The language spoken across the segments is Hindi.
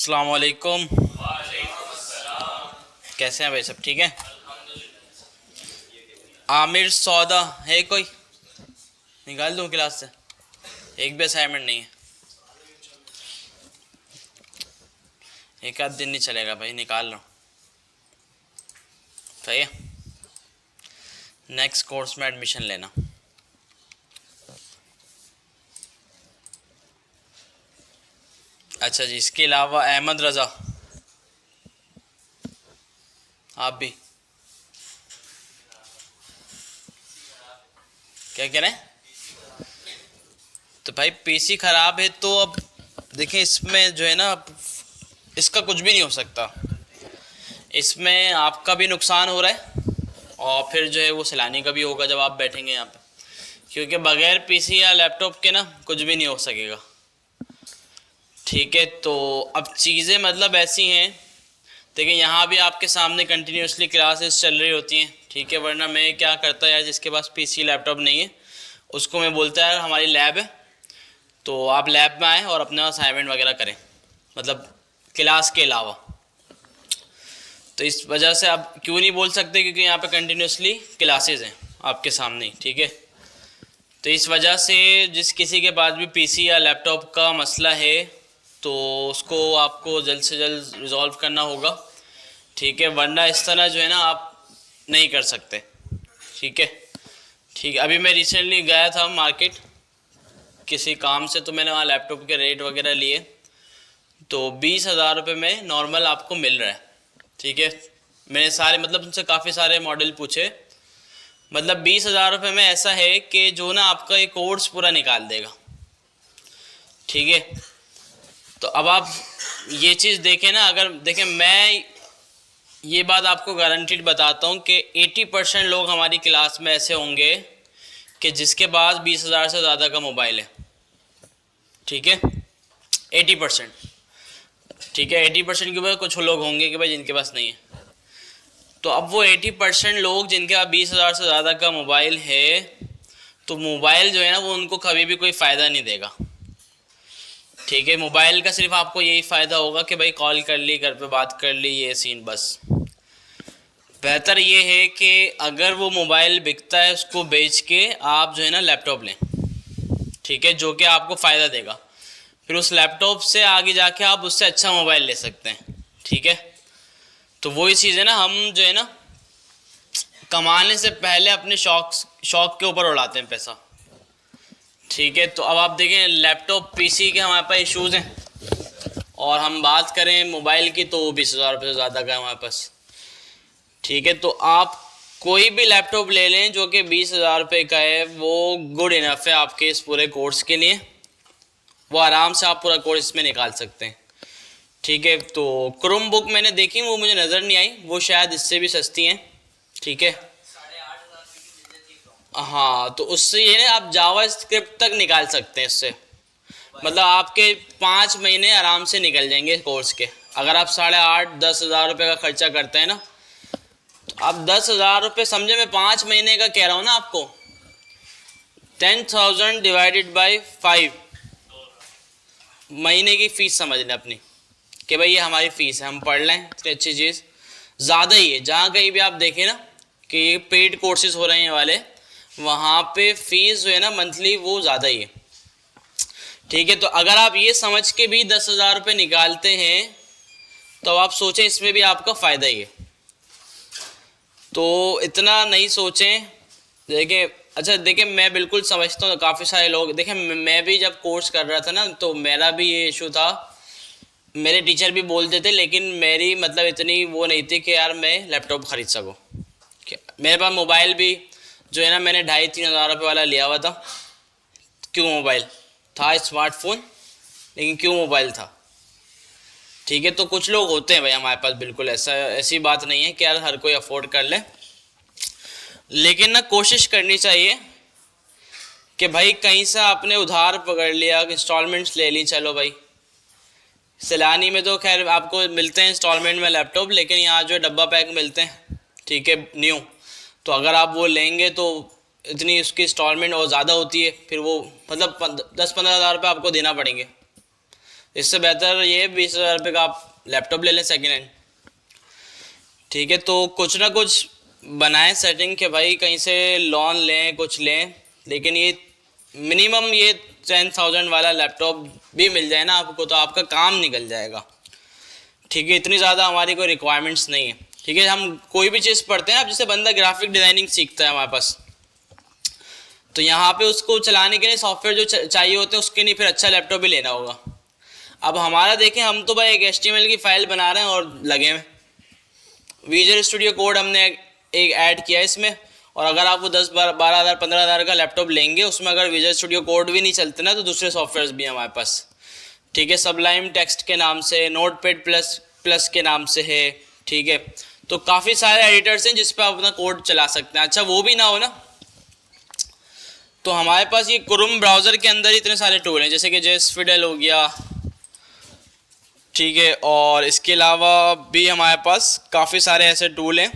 अस्सलाम वालेकुम। कैसे हैं भाई, सब ठीक है? आमिर सौदा है कोई? निकाल दूँ क्लास से? एक भी असाइनमेंट नहीं है। एक आध दिन नहीं चलेगा भाई, निकाल लो। सही है। नेक्स्ट कोर्स में एडमिशन लेना। अच्छा जी, इसके अलावा अहमद रज़ा, आप भी क्या कह रहे हैं? तो भाई पीसी ख़राब है तो अब देखें, इसमें जो है ना, इसका कुछ भी नहीं हो सकता। इसमें आपका भी नुकसान हो रहा है और फिर जो है वो सैलानी का भी होगा जब आप बैठेंगे यहाँ पे, क्योंकि बगैर पीसी या लैपटॉप के ना कुछ भी नहीं हो सकेगा। ठीक है, तो अब चीज़ें मतलब ऐसी हैं, देखिए यहाँ भी आपके सामने कंटिन्यूसली क्लासेस चल रही होती हैं। ठीक है, वरना मैं क्या करता यार, जिसके पास पीसी लैपटॉप नहीं है उसको मैं बोलता है हमारी लैब है तो आप लैब में आएँ और अपना असाइनमेंट वगैरह करें, मतलब क्लास के अलावा। तो इस वजह से आप क्यों नहीं बोल सकते, क्योंकि यहाँ पे कंटिन्यूसली क्लासेस हैं आपके सामने ही। ठीक है, तो इस वजह से जिस किसी के पास भी पीसी या लैपटॉप का मसला है तो उसको आपको जल्द से जल्द रिज़ॉल्व करना होगा। ठीक है, वरना इस तरह जो है ना आप नहीं कर सकते। ठीक है, ठीक है। अभी मैं रिसेंटली गया था मार्केट किसी काम से, तो मैंने वहाँ लैपटॉप के रेट वगैरह लिए, तो 20,000 रुपये में नॉर्मल आपको मिल रहा है। ठीक है, मैंने सारे मतलब उनसे काफ़ी सारे मॉडल पूछे, मतलब 20,000 रुपये में ऐसा है कि जो ना आपका ये कोर्स पूरा निकाल देगा। ठीक है, तो अब आप ये चीज़ देखें ना, अगर देखें मैं ये बात आपको गारंटीड बताता हूँ कि 80% लोग हमारी क्लास में ऐसे होंगे कि जिसके पास 20,000 से ज़्यादा का मोबाइल है। ठीक है, 80%। ठीक है, 80% के ऊपर कुछ लोग होंगे कि भाई जिनके पास नहीं है। तो अब वो 80% लोग जिनके पास 20,000 से ज़्यादा का मोबाइल है, तो मोबाइल जो है ना वो उनको कभी भी कोई फ़ायदा नहीं देगा। ठीक है, मोबाइल का सिर्फ आपको यही फ़ायदा होगा कि भाई कॉल कर ली, घर पे बात कर ली, ये सीन बस। बेहतर ये है कि अगर वो मोबाइल बिकता है उसको बेच के आप जो है ना लैपटॉप लें। ठीक है, जो कि आपको फ़ायदा देगा, फिर उस लैपटॉप से आगे जाके आप उससे अच्छा मोबाइल ले सकते हैं। ठीक है, तो वही चीज़ है ना, हम जो है ना कमाने से पहले अपने शौक के ऊपर उड़ाते हैं पैसा। ठीक है, तो अब आप देखें लैपटॉप पीसी के हमारे पास इश्यूज़ हैं, और हम बात करें मोबाइल की तो 20,000 रुपये से ज़्यादा का है हमारे पास। ठीक है, तो आप कोई भी लैपटॉप ले लें जो कि 20,000 रुपये का है, वो गुड इनफ है आपके इस पूरे कोर्स के लिए। वो आराम से आप पूरा कोर्स इसमें निकाल सकते हैं। ठीक है, तो क्रोम बुक मैंने देखी, वो मुझे नज़र नहीं आई, वो शायद इससे भी सस्ती हैं। ठीक है, हाँ, तो उससे ये ना आप जावा स्क्रिप्ट तक निकाल सकते हैं इससे, मतलब आपके 5 महीने आराम से निकल जाएंगे कोर्स के। अगर आप 8,5-10,000 रुपये का खर्चा करते हैं ना, तो आप 10,000 रुपये समझे, मैं 5 महीने का कह रहा हूँ ना आपको, 10,000 डिवाइडेड बाई 5 महीने की फ़ीस समझ लें अपनी, कि भाई ये हमारी फ़ीस है, हम पढ़ लें इतनी अच्छी चीज़। ज़्यादा ही है, जहाँ कहीं भी आप देखें ना कि ये पेड कोर्सेज हो रहे हैं वाले, वहाँ पे फ़ीस जो है ना मंथली वो ज़्यादा ही है। ठीक है, तो अगर आप ये समझ के भी 10,000 रुपये निकालते हैं तो आप सोचें इसमें भी आपका फ़ायदा ही है। तो इतना नहीं सोचें। देखें, अच्छा देखें, मैं बिल्कुल समझता हूँ काफ़ी सारे लोग, देखें मैं भी जब कोर्स कर रहा था ना तो मेरा भी ये इशू था, मेरे टीचर भी बोलते थे, लेकिन मेरी मतलब इतनी वो नहीं थी कि यार मैं लैपटॉप ख़रीद सकूँ। मेरे पास मोबाइल भी जो है ना मैंने 2,500-3,000 रुपये वाला लिया हुआ था। क्यों? मोबाइल था, स्मार्टफोन, लेकिन क्यों मोबाइल था। ठीक है, तो कुछ लोग होते हैं भाई हमारे पास, बिल्कुल ऐसी बात नहीं है कि यार हर कोई अफोर्ड कर ले, लेकिन ना कोशिश करनी चाहिए कि भाई कहीं से आपने उधार पकड़ लिया, इंस्टॉलमेंट्स ले ली, चलो भाई सैलानी में तो खैर आपको मिलते हैं इंस्टॉलमेंट में लैपटॉप, लेकिन यहाँ जो डब्बा पैक मिलते हैं, ठीक है, न्यू, तो अगर आप वो लेंगे तो इतनी उसकी इंस्टॉलमेंट और ज़्यादा होती है, फिर वो मतलब 10-15 हज़ार रुपये आपको देना पड़ेंगे इससे बेहतर ये 20,000 रुपये का आप लैपटॉप ले लें सेकेंड हैंड। ठीक है, तो कुछ ना कुछ बनाएं सेटिंग के भाई, कहीं से लोन लें, कुछ लें, लेकिन ये मिनिमम ये 10,000 वाला लैपटॉप भी मिल जाए ना आपको तो आपका काम निकल जाएगा। ठीक है, इतनी ज़्यादा हमारी कोई रिक्वायरमेंट्स नहीं है। ठीक है, हम कोई भी चीज़ पढ़ते हैं, अब जैसे बंदा ग्राफिक डिज़ाइनिंग सीखता है हमारे पास, तो यहाँ पे उसको चलाने के लिए सॉफ्टवेयर जो चाहिए होते हैं उसके लिए फिर अच्छा लैपटॉप भी लेना होगा। अब हमारा देखें, हम तो भाई एक HTML की फ़ाइल बना रहे हैं और लगे हुए, विजुअल स्टूडियो कोड हमने एक ऐड किया है इसमें, और अगर आप वो 10-12 हज़ार 15 हज़ार का लैपटॉप लेंगे, उसमें अगर विजुअल स्टूडियो कोड भी नहीं चलते ना, तो दूसरे सॉफ्टवेयर्स भी हैं हमारे पास। ठीक है, सबलाइम टेक्स्ट के नाम से, नोटपैड प्लस के नाम से है। ठीक है, तो काफ़ी सारे एडिटर्स हैं जिस पर आप अपना कोड चला सकते हैं। अच्छा, वो भी ना हो ना, तो हमारे पास ये क्रोम ब्राउज़र के अंदर इतने सारे टूल हैं, जैसे कि जेसफिडल हो गया। ठीक है, और इसके अलावा भी हमारे पास काफ़ी सारे ऐसे टूल हैं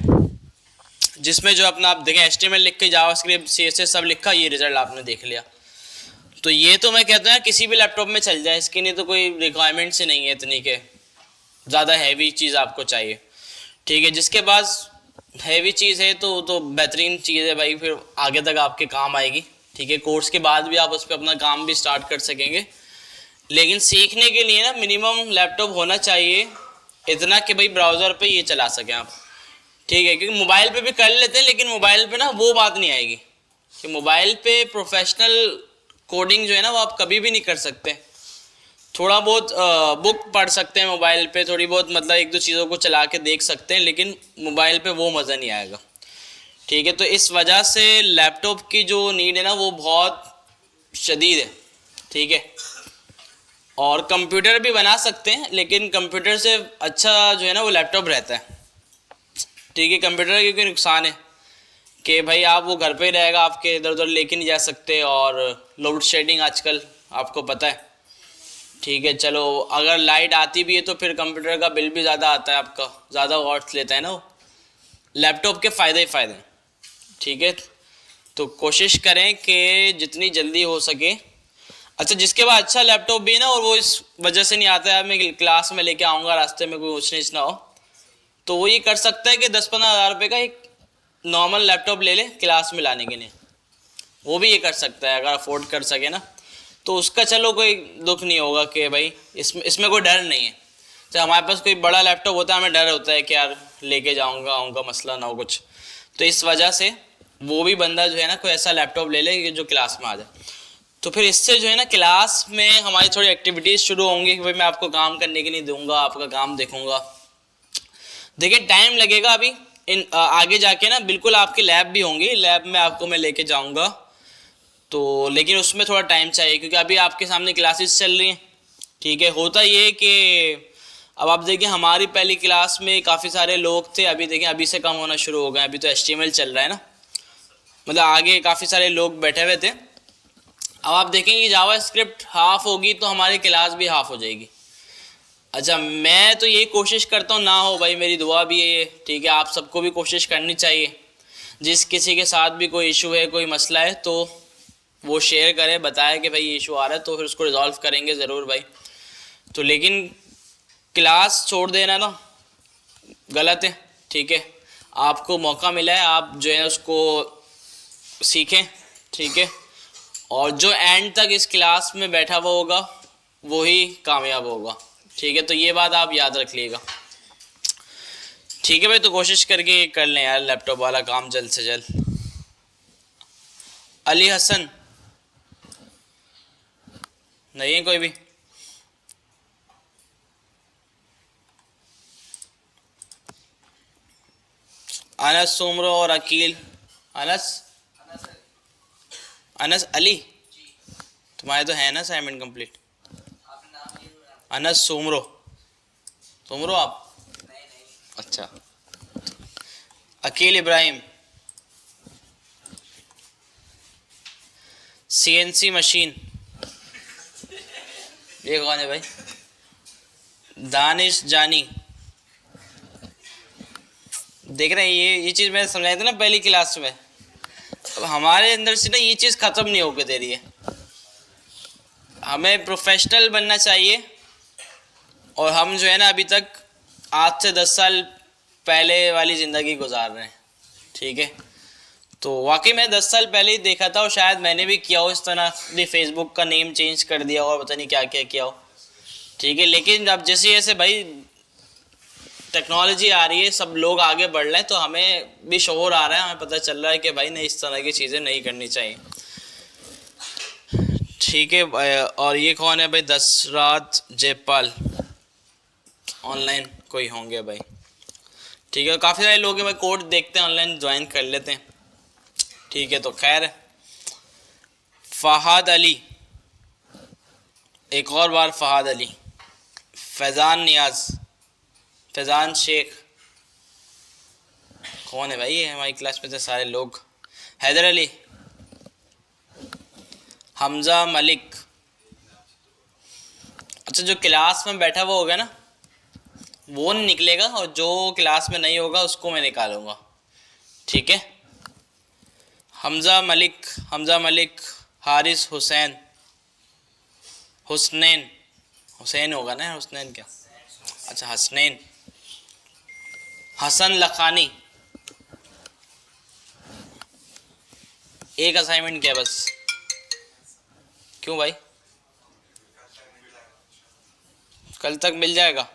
जिसमें जो अपना आप देखें HTML लिख के, जावास्क्रिप्ट, CSS सब लिखा, ये रिजल्ट आपने देख लिया। तो ये तो मैं कहता हूँ किसी भी लैपटॉप में चल जाए, इसके लिए तो कोई रिक्वायरमेंट से नहीं है इतनी के ज़्यादा हैवी चीज़ आपको चाहिए। ठीक है, जिसके पास हैवी चीज़ है तो बेहतरीन चीज़ है भाई, फिर आगे तक आपके काम आएगी। ठीक है, कोर्स के बाद भी आप उस पर अपना काम भी स्टार्ट कर सकेंगे, लेकिन सीखने के लिए ना मिनिमम लैपटॉप होना चाहिए इतना कि भाई ब्राउज़र पे ये चला सकें आप। ठीक है, क्योंकि मोबाइल पे भी कर लेते हैं, लेकिन मोबाइल पे ना वो बात नहीं आएगी कि मोबाइल पे प्रोफेशनल कोडिंग जो है ना वो आप कभी भी नहीं कर सकते। थोड़ा बहुत बुक पढ़ सकते हैं मोबाइल पे, थोड़ी बहुत मतलब एक दो चीज़ों को चला के देख सकते हैं, लेकिन मोबाइल पे वो मज़ा नहीं आएगा। ठीक है, तो इस वजह से लैपटॉप की जो नीड है ना वो बहुत शदीद है। ठीक है, और कंप्यूटर भी बना सकते हैं, लेकिन कंप्यूटर से अच्छा जो है ना वो लैपटॉप रहता है। ठीक है, कंप्यूटर के कोई नुकसान है कि भाई आप वो घर पे ही रहेगा, आपके इधर उधर लेके नहीं जा सकते, और लोड शेडिंग आजकल आपको पता है। ठीक है, चलो अगर लाइट आती भी है तो फिर कंप्यूटर का बिल भी ज़्यादा आता है, आपका ज़्यादा वॉट्स लेता है ना वो। लैपटॉप के फ़ायदे ही फ़ायदे हैं। ठीक है, तो कोशिश करें कि जितनी जल्दी हो सके। अच्छा, जिसके पास अच्छा लैपटॉप भी है ना, और वो इस वजह से नहीं आता है मैं क्लास में लेके आऊँगा, रास्ते में कोई ऊँच नीच ना हो, तो वो ये कर सकता है कि 10-15 हज़ार रुपये का एक नॉर्मल लैपटॉप ले ले क्लास में लाने के लिए। वो भी ये कर सकता है अगर अफोर्ड कर सके ना, तो उसका चलो कोई दुख नहीं होगा कि भाई इसमें कोई डर नहीं है। तो हमारे पास कोई बड़ा लैपटॉप होता है, हमें डर होता है कि यार लेके जाऊंगा आऊँगा, मसला ना हो कुछ। तो इस वजह से वो भी बंदा जो है ना कोई ऐसा लैपटॉप ले ले जो क्लास में आ जाए। तो फिर इससे जो है ना क्लास में हमारी थोड़ी एक्टिविटीज़ शुरू होंगी कि भाई मैं आपको काम करने के लिए दूंगा, आपका काम देखूंगा। देखिए, टाइम लगेगा अभी आगे जाके ना, बिल्कुल आपकी लैब भी होंगी, लैब में आपको मैं लेके जाऊंगा, तो लेकिन उसमें थोड़ा टाइम चाहिए क्योंकि अभी आपके सामने क्लासेस चल रही हैं। ठीक है, होता ये कि अब आप देखिए हमारी पहली क्लास में काफ़ी सारे लोग थे, अभी देखें अभी से कम होना शुरू हो गए। अभी तो HTML चल रहा है ना, मतलब आगे काफ़ी सारे लोग बैठे हुए थे। अब आप देखेंगे जावास्क्रिप्ट हाफ होगी तो हमारी क्लास भी हाफ हो जाएगी। अच्छा, मैं तो यही कोशिश करता हूँ ना हो भाई, मेरी दुआ भी है ये। ठीक है, आप सबको भी कोशिश करनी चाहिए, जिस किसी के साथ भी कोई इशू है, कोई मसला है, तो वो शेयर करे, बताए कि भाई ये इशू आ रहा है, तो फिर उसको रिजॉल्व करेंगे ज़रूर भाई। तो लेकिन क्लास छोड़ देना ना गलत है। ठीक है, आपको मौका मिला है, आप जो है उसको सीखें। ठीक है, और जो एंड तक इस क्लास में बैठा हुआ होगा वही कामयाब होगा। ठीक है, तो ये बात आप याद रख लीजिएगा। ठीक है भाई, तो कोशिश करके कर लें यार लैपटॉप वाला काम जल्द से जल्द। अली हसन नहीं है कोई भी? अनस, सुमरो और अकील। अनस अली, तुम्हारे तो है ना असाइनमेंट कंप्लीट। अनस सुमरो, सुमरो आप? अच्छा, अकील इब्राहिम। CNC मशीन, ये कौन है भाई? दानिश जानी। देख रहे हैं ये चीज़ मैंने समझाई थी ना पहली क्लास में। अब हमारे अंदर से ना ये चीज़ ख़त्म नहीं होकर दे रही है। हमें प्रोफेशनल बनना चाहिए, और हम जो है ना अभी तक आज से 10 साल पहले वाली ज़िंदगी गुजार रहे हैं, ठीक है। तो वाकई मैंने 10 साल पहले ही देखा था, और शायद मैंने भी किया हो इस तरह, फेसबुक का नेम चेंज कर दिया और पता नहीं क्या क्या किया हो, ठीक है। लेकिन अब जैसे जैसे भाई टेक्नोलॉजी आ रही है, सब लोग आगे बढ़ रहे हैं, तो हमें भी शऊर आ रहा है, हमें पता चल रहा है कि भाई नहीं, इस तरह की चीज़ें नहीं करनी चाहिए, ठीक है। और ये कौन है भाई? दशरथ जयपाल, ऑनलाइन कोई होंगे भाई, ठीक है। काफ़ी सारे लोग हैं भाई, कोड देखते हैं ऑनलाइन, ज्वाइन कर लेते हैं, ठीक है। तो खैर, फहाद अली, एक और बार फहाद अली, फैज़ान नियाज, फैज़ान शेख, कौन है भाई ये? हमारी क्लास में से सारे लोग। हैदर अली, हमज़ा मलिक। अच्छा, जो क्लास में बैठा हुआ होगा ना वो नहीं निकलेगा, और जो क्लास में नहीं होगा उसको मैं निकालूंगा, ठीक है। हमज़ा मलिक, हमज़ा मलिक, हारिस हुसैन, हुसनैन, हुसैन होगा ना, हुसनैन क्या? अच्छा, हसनैन। हसन लखानी, एक असाइनमेंट किया बस। क्यों भाई? कल तक मिल जाएगा?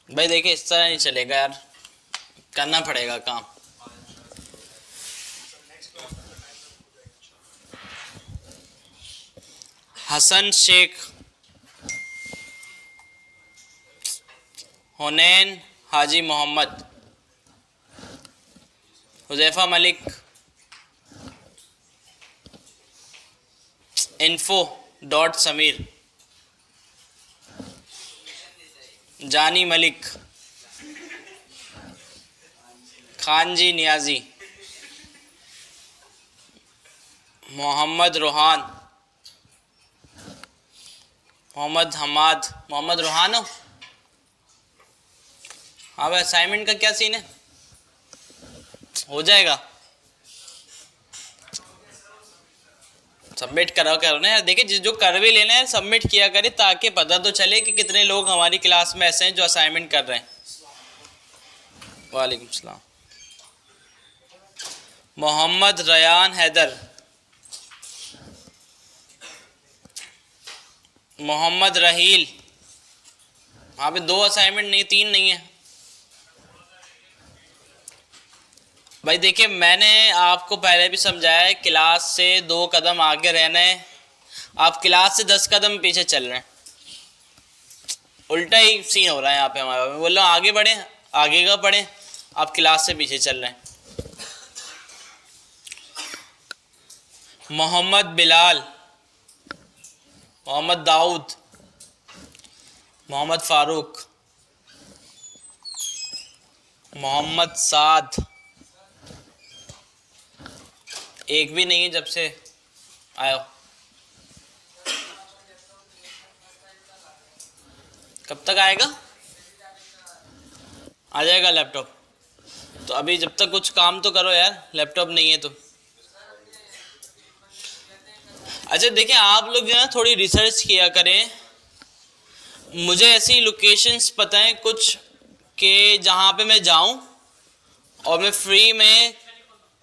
भाई देखिए, इस तरह नहीं चलेगा यार, करना पड़ेगा काम। हसन शेख, हुनैन हाजी मोहम्मद, हुज़ैफ़ा मलिक, इन्फो डॉट समीर, जानी मलिक, खानजी नियाजी, मोहम्मद रोहान, मोहम्मद हमाद, मोहम्मद रोहान हो? हाँ भाई, असाइनमेंट का क्या सीन है? हो जाएगा, सबमिट करो ना यार। देखिए, जो कर भी लेना है सबमिट किया करे, ताकि पता तो चले कि कितने लोग हमारी क्लास में ऐसे हैं जो असाइनमेंट कर रहे हैं। वालेकुम सलाम। मोहम्मद रयान हैदर, मोहम्मद रहील। वहाँ पे 2 असाइनमेंट नहीं, 3 नहीं है भाई। देखिए, मैंने आपको पहले भी समझाया है, क्लास से 2 कदम आगे रहना है, आप क्लास से 10 कदम पीछे चल रहे हैं। उल्टा ही सीन हो रहा है यहाँ पे हमारा। मैं बोल रहा हूँ आगे बढ़ें, आगे का बढ़ें, आप क्लास से पीछे चल रहे हैं। मोहम्मद बिलाल, मोहम्मद दाऊद, मोहम्मद फारूक, मोहम्मद साद, एक भी नहीं है जब से आयो। कब तक आएगा? आ जाएगा लैपटॉप। तो अभी जब तक कुछ काम तो करो यार, लैपटॉप नहीं है तो। अच्छा देखिए, आप लोग जो है थोड़ी रिसर्च किया करें। मुझे ऐसी लोकेशंस पता है कुछ कि जहाँ पे मैं जाऊँ और मैं फ्री में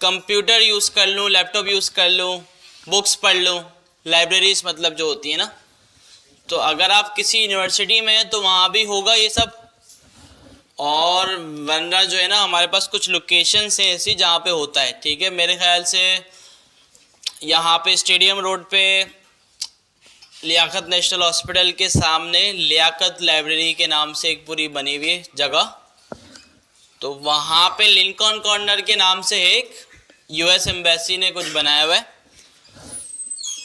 कंप्यूटर यूज़ कर लूँ, लैपटॉप यूज़ कर लूँ, बुक्स पढ़ लूँ, लाइब्रेरीज मतलब जो होती है ना। तो अगर आप किसी यूनिवर्सिटी में हैं तो वहाँ भी होगा ये सब, और वरना जो है ना हमारे पास कुछ लोकेशंस हैं ऐसी जहाँ पे होता है, ठीक है। मेरे ख्याल से यहाँ पे स्टेडियम रोड पे लियाकत नेशनल हॉस्पिटल के सामने लियाकत लाइब्रेरी के नाम से एक पूरी बनी हुई है जगह, तो वहाँ पे लिंकन कॉर्नर के नाम से एक यूएस एम्बेसी ने कुछ बनाया हुआ है।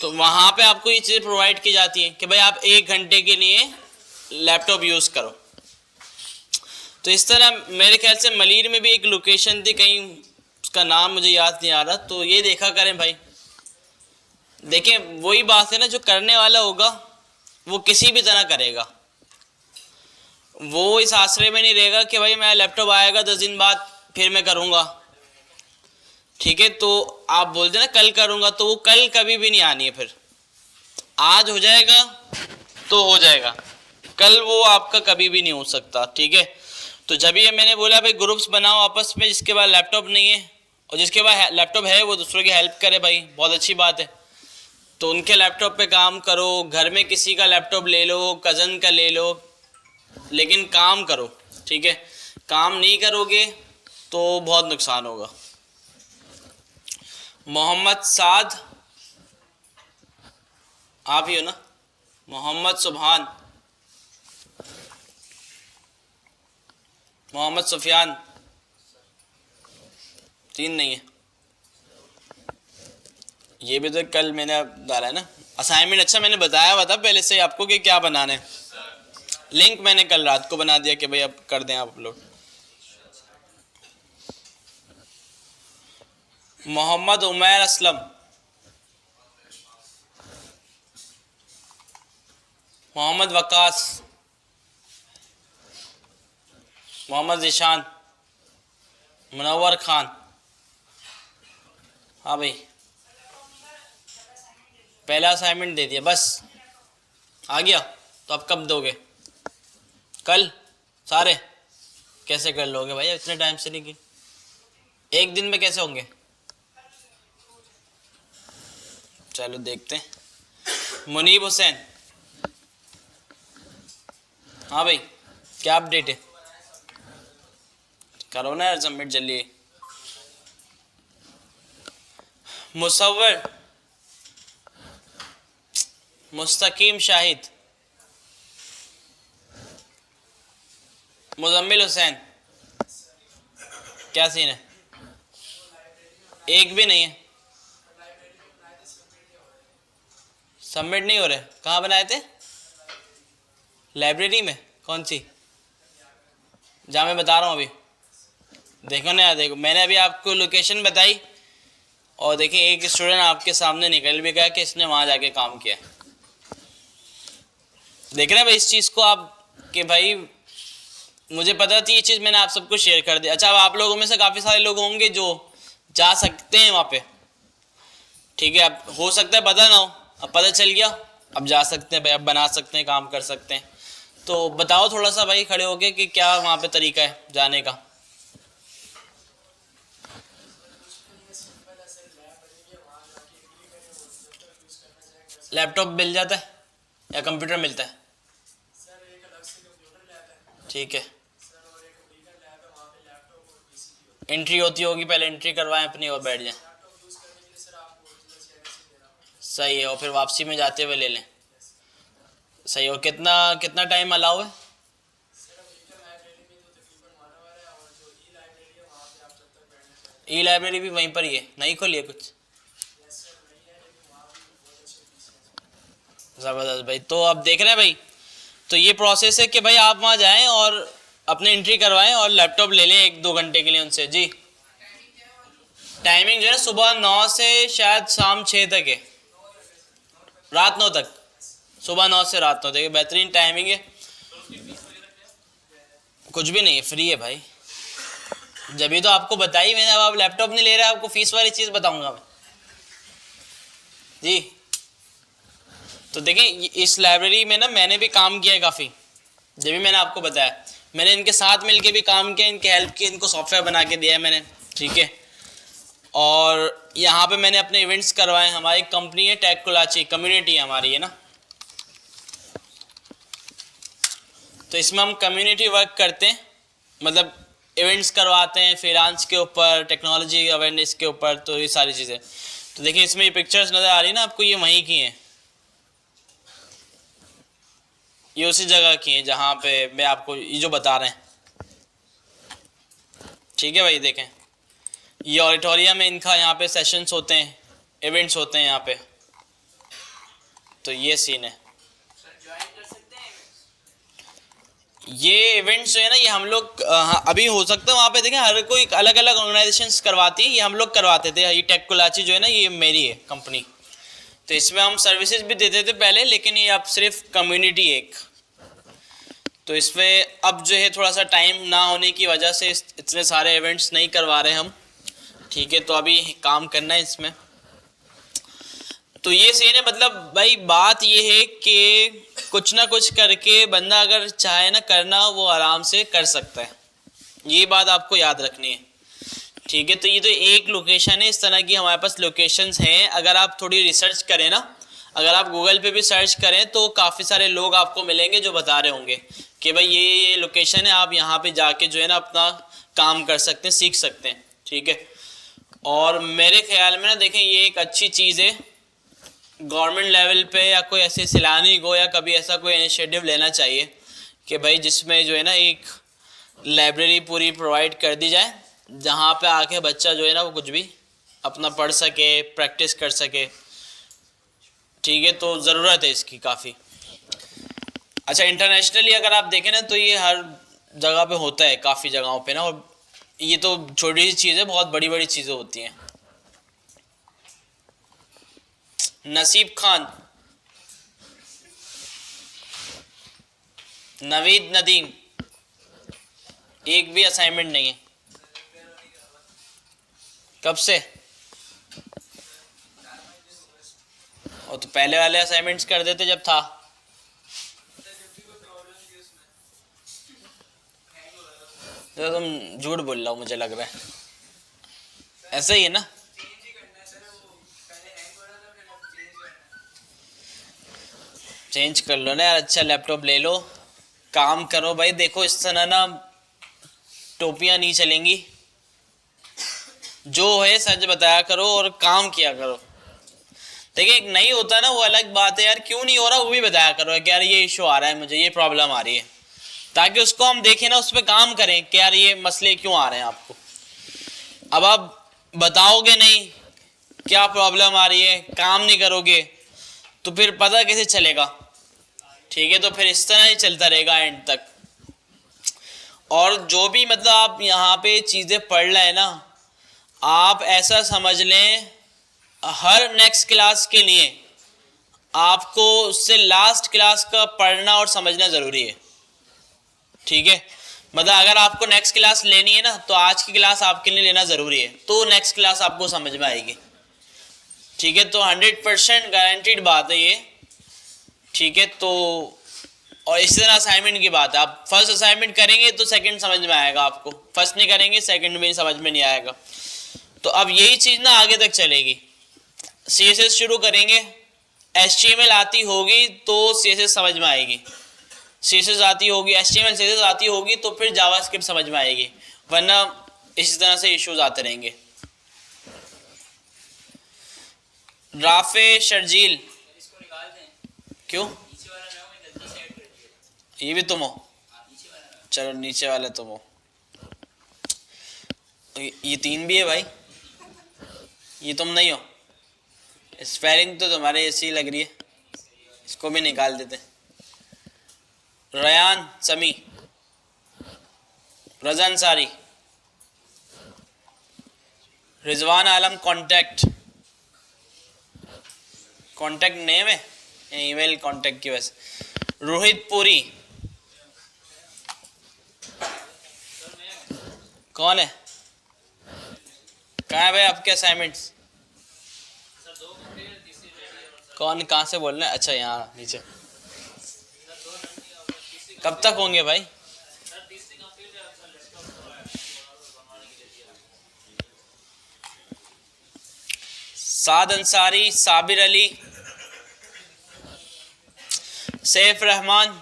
तो वहाँ पे आपको ये चीज़ें प्रोवाइड की जाती हैं कि भाई आप 1 घंटे के लिए लैपटॉप यूज़ करो। तो इस तरह मेरे ख्याल से मलीर में भी एक लोकेशन थी कहीं, उसका नाम मुझे याद नहीं आ रहा, तो ये देखा करें भाई। देखें, वही बात है ना, जो करने वाला होगा वो किसी भी तरह करेगा, वो इस आसरे में नहीं रहेगा कि भाई मेरा लैपटॉप आएगा 10 दिन बाद फिर मैं करूँगा, ठीक है। तो आप बोलते ना कल करूँगा, तो वो कल कभी भी नहीं आनी है फिर, आज हो जाएगा तो हो जाएगा, कल वो आपका कभी भी नहीं हो सकता, ठीक है। तो जब ये मैंने बोला भाई ग्रुप्स बनाओ आपस में, जिसके पास लैपटॉप नहीं है और जिसके पास लैपटॉप है वो दूसरों की हेल्प करे, भाई बहुत अच्छी बात है। तो उनके लैपटॉप पे काम करो, घर में किसी का लैपटॉप ले लो, कज़न का ले लो, लेकिन काम करो, ठीक है। काम नहीं करोगे तो बहुत नुकसान होगा। मोहम्मद साद, आप ही हो ना? मोहम्मद सुबहान, मोहम्मद सुफियान, 3 नहीं है। ये भी तो कल मैंने डाला है ना असाइनमेंट। अच्छा मैंने बताया हुआ था पहले से आपको कि क्या बनाना है, लिंक मैंने कल रात को बना दिया कि भाई अब कर दें आप अपलोड। मोहम्मद उमैर असलम, मोहम्मद वकास, मोहम्मद ज़िशान, मुनव्वर खान। हाँ भाई पहला असाइनमेंट दे दिया बस, आ गया। तो अब कब दोगे? कल सारे? कैसे कर लोगे भाई इतने टाइम से? नहीं की एक दिन में कैसे होंगे? चलो देखते हैं। मुनीब हुसैन, हाँ भाई क्या अपडेट है? करो ना यार सबमिट जल्दी। मुसव्वर मुस्तकीम शाहिद, मुजम्मिल हुसैन, क्या सीन है? एक भी नहीं है, सबमिट नहीं हो रहे। कहाँ बनाए थे? लाइब्रेरी में? कौन सी? जहाँ मैं बता रहा हूँ अभी। देखो ना यार, देखो मैंने अभी आपको लोकेशन बताई और देखिए एक स्टूडेंट आपके सामने निकल भी गया कि इसने वहाँ जाके काम किया। देख रहे हैं भाई इस चीज़ को आप कि भाई मुझे पता थी ये चीज़, मैंने आप सबको शेयर कर दिया। अच्छा अब आप लोगों में से काफ़ी सारे लोग होंगे जो जा सकते हैं वहाँ पे, ठीक है। अब हो सकता है पता ना हो, अब पता चल गया, अब जा सकते हैं भाई, अब बना सकते हैं, काम कर सकते हैं। तो बताओ थोड़ा सा भाई खड़े होके कि क्या वहाँ पे तरीका है जाने का। लैपटॉप मिल जाता है या कंप्यूटर मिलता है? ठीक है, एंट्री होती होगी, पहले एंट्री करवाएं अपनी और बैठ जाएं। सही है, और फिर वापसी में जाते हुए ले लें। सही है। और कितना कितना टाइम अलाउ है? ई लाइब्रेरी भी वहीं पर ही है, नहीं खोली है कुछ? ज़बरदस्त भाई। तो अब देख रहे हैं भाई, तो ये प्रोसेस है कि भाई आप वहाँ जाएं और अपने एंट्री करवाएं और लैपटॉप ले लें 1-2 घंटे के लिए उनसे। जी टाइमिंग जो है सुबह 9 से शायद शाम 6 तक है, रात 9 तक, सुबह 9 से रात 9 तक, बेहतरीन टाइमिंग है। कुछ भी नहीं है, फ्री है भाई। जब भी तो आपको बताई मैंने, अब आप लैपटॉप नहीं ले रहे, आपको फीस वाली चीज़ बताऊंगा मैं। जी तो देखें इस लाइब्रेरी में ना मैंने भी काम किया है काफ़ी, जब भी मैंने आपको बताया, मैंने इनके साथ मिलके भी काम किया, इनके हेल्प की, इनको सॉफ्टवेयर बना के दिया है मैंने, ठीक है। और यहाँ पे मैंने अपने इवेंट्स करवाए। हमारी कंपनी है टेक कोलाची, कम्युनिटी हमारी है ना, तो इसमें हम कम्युनिटी वर्क करते हैं, मतलब इवेंट्स करवाते हैं फ्रीलांस के ऊपर, टेक्नोलॉजी अवेयरनेस के ऊपर, तो ये सारी चीज़ें। तो देखिए इसमें ये पिक्चर्स नज़र आ रही है ना आपको, ये वहीं की हैं, ये उसी जगह की हैं जहाँ पे मैं आपको ये जो बता रहे हैं, ठीक है भाई। देखें ये ऑडिटोरियम है इनका, यहाँ पे सेशंस होते हैं, इवेंट्स होते हैं यहाँ पे, तो ये सीन है। ये इवेंट्स जो है ना ये हम लोग अभी हो सकता है वहाँ पे देखें हर कोई अलग अलग ऑर्गेनाइजेशंस करवाती है, ये हम लोग करवाते थे। ये टेक कोलाची जो है ना ये मेरी है कंपनी, तो इसमें हम सर्विसेज भी देते थे पहले, लेकिन ये अब सिर्फ कम्युनिटी एक, तो इसमें अब जो है थोड़ा सा टाइम ना होने की वजह से इतने सारे इवेंट्स नहीं करवा रहे हम, ठीक है। तो अभी काम करना है इसमें। तो ये सीन है, मतलब भाई बात ये है कि कुछ ना कुछ करके बंदा अगर चाहे ना करना, वो आराम से कर सकता है। ये बात आपको याद रखनी है, ठीक है। तो ये तो एक लोकेशन है, इस तरह की हमारे पास लोकेशंस हैं। अगर आप थोड़ी रिसर्च करें ना, अगर आप गूगल पे भी सर्च करें तो काफ़ी सारे लोग आपको मिलेंगे जो बता रहे होंगे कि भाई ये लोकेशन है, आप यहाँ पे जाके जो है ना अपना काम कर सकते हैं, सीख सकते हैं, ठीक है। और मेरे ख्याल में ना देखें, ये एक अच्छी चीज़ है, गवर्नमेंट लेवल पे या कोई ऐसे सैलानी को या कभी ऐसा कोई इनिशिएटिव लेना चाहिए कि भाई जिसमें जो है ना एक लाइब्रेरी पूरी प्रोवाइड कर दी जाए, जहाँ पे आके बच्चा जो है ना वो कुछ भी अपना पढ़ सके, प्रैक्टिस कर सके, ठीक है। तो ज़रूरत है इसकी काफ़ी। अच्छा, इंटरनेशनली अगर आप देखें ना तो ये हर जगह पे होता है, काफ़ी जगहों पे ना। और ये तो छोटी सी चीज़ है, बहुत बड़ी बड़ी चीज़ें होती हैं। नसीब खान, नवीद नदीम, एक भी असाइनमेंट नहीं है। कब से? और तो पहले वाले असाइनमेंट्स कर देते जब था। तो तुम झूठ बोल रहा हो, मुझे लग रहा है ऐसा ही है ना। चेंज कर लो ना यार, अच्छा लैपटॉप ले लो, काम करो भाई। देखो इस तरह ना टोपियां नहीं चलेंगी, जो है सच बताया करो और काम किया करो। देखिए एक नहीं होता ना वो अलग बात है यार, क्यों नहीं हो रहा वो भी बताया करो कि यार ये इशू आ रहा है, मुझे ये प्रॉब्लम आ रही है, ताकि उसको हम देखें ना, उस पर काम करें कि यार ये मसले क्यों आ रहे हैं आपको। अब आप बताओगे नहीं क्या प्रॉब्लम आ रही है, काम नहीं करोगे, तो फिर पता कैसे चलेगा, ठीक है। तो फिर इस तरह ही चलता रहेगा एंड तक। और जो भी मतलब आप यहाँ पे चीज़ें पढ़ रहे हैं ना, आप ऐसा समझ लें हर नेक्स्ट क्लास के लिए आपको उससे लास्ट क्लास का पढ़ना और समझना ज़रूरी है, ठीक है। मतलब अगर आपको नेक्स्ट क्लास लेनी है ना, तो आज की क्लास आपके लिए लेना ज़रूरी है, तो नेक्स्ट क्लास आपको समझ में आएगी, ठीक है। तो 100% गारंटीड बात है ये, ठीक है। तो और इसी तरह असाइनमेंट की बात है, आप फर्स्ट असाइनमेंट करेंगे तो सेकंड समझ में आएगा आपको, फर्स्ट नहीं करेंगे सेकंड में समझ में नहीं आएगा। तो अब यही चीज़ ना आगे तक चलेगी। CSS शुरू करेंगे, HTML आती होगी तो CSS समझ में आएगी, CSS आती होगी, HTML CSS आती होगी तो फिर जावास्क्रिप्ट समझ में आएगी, वरना इसी तरह से इश्यूज आते रहेंगे। राफे शर्जील, क्यों? ये भी तुम हो? चलो नीचे वाले तुम हो। ये 3 भी है भाई, ये तुम नहीं हो। स्पेलिंग तो तुम्हारे ऐसी लग रही है, इसको भी निकाल देते। रयान समी, रजा अंसारी, रिजवान आलम, कॉन्टैक्ट नेम है, ईमेल कॉन्टैक्ट की वजह से। रोहित पुरी, कौन है? कहाँ है भाई आपके असाइनमेंट्स? कौन कहाँ से बोल रहे हैं? अच्छा यहाँ नीचे। कब तक होंगे भाई? साद अंसारी, साबिर अली, सैफ रहमान,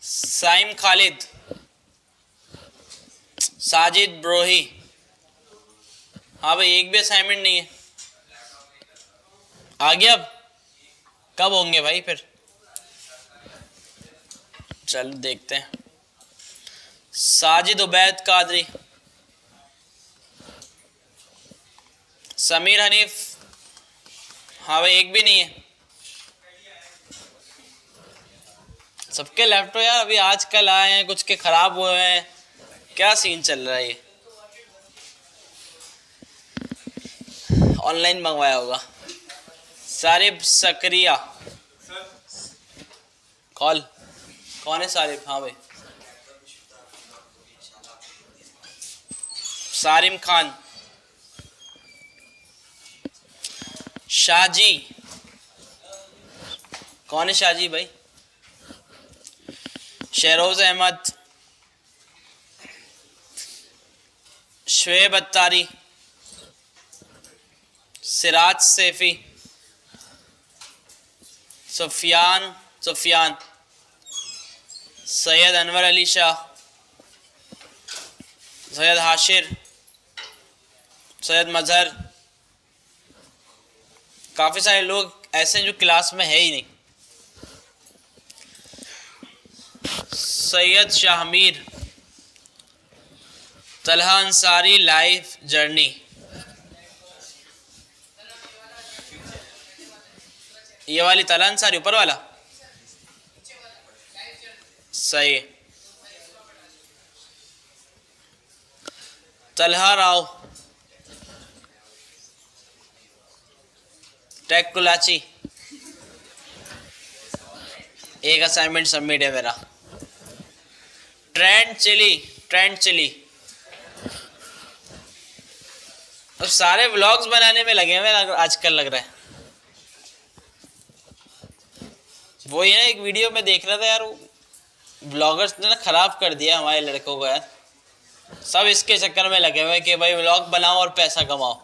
साइम खालिद, साजिद ब्रोही। हाँ भाई एक भी असाइनमेंट नहीं है। आ गया? अब कब होंगे भाई फिर? चलो देखते हैं। साजिद उबैद कादरी, समीर हनीफ। हाँ भाई एक भी नहीं है। सबके लैपटॉप यार अभी आजकल आए हैं, कुछ के खराब हुए हैं, क्या सीन चल रहा है ये? ऑनलाइन मंगवाया होगा। सारिब सकरिया, कॉल कौन है सारिब? हाँ भाई। सारिम खान, शाहजी, कौन है शाहजी भाई? शहरोज अहमद, शुएब अत्तारी, सिराज सैफी, सुफियान, सैयद अनवर अली शाह, सैयद हाशिर, सैयद मजहर। काफ़ी सारे लोग ऐसे हैं जो क्लास में है ही नहीं। Syed Shahmir, Talha Ansari, life journey. ये वाली तलहा अंसारी ऊपर वाला सही। तलहा राव, टेक कुलाची। एक असाइनमेंट सबमिट है मेरा। Trend chilli. अब सारे व्लॉग्स बनाने में लगे हुए आजकल लग रहा है। वो ये ना एक वीडियो में देख रहा था यार, ब्लॉगर्स ने ना खराब कर दिया हमारे लड़कों को यार। सब इसके चक्कर में लगे हुए कि भाई व्लॉग बनाओ और पैसा कमाओ।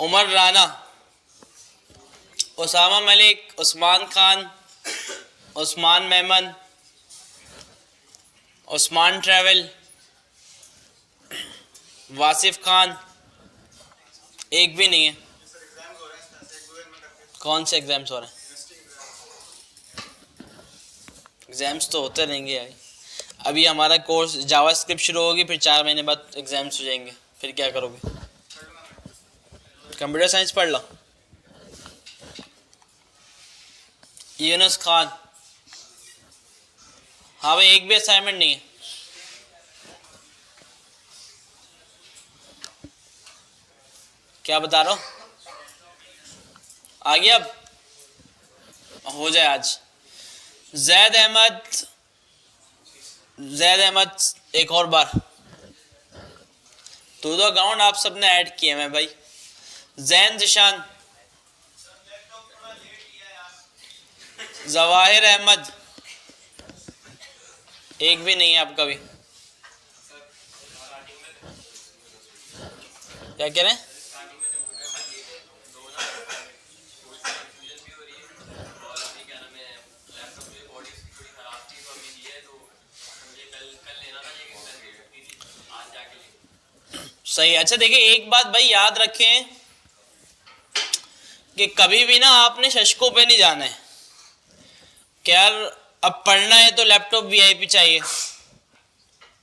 उमर राना, उसामा मलिक, उस्मान खान, उस्मान मेमन, उस्मान ट्रैवल, वासिफ खान। एक भी नहीं है। कौन से एग्जाम्स हो रहे हैं? एग्जाम्स तो होते रहेंगे यार। अभी हमारा कोर्स जावास्क्रिप्ट शुरू होगी, फिर 4 महीने बाद एग्जाम्स हो जाएंगे। फिर क्या करोगे? कंप्यूटर साइंस पढ़ लो। यूनुस खान, हाँ भाई एक भी असाइनमेंट नहीं है। क्या बता रहा हूँ? आ गया, अब हो जाए आज। जैद अहमद एक और बार। तो अकाउंट आप सबने ऐड किए हैं भाई। जैन जिशान, जवाहिर अहमद, एक भी नहीं है आपका भी। क्या कह रहे हैं? सही। अच्छा देखिए एक बात भाई याद रखें कि कभी भी ना आपने शशकों पे नहीं जाना है कि यार अब पढ़ना है तो लैपटॉप वीआईपी चाहिए।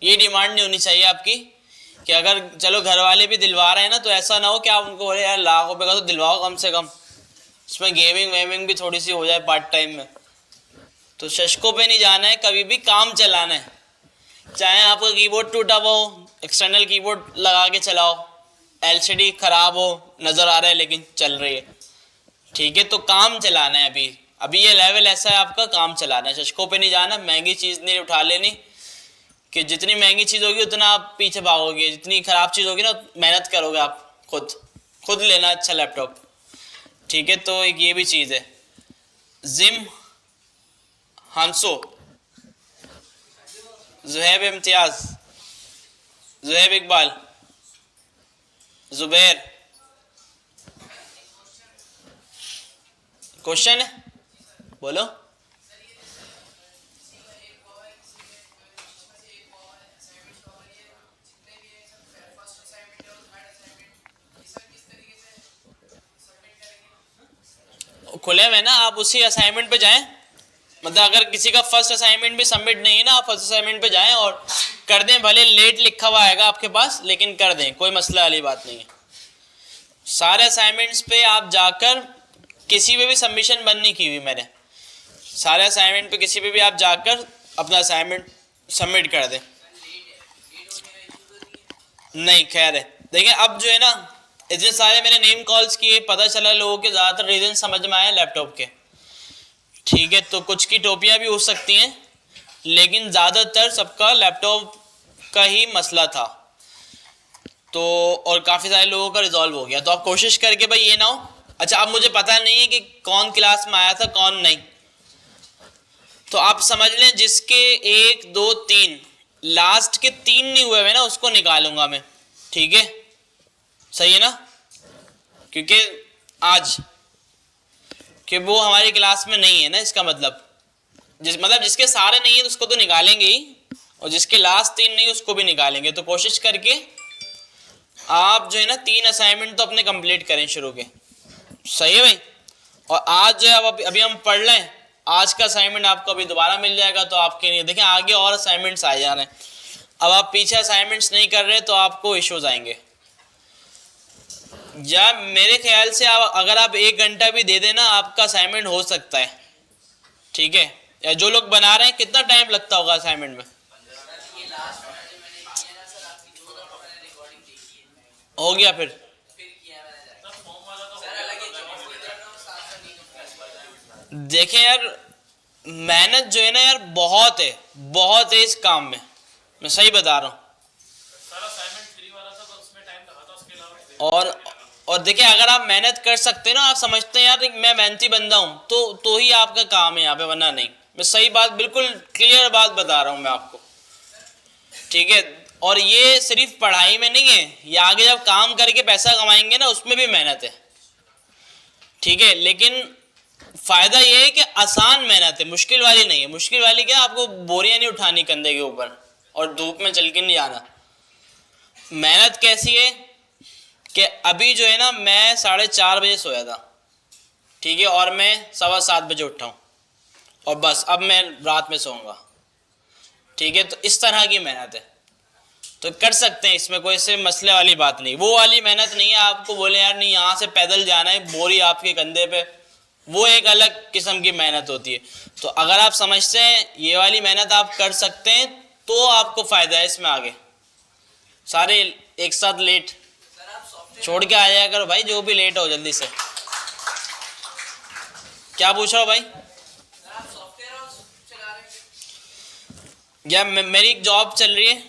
ये डिमांड नहीं होनी चाहिए आपकी कि अगर चलो घर वाले भी दिलवा रहे हैं ना, तो ऐसा ना हो कि आप उनको बोले यार लाख रुपए का तो दिलवाओ कम से कम, इसमें गेमिंग वेमिंग भी थोड़ी सी हो जाए पार्ट टाइम में। तो शशकों पे नहीं जाना है, कभी भी काम चलाना है। चाहे आपका कीबोर्ड टूटा हुआ हो, एक्सटर्नल कीबोर्ड लगा के चलाओ, एलसीडी खराब हो, नज़र आ रहा है लेकिन चल रही है, ठीक है, तो काम चलाना है। अभी ये लेवल ऐसा है आपका, काम चलाना है। शशकों पे नहीं जाना, महंगी चीज़ नहीं उठा लेनी कि जितनी महंगी चीज़ होगी उतना आप पीछे भागोगे, जितनी ख़राब चीज़ होगी ना मेहनत करोगे आप खुद लेना अच्छा लैपटॉप, ठीक है। तो एक ये भी चीज़ है। जिम हांसो, जुहैब इम्तियाज, जुहैब इकबाल, जुबैर। क्वेश्चन है, बोलो। खुले में ना आप उसी असाइनमेंट पे जाएं। मतलब अगर किसी का फर्स्ट असाइनमेंट भी सबमिट नहीं है ना, आप फर्स्ट असाइनमेंट पे जाएं और कर दें। भले लेट लिखा हुआ आएगा आपके पास, लेकिन कर दें, कोई मसला वाली बात नहीं है। सारे असाइनमेंट्स पे आप जाकर, किसी पे भी सबमिशन बंद नहीं की हुई मैंने, सारे असाइनमेंट पे किसी पे भी आप जाकर अपना असाइनमेंट सबमिट कर दें। नहीं खैर है। देखिए अब जो है ना, इतने सारे मैंने नेम कॉल्स किए, पता चला लोगों के ज़्यादातर रीजन समझ में आए लैपटॉप के, ठीक है। तो कुछ की टोपियाँ भी हो सकती हैं, लेकिन ज़्यादातर सबका लैपटॉप का ही मसला था। तो और काफ़ी सारे लोगों का रिजॉल्व हो गया। तो आप कोशिश करके भाई ये ना हो, अच्छा अब मुझे पता नहीं है कि कौन क्लास में आया था कौन नहीं, तो आप समझ लें जिसके 1 2 3 लास्ट के 3 नहीं हुए ना उसको निकालूंगा मैं, ठीक है, सही है ना, क्योंकि आज कि वो हमारी क्लास में नहीं है ना, इसका मतलब जिसके सारे नहीं है तो उसको तो निकालेंगे ही, और जिसके लास्ट 3 नहीं उसको भी निकालेंगे। तो कोशिश करके आप जो है ना 3 असाइनमेंट तो अपने कंप्लीट करें शुरू के, सही है भाई। और आज जो है अब अभी हम पढ़ लें, आज का असाइनमेंट आपको अभी दोबारा मिल जाएगा, तो आपके लिए देखें आगे और असाइनमेंट्स आ जा रहे हैं। अब आप पीछे असाइनमेंट्स नहीं कर रहे तो आपको इश्यूज आएंगे। या मेरे ख्याल से आप अगर आप 1 घंटा भी दे देना आपका असाइनमेंट हो सकता है, ठीक है। या जो लोग बना रहे हैं कितना टाइम लगता होगा असाइनमेंट में? हो गया फिर देखें यार, मेहनत जो है ना यार बहुत है इस काम में, मैं सही बता रहा हूँ। और देखिए अगर आप मेहनत कर सकते हैं ना, आप समझते हैं यार मैं मेहनती बंदा हूँ, तो ही आपका काम है यहाँ पे, वरना नहीं। मैं सही बात, बिल्कुल क्लियर बात बता रहा हूँ मैं आपको, ठीक है। और ये सिर्फ पढ़ाई में नहीं है, ये आगे जब काम करके पैसा कमाएंगे ना उसमें भी मेहनत है, ठीक है। लेकिन फायदा ये है कि आसान मेहनत है, मुश्किल वाली नहीं है। मुश्किल वाली क्या, आपको बोरियां नहीं उठानी कंधे के ऊपर और धूप में चल के नहीं आना। मेहनत कैसी है कि अभी जो है ना मैं 4:30 बजे सोया था, ठीक है, और मैं 7:15 बजे उठा हूँ, और बस अब मैं रात में सोऊंगा, ठीक है। तो इस तरह की मेहनत है, तो कर सकते हैं, इसमें कोई से मसले वाली बात नहीं। वो वाली मेहनत नहीं है आपको बोले यार नहीं यहाँ से पैदल जाना है, बोरी आपके कंधे पे, वो एक अलग किस्म की मेहनत होती है। तो अगर आप समझते हैं ये वाली मेहनत आप कर सकते हैं तो आपको फायदा है इसमें आगे। सारे एक साथ लेट छोड़ के आ जाया करो भाई, जो भी लेट हो जल्दी से। क्या पूछ रहा हो भाई? या मेरी एक जॉब चल रही है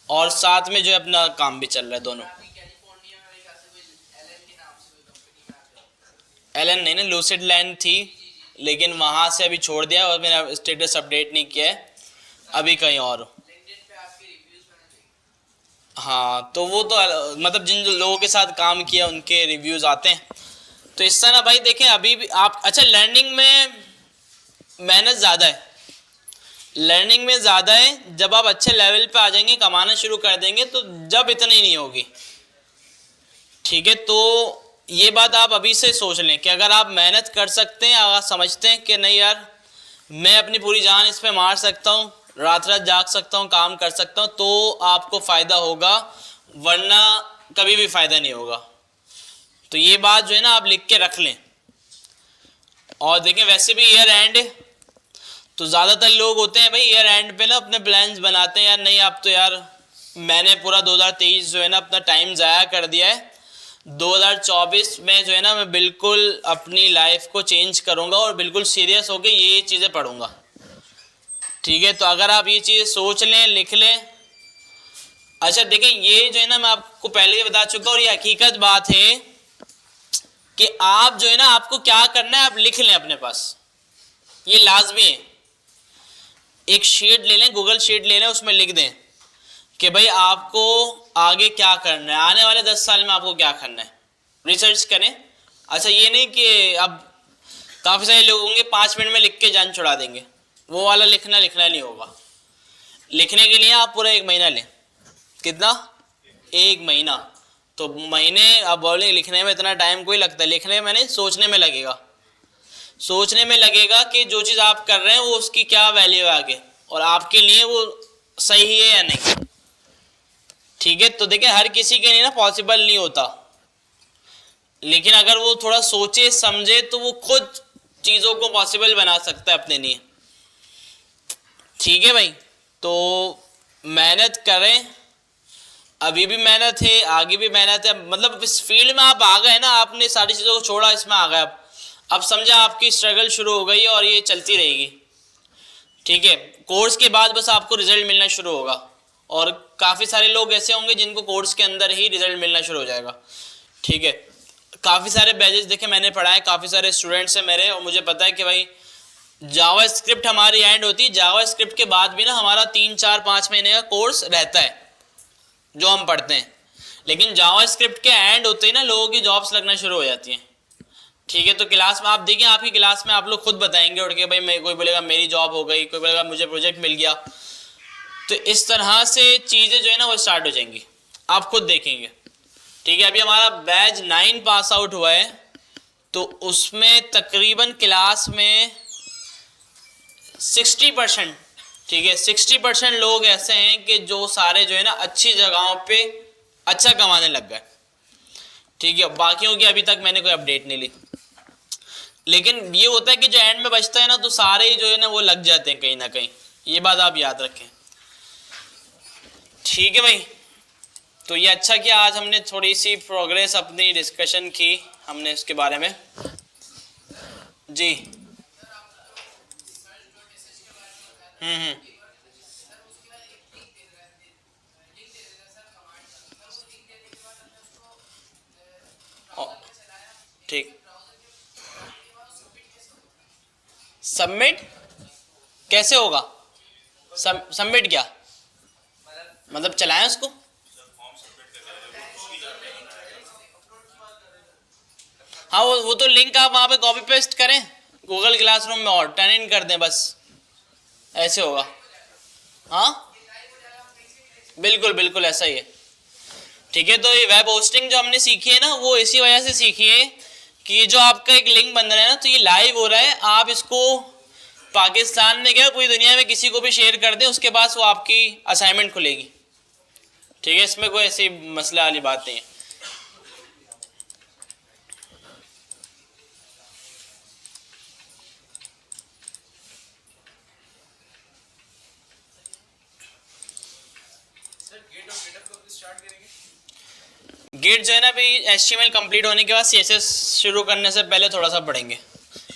और साथ में जो है अपना काम भी चल रहा है, दोनों। एलन नहीं ना, लूसिड लैंड थी, लेकिन वहाँ से अभी छोड़ दिया और मेरा स्टेटस अपडेट नहीं किया है, अभी कहीं और। हाँ तो वो तो मतलब जिन लोगों के साथ काम किया उनके रिव्यूज़ आते हैं। तो इस तरह भाई देखें अभी भी आप, अच्छा लर्निंग में मेहनत ज़्यादा है, लर्निंग में ज़्यादा है। जब आप अच्छे लेवल पे आ जाएंगे, कमाना शुरू कर देंगे, तो जब इतनी नहीं होगी, ठीक है। तो ये बात आप अभी से सोच लें कि अगर आप मेहनत कर सकते हैं, अगर समझते हैं कि नहीं यार मैं अपनी पूरी जान इस पे मार सकता हूँ, रात रात जाग सकता हूँ, काम कर सकता हूँ, तो आपको फ़ायदा होगा, वरना कभी भी फ़ायदा नहीं होगा। तो ये बात जो है ना आप लिख के रख लें। और देखें वैसे भी ईयर एंड, तो ज़्यादातर लोग होते हैं भाई ईयर एंड पे ना अपने प्लान्स बनाते हैं, यार नहीं आप तो यार मैंने पूरा 2023 जो है ना अपना टाइम ज़ाया कर दिया है, 2024 में जो है ना मैं बिल्कुल अपनी लाइफ को चेंज करूँगा और बिल्कुल सीरियस होकर ये चीज़ें पढ़ूँगा, ठीक है। तो अगर आप ये चीज़ सोच लें, लिख लें। अच्छा देखें ये जो है ना मैं आपको पहले ही बता चुका और ये हकीकत बात है कि आप जो है ना आपको क्या करना है आप लिख लें अपने पास, ये लाजमी है। एक शीट ले लें, गूगल शीट ले लें, उसमें लिख दें कि भाई आपको आगे क्या करना है, आने वाले 10 साल में आपको क्या करना है, रिसर्च करें। अच्छा ये नहीं कि अब काफ़ी सारे लोग होंगे 5 मिनट में लिख के जान छुड़ा देंगे, वो वाला लिखना नहीं होगा। लिखने के लिए आप पूरा 1 महीना लें। कितना? 1 महीना। तो महीने आप बोले लिखने में इतना टाइम कोई लगता है, लिखने में नहीं, सोचने में लगेगा। सोचने में लगेगा कि जो चीज़ आप कर रहे हैं वो उसकी क्या वैल्यू है आगे, और आपके लिए वो सही है या नहीं, ठीक है। तो देखिए हर किसी के लिए ना पॉसिबल नहीं होता, लेकिन अगर वो थोड़ा सोचे समझे तो वो खुद चीज़ों को पॉसिबल बना सकता है अपने लिए, ठीक है भाई। तो मेहनत करें, अभी भी मेहनत है, आगे भी मेहनत है। मतलब इस फील्ड में आप आ गए ना, आपने सारी चीज़ों को छोड़ा, इसमें आ गए, अब समझा आपकी स्ट्रगल शुरू हो गई और ये चलती रहेगी, ठीक है। कोर्स के बाद बस आपको रिजल्ट मिलना शुरू होगा, और काफ़ी सारे लोग ऐसे होंगे जिनको कोर्स के अंदर ही रिजल्ट मिलना शुरू हो जाएगा। ठीक है, काफ़ी सारे बैचेस देखे मैंने पढ़ाए, काफ़ी सारे स्टूडेंट्स हैं मेरे, और मुझे पता है कि भाई जावा स्क्रिप्ट हमारी एंड होती है, जावा स्क्रिप्ट के बाद भी ना हमारा 3-4-5 महीने का कोर्स रहता है जो हम पढ़ते हैं, लेकिन जावा स्क्रिप्ट के एंड होते ही ना लोगों की जॉब्स लगना शुरू हो जाती हैं। ठीक है, तो क्लास में आप देखिए, आपकी क्लास में आप लोग खुद बताएंगे उठ के, भाई मैं, कोई बोलेगा मेरी जॉब हो गई, कोई बोलेगा मुझे प्रोजेक्ट मिल गया। तो इस तरह से चीज़ें जो है ना वो स्टार्ट हो जाएंगी, आप खुद देखेंगे। ठीक है, अभी हमारा बैच 9 पास आउट हुआ है, तो उसमें तकरीबन क्लास में 60%, ठीक है 60% लोग ऐसे हैं कि जो सारे जो है ना अच्छी जगहों पे अच्छा कमाने लग गए। ठीक है, बाकियों की अभी तक मैंने कोई अपडेट नहीं ली, लेकिन ये होता है कि जो एंड में बचता है ना तो सारे ही जो है ना वो लग जाते हैं कहीं ना कहीं, ये बात आप याद रखें। ठीक है भाई, तो ये अच्छा किया आज हमने थोड़ी सी प्रोग्रेस अपनी डिस्कशन की हमने इसके बारे में। जी हम्म। ठीक, सबमिट कैसे होगा? सबमिट क्या मतलब, चलाएं उसको? हाँ, वो तो लिंक आप वहाँ पे कॉपी पेस्ट करें गूगल क्लासरूम में और टर्न इन कर दें, बस ऐसे होगा। हाँ बिल्कुल बिल्कुल ऐसा ही है। ठीक है, तो ये वेब होस्टिंग जो हमने सीखी है ना वो इसी वजह से सीखी है कि जो आपका एक लिंक बन रहा है ना, तो ये लाइव हो रहा है, आप इसको पाकिस्तान में क्या पूरी दुनिया में किसी को भी शेयर कर दें, उसके पास वो आपकी असाइनमेंट खुलेगी। ठीक है, इसमें कोई ऐसी मसला वाली बात नहीं है। गेट जो है ना अभी HTML कंप्लीट होने के बाद CSS शुरू करने से पहले थोड़ा सा पढ़ेंगे,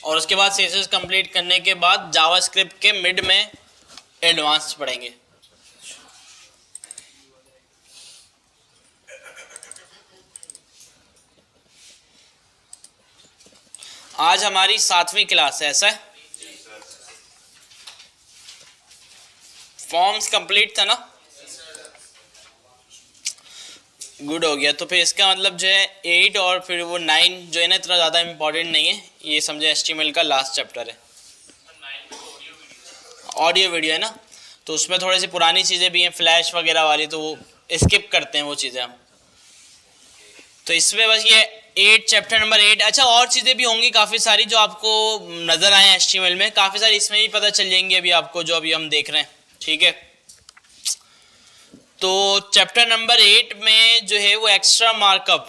और उसके बाद CSS कंप्लीट करने के बाद जावास्क्रिप्ट के मिड में एडवांस पढ़ेंगे। आज हमारी 7वीं क्लास है, ऐसा है? फॉर्म्स कंप्लीट था ना? गुड हो गया, तो फिर इसका मतलब जो है 8 और फिर वो 9 जो है ना इतना ज़्यादा इम्पोर्टेंट नहीं है, ये समझे HTML का लास्ट चैप्टर है। ऑडियो वीडियो है ना, तो उसमें थोड़ी सी पुरानी चीज़ें भी हैं फ्लैश वगैरह वाली, तो वो स्किप करते हैं वो चीज़ें हम। तो इसमें बस ये 8 चैप्टर नंबर 8। अच्छा, और चीज़ें भी होंगी काफ़ी सारी जो आपको नज़र आए HTML में, काफ़ी सारी इसमें भी पता चल जाएंगी अभी आपको जो अभी हम देख रहे हैं। ठीक है, तो चैप्टर नंबर 8 में जो है वो एक्स्ट्रा मार्कअप।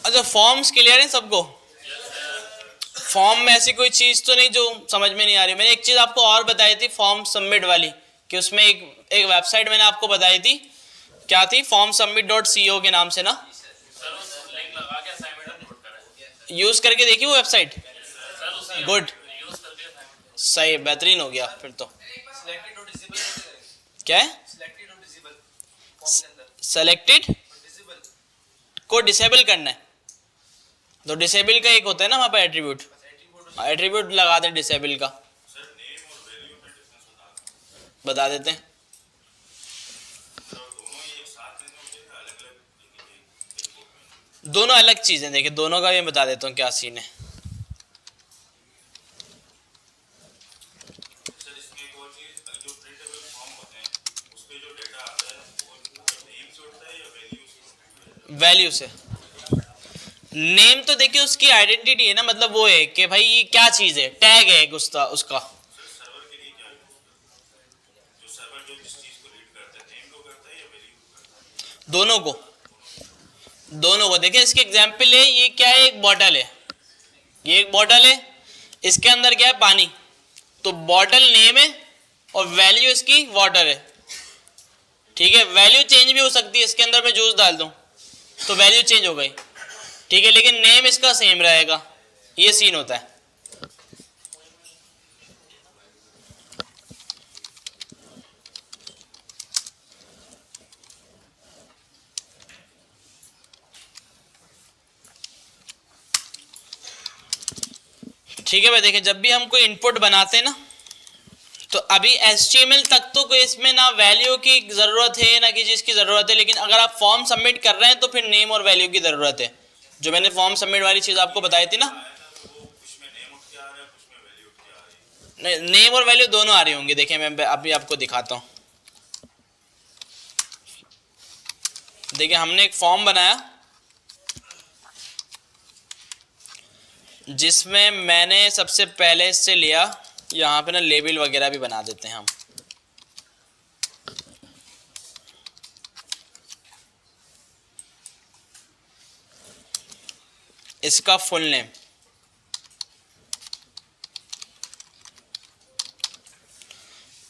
अच्छा, फॉर्म्स क्लियर है सबको? फॉर्म में ऐसी कोई चीज़ तो नहीं जो समझ में नहीं आ रही? मैंने एक चीज़ आपको और बताई थी फॉर्म सबमिट वाली, कि उसमें एक वेबसाइट मैंने आपको बताई थी, क्या थी? formsubmit.co के नाम से ना, यूज़ करके देखी वो वेबसाइट? गुड, सही, बेहतरीन हो गया फिर तो। क्या है? सेलेक्टेड को डिसेबल करना है, तो डिसेबल का एक होता है ना वहाँ पर एट्रीब्यूट, एट्रीब्यूट लगा दें डिसेबल का, बता देते हैं। दोनों अलग चीज़ें, देखिए दोनों का मैं बता देता हूँ क्या सीन है। वैल्यू से, नेम तो देखिए उसकी आइडेंटिटी है ना, मतलब वो है कि भाई ये क्या चीज़ है, टैग है एक उसका। दोनों को, दोनों को देखिए, इसके एग्जाम्पल है, ये क्या है, एक बॉटल है, ये एक बॉटल है, इसके अंदर क्या है, पानी, तो बॉटल नेम है और वैल्यू इसकी वाटर है। ठीक है, वैल्यू चेंज भी हो सकती है, इसके अंदर मैं जूस डाल दूं तो वैल्यू चेंज हो गई। ठीक है, लेकिन नेम इसका सेम रहेगा, ये सीन होता है। ठीक है भाई, देखिए जब भी हम कोई इनपुट बनाते हैं ना, तो अभी HTML तक तो कोई इसमें ना वैल्यू की ज़रूरत है ना किसी चीज़ की ज़रूरत है, लेकिन अगर आप फॉर्म सबमिट कर रहे हैं तो फिर नेम और वैल्यू की ज़रूरत है। जो मैंने फॉर्म सबमिट वाली चीज़ आपको बताई थी ना, नेम और वैल्यू दोनों आ रही होंगी। देखिए मैं अभी आपको दिखाता हूँ। देखिए हमने एक फॉर्म बनाया जिसमें मैंने सबसे पहले इससे लिया, यहाँ पे ना लेबल वगैरह भी बना देते हैं हम। इसका फुल नेम,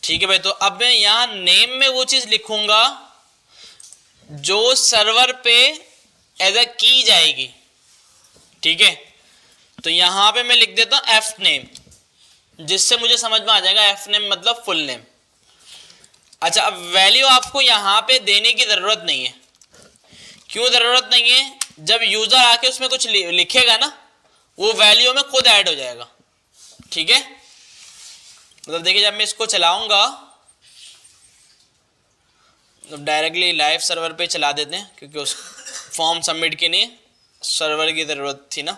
ठीक है भाई। तो अब मैं यहाँ नेम में वो चीज़ लिखूंगा जो सर्वर पे एज अ की जाएगी, ठीक है। तो यहाँ पे मैं लिख देता हूँ एफ नेम, जिससे मुझे समझ में आ जाएगा एफ नेम मतलब फुल नेम। अच्छा, अब वैल्यू आपको यहाँ पे देने की ज़रूरत नहीं है। क्यों ज़रूरत नहीं है? जब यूज़र आके उसमें कुछ लिखेगा ना, वो वैल्यू में खुद ऐड हो जाएगा, ठीक है। मतलब देखिए जब मैं इसको चलाऊंगा, तो डायरेक्टली लाइव सर्वर पे चला देते हैं, क्योंकि उस फॉर्म सबमिट के लिए सर्वर की ज़रूरत थी ना।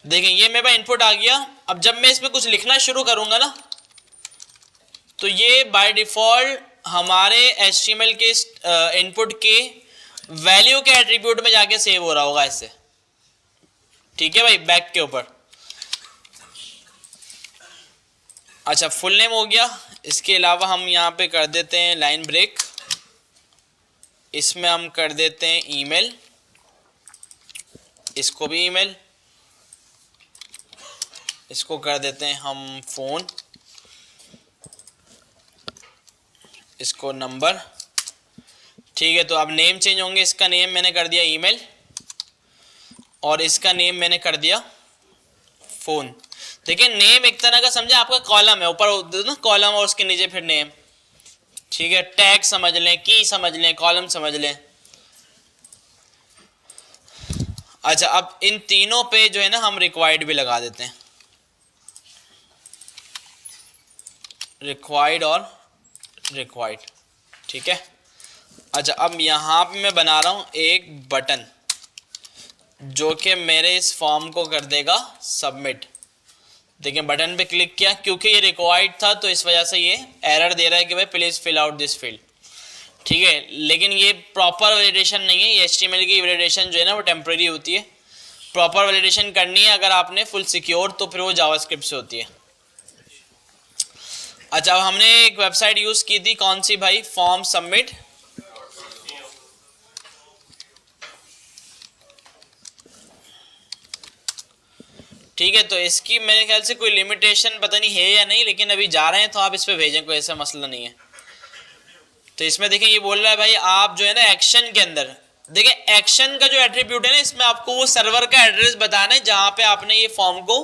देखें ये मेरे पास इनपुट आ गया। अब जब मैं इसमें कुछ लिखना शुरू करूंगा ना, तो ये बाय डिफ़ॉल्ट हमारे HTML के इनपुट के वैल्यू के एट्रीब्यूट में जाके सेव हो रहा होगा ऐसे, ठीक है भाई, बैक के ऊपर। अच्छा, फुल नेम हो गया। इसके अलावा हम यहाँ पे कर देते हैं लाइन ब्रेक, इसमें हम कर देते हैं ईमेल, इसको भी ईमेल, इसको कर देते हैं हम फ़ोन, इसको नंबर, ठीक है। तो अब नेम चेंज होंगे। इसका नेम मैंने कर दिया ईमेल और इसका नेम मैंने कर दिया फ़ोन। देखिए नेम एक तरह का समझे आपका कॉलम है, ऊपर ना कॉलम और उसके नीचे फिर नेम, ठीक है। टैग समझ लें, की समझ लें, कॉलम समझ लें। अच्छा, अब इन तीनों पे जो है ना हम रिक्वायर्ड भी लगा देते हैं, रिक्वायर्ड और रिक्वायर्ड, ठीक है। अच्छा, अब यहाँ पे मैं बना रहा हूँ एक बटन जो कि मेरे इस फॉर्म को कर देगा सबमिट। देखिए बटन पे क्लिक किया, क्योंकि ये रिक्वायर्ड था तो इस वजह से ये एरर दे रहा है कि भाई please fill out this field, ठीक है। लेकिन ये प्रॉपर वैलिडेशन नहीं है। ये HTML की वैलिडेशन जो है ना वो टेम्प्रेरी होती है। प्रॉपर वैलिडेशन करनी है अगर आपने फुल सिक्योर, तो फिर वो जावास्क्रिप्ट से होती है। अच्छा, अब हमने एक वेबसाइट यूज़ की थी, कौन सी भाई? फॉर्म सबमिट, ठीक है। तो इसकी मेरे ख्याल से कोई लिमिटेशन पता नहीं है या नहीं, लेकिन अभी जा रहे हैं तो आप इस पे भेजें, कोई ऐसा मसला नहीं है। तो इसमें देखें ये बोल रहा है भाई आप जो है ना एक्शन के अंदर, देखें एक्शन का जो एट्रीब्यूट है ना, इसमें आपको वो सर्वर का एड्रेस बताना है जहाँ पे आपने ये फॉर्म को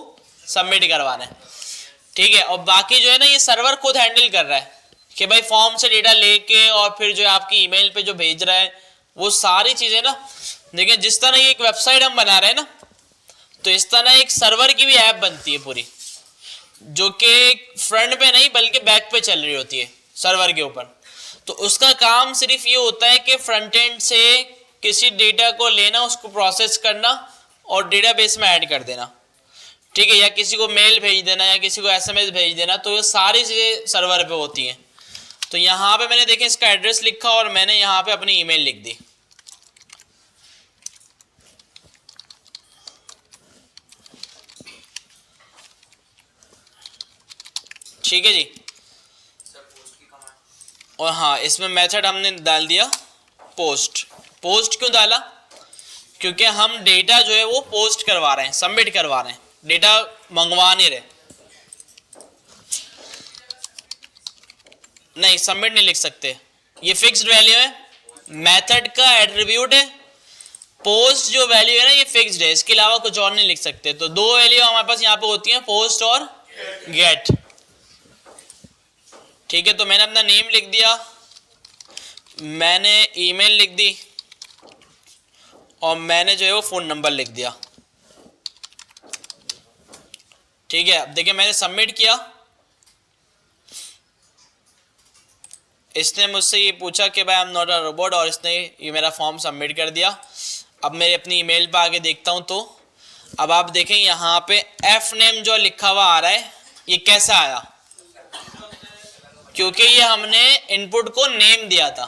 सबमिट करवाना है, ठीक है। और बाकी जो है ना ये सर्वर खुद हैंडल कर रहा है कि भाई फॉर्म से डेटा लेके और फिर जो है आपकी ईमेल पे जो भेज रहा है वो सारी चीज़ें ना। देखिए जिस तरह ये एक वेबसाइट हम बना रहे हैं ना, तो इस तरह एक सर्वर की भी ऐप बनती है पूरी, जो कि फ्रंट पे नहीं बल्कि बैक पे चल रही होती है सर्वर के ऊपर। तो उसका काम सिर्फ ये होता है कि फ्रंट एंड से किसी डेटा को लेना, उसको प्रोसेस करना और डेटाबेस में ऐड कर देना, ठीक है। या किसी को मेल भेज देना या किसी को SMS भेज देना, तो ये सारी चीज़ें सर्वर पे होती हैं। तो यहाँ पे मैंने देखें इसका एड्रेस लिखा और मैंने यहाँ पे अपनी ईमेल लिख दी, ठीक है जी। और हाँ, इसमें मेथड हमने डाल दिया पोस्ट। पोस्ट क्यों डाला? क्योंकि हम डेटा जो है वो पोस्ट करवा रहे हैं, सबमिट करवा रहे हैं, डेटा मंगवा नहीं रहे। नहीं, सबमिट नहीं लिख सकते, ये फिक्स्ड वैल्यू है, मेथड का एट्रीब्यूट है। पोस्ट जो वैल्यू है ना ये फिक्स्ड है, इसके अलावा कुछ और नहीं लिख सकते। तो दो वैल्यू हमारे पास यहाँ पे होती हैं, पोस्ट और गेट, ठीक है। तो मैंने अपना नेम लिख दिया, मैंने ईमेल लिख दी और मैंने जो है वो फ़ोन नंबर लिख दिया। ठीक है, अब देखिए मैंने सबमिट किया, इसने मुझसे ये पूछा कि भाई I am not a robot, और इसने ये मेरा फॉर्म सबमिट कर दिया। अब मेरे अपनी ईमेल पे आके देखता हूँ, तो अब आप देखें यहाँ पे एफ नेम जो लिखा हुआ आ रहा है, ये कैसा आया? क्योंकि ये हमने इनपुट को नेम दिया था,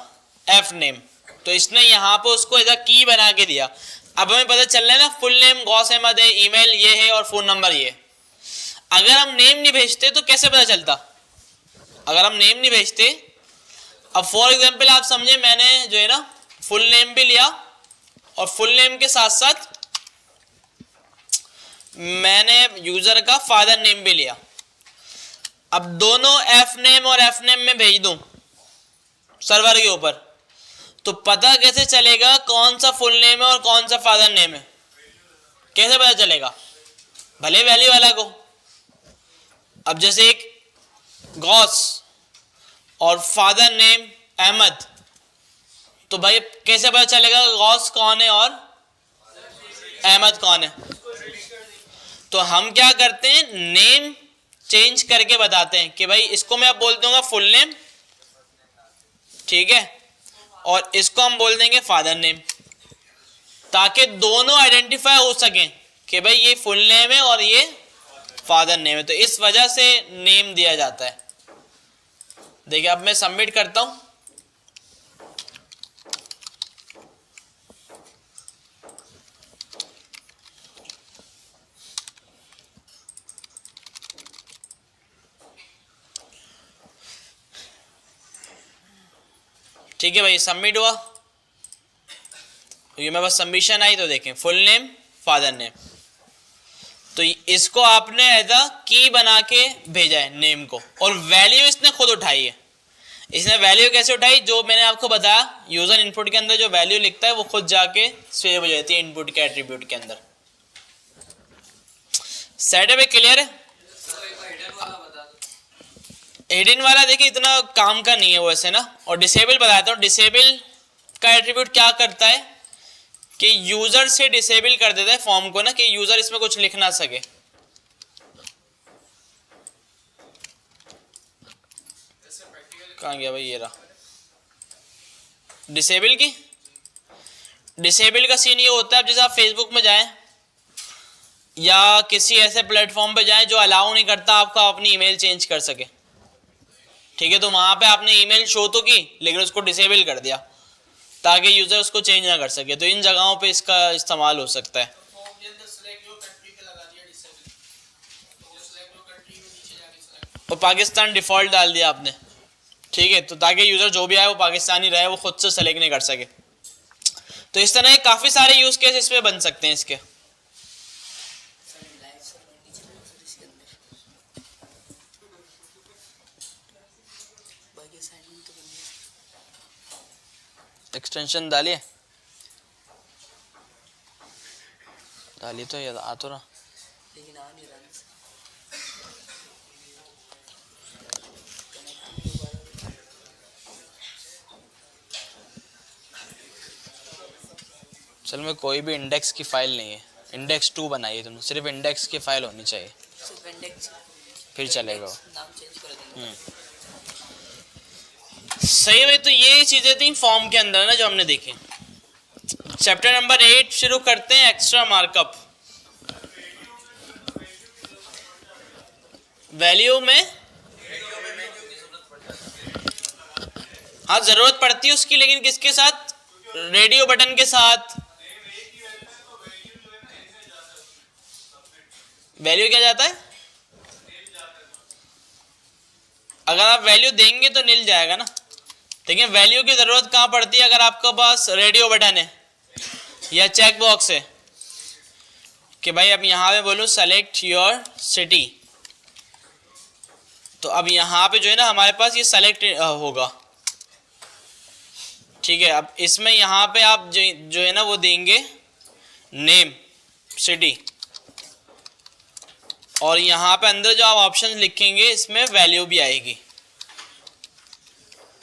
एफ नेम, तो इसने यहाँ पे उसको एज अ की बना के दिया। अब हमें पता चल रहा है ना, फुल नेम गौस अहमद है, ईमेल ये है और फोन नंबर ये। अगर हम नेम नहीं भेजते तो कैसे पता चलता? अगर हम नेम नहीं भेजते, अब फॉर एग्जाम्पल आप समझे, मैंने जो है ना फुल नेम भी लिया और फुल नेम के साथ साथ मैंने यूजर का फादर नेम भी लिया। अब दोनों एफ नेम और एफ नेम में भेज दूं सर्वर के ऊपर, तो पता कैसे चलेगा कौन सा फुल नेम है और कौन सा फादर नेम है? कैसे पता चलेगा? भले वैल्यू अलग हो। अब जैसे एक गौस और फादर नेम अहमद, तो भाई कैसे पता चलेगा गौस कौन है और अहमद कौन है? तो हम क्या करते हैं, नेम चेंज करके बताते हैं कि भाई इसको मैं अब बोल दूंगा फुल नेम, ठीक है, और इसको हम बोल देंगे फादर नेम, ताकि दोनों आइडेंटिफाई हो सकें कि भाई ये फुल नेम है और ये फादर नेम है। तो इस वजह से नेम दिया जाता है। देखिए अब मैं सबमिट करता हूं, ठीक है भाई, सबमिट हुआ, ये मैं बस सबमिशन आई तो देखें फुल नेम फादर नेम। तो इसको आपने एज अ की बना के भेजा है नेम को, और वैल्यू इसने खुद उठाई है। इसने वैल्यू कैसे उठाई? जो मैंने आपको बताया, यूजर इनपुट के अंदर जो वैल्यू लिखता है वो खुद जाके सेव हो जाती है इनपुट के एट्रीब्यूट के अंदर। सेटअप है, क्लियर है? हिडन वाला देखिए इतना काम का नहीं है वो ऐसे ना। और डिसेबल बताता हूँ, डिसेबल का एट्रीब्यूट क्या करता है कि यूजर से डिसेबल कर देता है फॉर्म को ना, कि यूजर इसमें कुछ लिख ना सके। कहाँ गया भाई, ये रहा डिसेबल की। डिसेबल का सीन ये होता है, अब जैसे आप फेसबुक में जाएं या किसी ऐसे प्लेटफॉर्म पे जाएं जो अलाउ नहीं करता आपको अपनी ईमेल चेंज कर सके, ठीक है, तो वहां पे आपने ईमेल शो तो की लेकिन उसको डिसेबल कर दिया ताकि यूजर उसको चेंज ना कर सके। तो इन जगहों पे इसका इस्तेमाल हो सकता है। और पाकिस्तान डिफॉल्ट डाल दिया आपने, ठीक है, तो ताकि यूजर जो भी आए वो पाकिस्तानी रहे, वो खुद से सेलेक्ट नहीं कर सके। तो इस तरह के काफी सारे यूज केस इसमें बन सकते हैं इसके। एक्सटेंशन डालिए, डाली तो ये आ तो रहा, लेकिन आ नहीं रहा। चल में कोई भी इंडेक्स की फाइल नहीं है, इंडेक्स 2 बनाइए तुमने, सिर्फ इंडेक्स की फाइल होनी चाहिए, फिर चलेगा। सही है। तो ये चीजें थी फॉर्म के अंदर ना जो हमने देखी। चैप्टर नंबर 8 शुरू करते हैं, एक्स्ट्रा मार्कअप। वैल्यू में हाँ जरूरत पड़ती है उसकी, लेकिन किसके साथ? रेडियो बटन के साथ। वैल्यू क्या जाता है? अगर आप वैल्यू देंगे तो नील जाएगा ना। देखिए वैल्यू की जरूरत कहां पड़ती है? अगर आपके पास रेडियो बटन है या चेक बॉक्स है कि भाई अब यहां पे बोलूं सेलेक्ट योर सिटी, तो अब यहां पे जो है ना हमारे पास ये सेलेक्ट होगा, ठीक है। अब इसमें यहां पे आप जो है ना वो देंगे नेम सिटी, और यहां पे अंदर जो आप ऑप्शन लिखेंगे इसमें वैल्यू भी आएगी।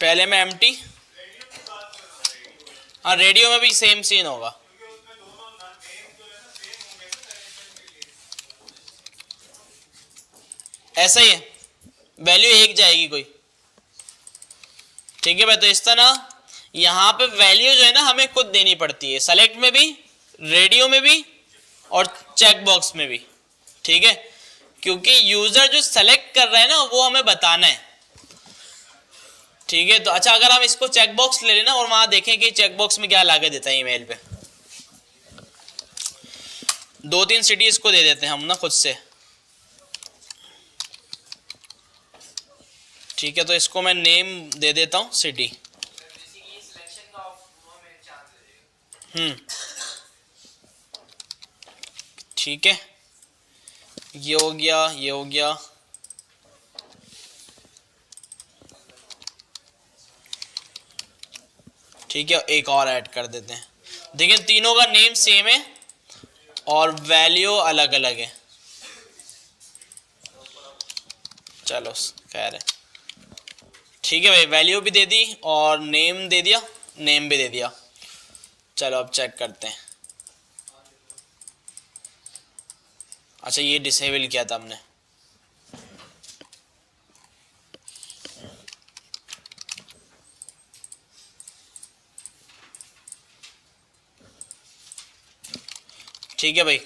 पहले में एम्प्टी, हाँ रेडियो में भी सेम सीन होगा। ऐसा ही है, वैल्यू एक जाएगी कोई। ठीक है भाई, तो इस तरह यहाँ पे वैल्यू जो है ना हमें खुद देनी पड़ती है, सेलेक्ट में भी, रेडियो में भी और चेक बॉक्स में भी। ठीक है, क्योंकि यूजर जो सेलेक्ट कर रहा है ना वो हमें बताना है। ठीक है, तो अच्छा अगर हम इसको चेक बॉक्स ले लेना और वहां देखें कि चेक बॉक्स में क्या लागत देता है ईमेल पे, 2-3 सिटी इसको दे देते हैं हम ना खुद से। ठीक है, तो इसको मैं नेम दे देता हूँ सिटी। ठीक है, ये हो गया, ये हो गया। ठीक है, एक और ऐड कर देते हैं। देखिए तीनों का नेम सेम है और वैल्यू अलग अलग है। चलो खैर है। ठीक है भाई, वैल्यू भी दे दी और नेम दे दिया, नेम भी दे दिया। चलो अब चेक करते हैं। अच्छा ये डिसेबल किया था हमने। ठीक है भाई,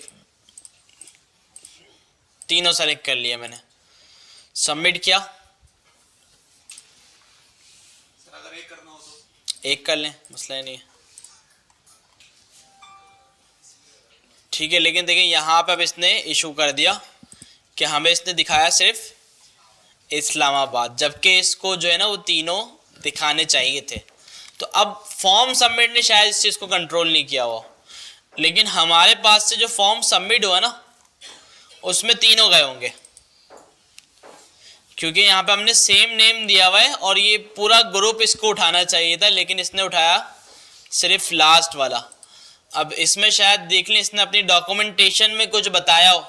तीनों सेलेक्ट कर लिया मैंने, सबमिट किया। अगर एक करना हो तो एक कर लें, मसला ही नहीं है। ठीक है, लेकिन देखिए यहाँ पे अब इसने इशू कर दिया कि हमें इसने दिखाया सिर्फ इस्लामाबाद, जबकि इसको जो है ना वो तीनों दिखाने चाहिए थे। तो अब फॉर्म सबमिट ने शायद इस चीज़ को कंट्रोल नहीं किया हुआ, लेकिन हमारे पास से जो फॉर्म सबमिट हुआ ना उसमें तीनों गए होंगे, क्योंकि यहाँ पे हमने सेम नेम दिया हुआ है और ये पूरा ग्रुप इसको उठाना चाहिए था, लेकिन इसने उठाया सिर्फ लास्ट वाला। अब इसमें शायद देख लें इसने अपनी डॉक्यूमेंटेशन में कुछ बताया हो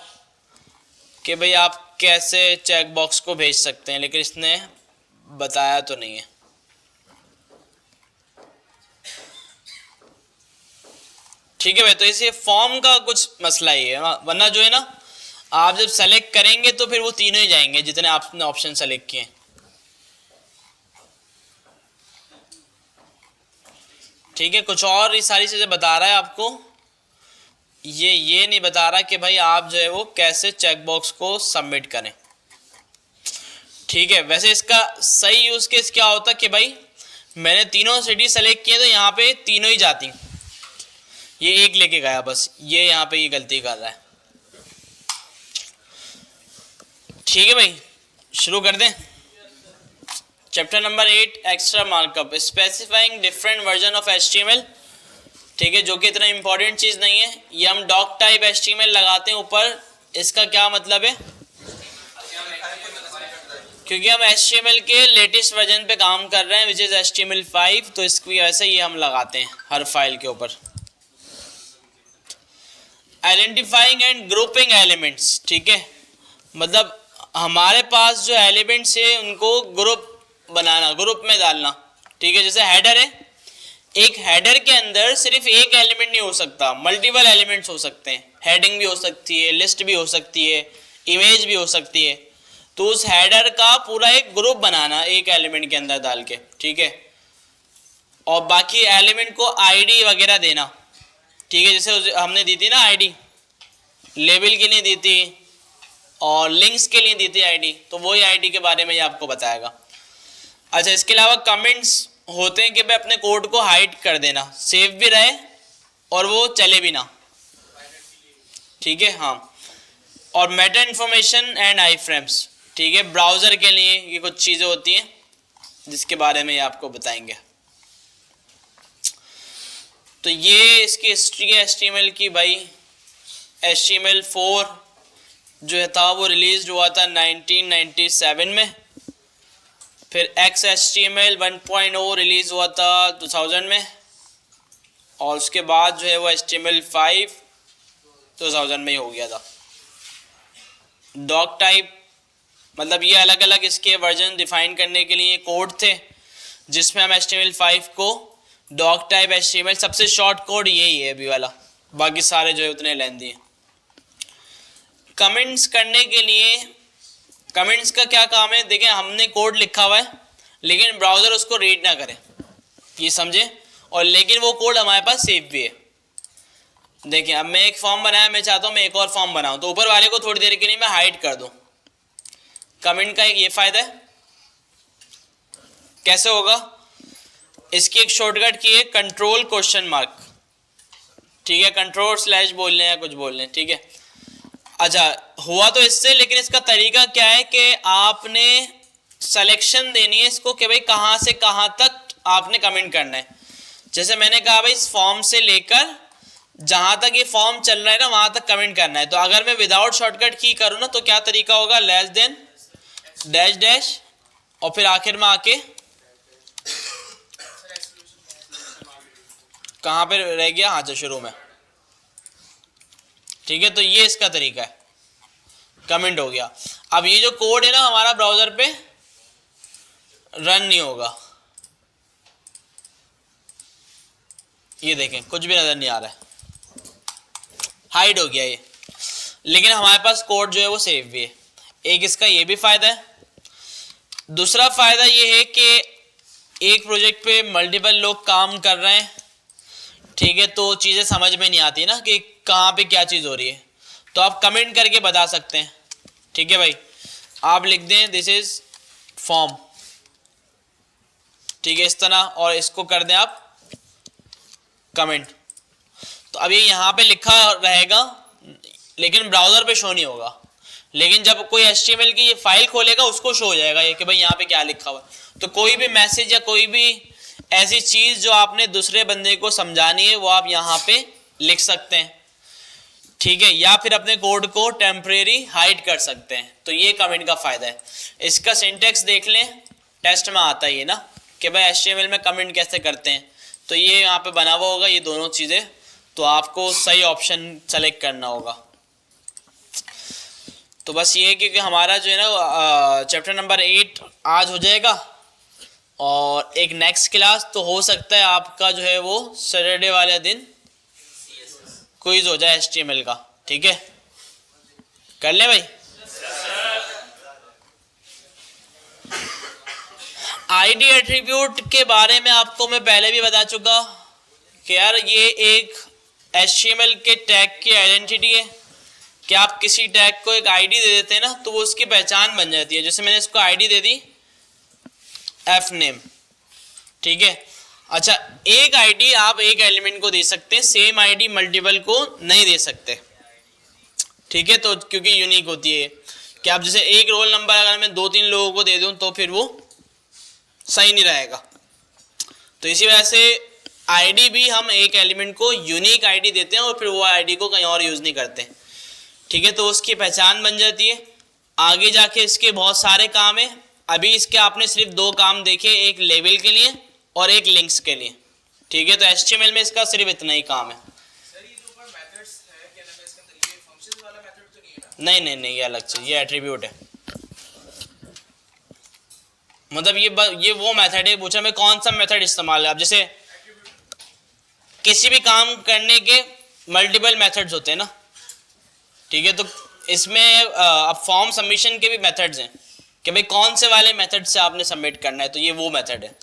कि भाई आप कैसे चेक बॉक्स को भेज सकते हैं, लेकिन इसने बताया तो नहीं है। ठीक है भाई, तो इसे फॉर्म का कुछ मसला ही है, वरना जो है ना आप जब सेलेक्ट करेंगे तो फिर वो तीनों ही जाएंगे जितने आपने ऑप्शन सेलेक्ट किए। ठीक है, कुछ और ये सारी चीज़ें बता रहा है आपको, ये नहीं बता रहा कि भाई आप जो है वो कैसे चेक बॉक्स को सबमिट करें। ठीक है, वैसे इसका सही यूज केस क्या होता कि भाई मैंने तीनों सिटी सेलेक्ट किए तो यहाँ पे तीनों ही जाती, ये एक लेके गया बस, ये यहाँ पे ये गलती कर रहा है। ठीक है भाई, शुरू कर दें। Chapter number 8 extra markup, specifying different version of HTML। ठीक है, जो कि इतना इंपॉर्टेंट चीज़ नहीं है। ये हम डॉक टाइप HTML लगाते हैं ऊपर, इसका क्या मतलब है, क्योंकि हम HTML के लेटेस्ट वर्जन पे काम कर रहे हैं विच इज़ HTML5, तो इसकी वजह से ये हम लगाते हैं हर फाइल के ऊपर। Identifying and grouping elements. ठीक है, मतलब हमारे पास जो एलिमेंट्स है उनको ग्रुप बनाना, ग्रुप में डालना। ठीक है, जैसे हेडर है, एक हेडर के अंदर सिर्फ एक एलिमेंट नहीं हो सकता, मल्टीपल एलिमेंट्स हो सकते हैं। हेडिंग भी हो सकती है, लिस्ट भी हो सकती है, इमेज भी हो सकती है। तो उस हेडर का पूरा एक ग्रुप बनाना एक एलिमेंट के अंदर डाल के। ठीक है, और बाकी एलिमेंट को आईडी वगैरह देना। ठीक है, जैसे हमने दी थी ना आईडी, लेबल के लिए दी थी और लिंक्स के लिए दी थी आईडी, तो वही आईडी के बारे में ये आपको बताएगा। अच्छा, इसके अलावा कमेंट्स होते हैं कि भाई अपने कोड को हाइड कर देना, सेव भी रहे और वो चले भी ना। ठीक है, हाँ, और Meta information and I frames. ठीक है, ब्राउज़र के लिए ये कुछ चीज़ें होती हैं जिसके बारे में ये आपको बताएंगे। तो ये इसकी हिस्ट्री है HTML की भाई। HTML4 जो था वो रिलीज हुआ था 1997 में, फिर XHTML 1.0 रिलीज हुआ था 2000 में, और उसके बाद जो है वो HTML5 2000 में ही हो गया था। डॉक टाइप मतलब ये अलग अलग इसके वर्जन डिफाइन करने के लिए कोड थे, जिसमें हम HTML5 को डॉक टाइप HTML, सबसे शॉर्ट कोड यही है अभी वाला, बाकी सारे जो है उतने लेंथी हैं। कमेंट्स करने के लिए कमेंट्स का क्या काम है, देखें हमने कोड लिखा हुआ है लेकिन ब्राउज़र उसको रीड ना करे, ये समझे, और लेकिन वो कोड हमारे पास सेव भी है। देखिए अब मैं एक फॉर्म बनाया, मैं चाहता हूँ मैं एक और फॉर्म बनाऊँ, तो ऊपर वाले को थोड़ी देर के लिए मैं हाइड कर दूँ। कमेंट का एक ये फ़ायदा है। कैसे होगा, इसकी एक शॉर्टकट की है कंट्रोल क्वेश्चन मार्क, ठीक है, कंट्रोल स्लैश बोल लें या कुछ बोल लें, ठीक है। अच्छा हुआ तो इससे, लेकिन इसका तरीका क्या है कि आपने सिलेक्शन देनी है इसको कि भाई कहाँ से कहाँ तक आपने कमेंट करना है। जैसे मैंने कहा भाई इस फॉर्म से लेकर जहाँ तक ये फॉर्म चल रहा है ना वहाँ तक कमेंट करना है। तो अगर मैं विदाउट शॉर्टकट की करूँ ना तो क्या तरीका होगा, लेस देन डैश डैश और फिर आखिर में आके कहाँ पे रह गया, हाँ अच्छा शुरू में, ठीक है। तो ये इसका तरीका है, कमेंट हो गया। अब ये जो कोड है ना हमारा ब्राउज़र पे रन नहीं होगा, ये देखें कुछ भी नज़र नहीं आ रहा है, हाइड हो गया ये, लेकिन हमारे पास कोड जो है वो सेव भी है। एक इसका ये भी फ़ायदा है। दूसरा फ़ायदा ये है कि एक प्रोजेक्ट पे मल्टीपल लोग काम कर रहे हैं, ठीक है, तो चीज़ें समझ में नहीं आती ना कि कहाँ पे क्या चीज़ हो रही है, तो आप कमेंट करके बता सकते हैं, ठीक है भाई। आप लिख दें दिस इज़ फॉर्म, ठीक है, इस तरह, और इसको कर दें आप कमेंट। तो अब ये यहाँ पे लिखा रहेगा लेकिन ब्राउज़र पे शो नहीं होगा, लेकिन जब कोई HTML की ये फाइल खोलेगा उसको शो हो जाएगा ये कि भाई यहाँ पे क्या लिखा हुआ है। तो कोई भी मैसेज या कोई भी ऐसी चीज़ जो आपने दूसरे बंदे को समझानी है वो आप यहाँ पे लिख सकते हैं, ठीक है, या फिर अपने कोड को टेम्परेरी हाइड कर सकते हैं। तो ये कमेंट का फ़ायदा है। इसका सिंटेक्स देख लें, टेस्ट में आता ही है ना कि भाई HTML में कमेंट कैसे करते हैं, तो ये यहाँ पे बना हुआ होगा ये दोनों चीज़ें, तो आपको सही ऑप्शन सेलेक्ट करना होगा। तो बस ये कि हमारा जो है ना चैप्टर नंबर 8 आज हो जाएगा, और एक नेक्स्ट क्लास तो हो सकता है आपका जो है वो सैटरडे वाले दिन क्विज हो जाए HTML का, ठीक है, कर ले भाई। आईडी एट्रीब्यूट के बारे में आपको मैं पहले भी बता चुका कि यार ये एक HTML के टैग की आइडेंटिटी है कि आप किसी टैग को एक आईडी दे देते हैं ना तो वो उसकी पहचान बन जाती है। जैसे मैंने इसको आईडी दे दी fname, ठीक है। अच्छा एक आईडी आप एक एलिमेंट को दे सकते हैं, सेम आईडी मल्टीपल को नहीं दे सकते, ठीक है, तो क्योंकि यूनिक होती है कि आप जैसे एक रोल नंबर अगर मैं 2-3 लोगों को दे दूं तो फिर वो सही नहीं रहेगा। तो इसी वजह से आईडी भी हम एक एलिमेंट को यूनिक आईडी देते हैं और फिर वो आईडी को कहीं और यूज़ नहीं करते, ठीक है, तो उसकी पहचान बन जाती है। आगे जाके इसके बहुत सारे काम है, अभी इसके आपने सिर्फ 2 काम देखे, एक लेबल के लिए और एक लिंक्स के लिए, ठीक है। तो HTML में इसका सिर्फ इतना ही काम है। सर ये जो ऊपर मेथड्स है क्या नाम है इसका, ये फंक्शंस वाला मेथड तो नहीं है ना? नहीं ये अलग चीज, ये एट्रीब्यूट है। मतलब ये वो मेथड है, पूछा मैं कौन सा मेथड इस्तेमाल है। अब जैसे किसी भी काम करने के मल्टीपल मेथड्स होते हैं ना, ठीक है, तो इसमें अब फॉर्म सबमिशन के भी मेथड्स हैं कि भाई कौन से वाले मेथड से आपने सबमिट करना है, तो ये वो मेथड है।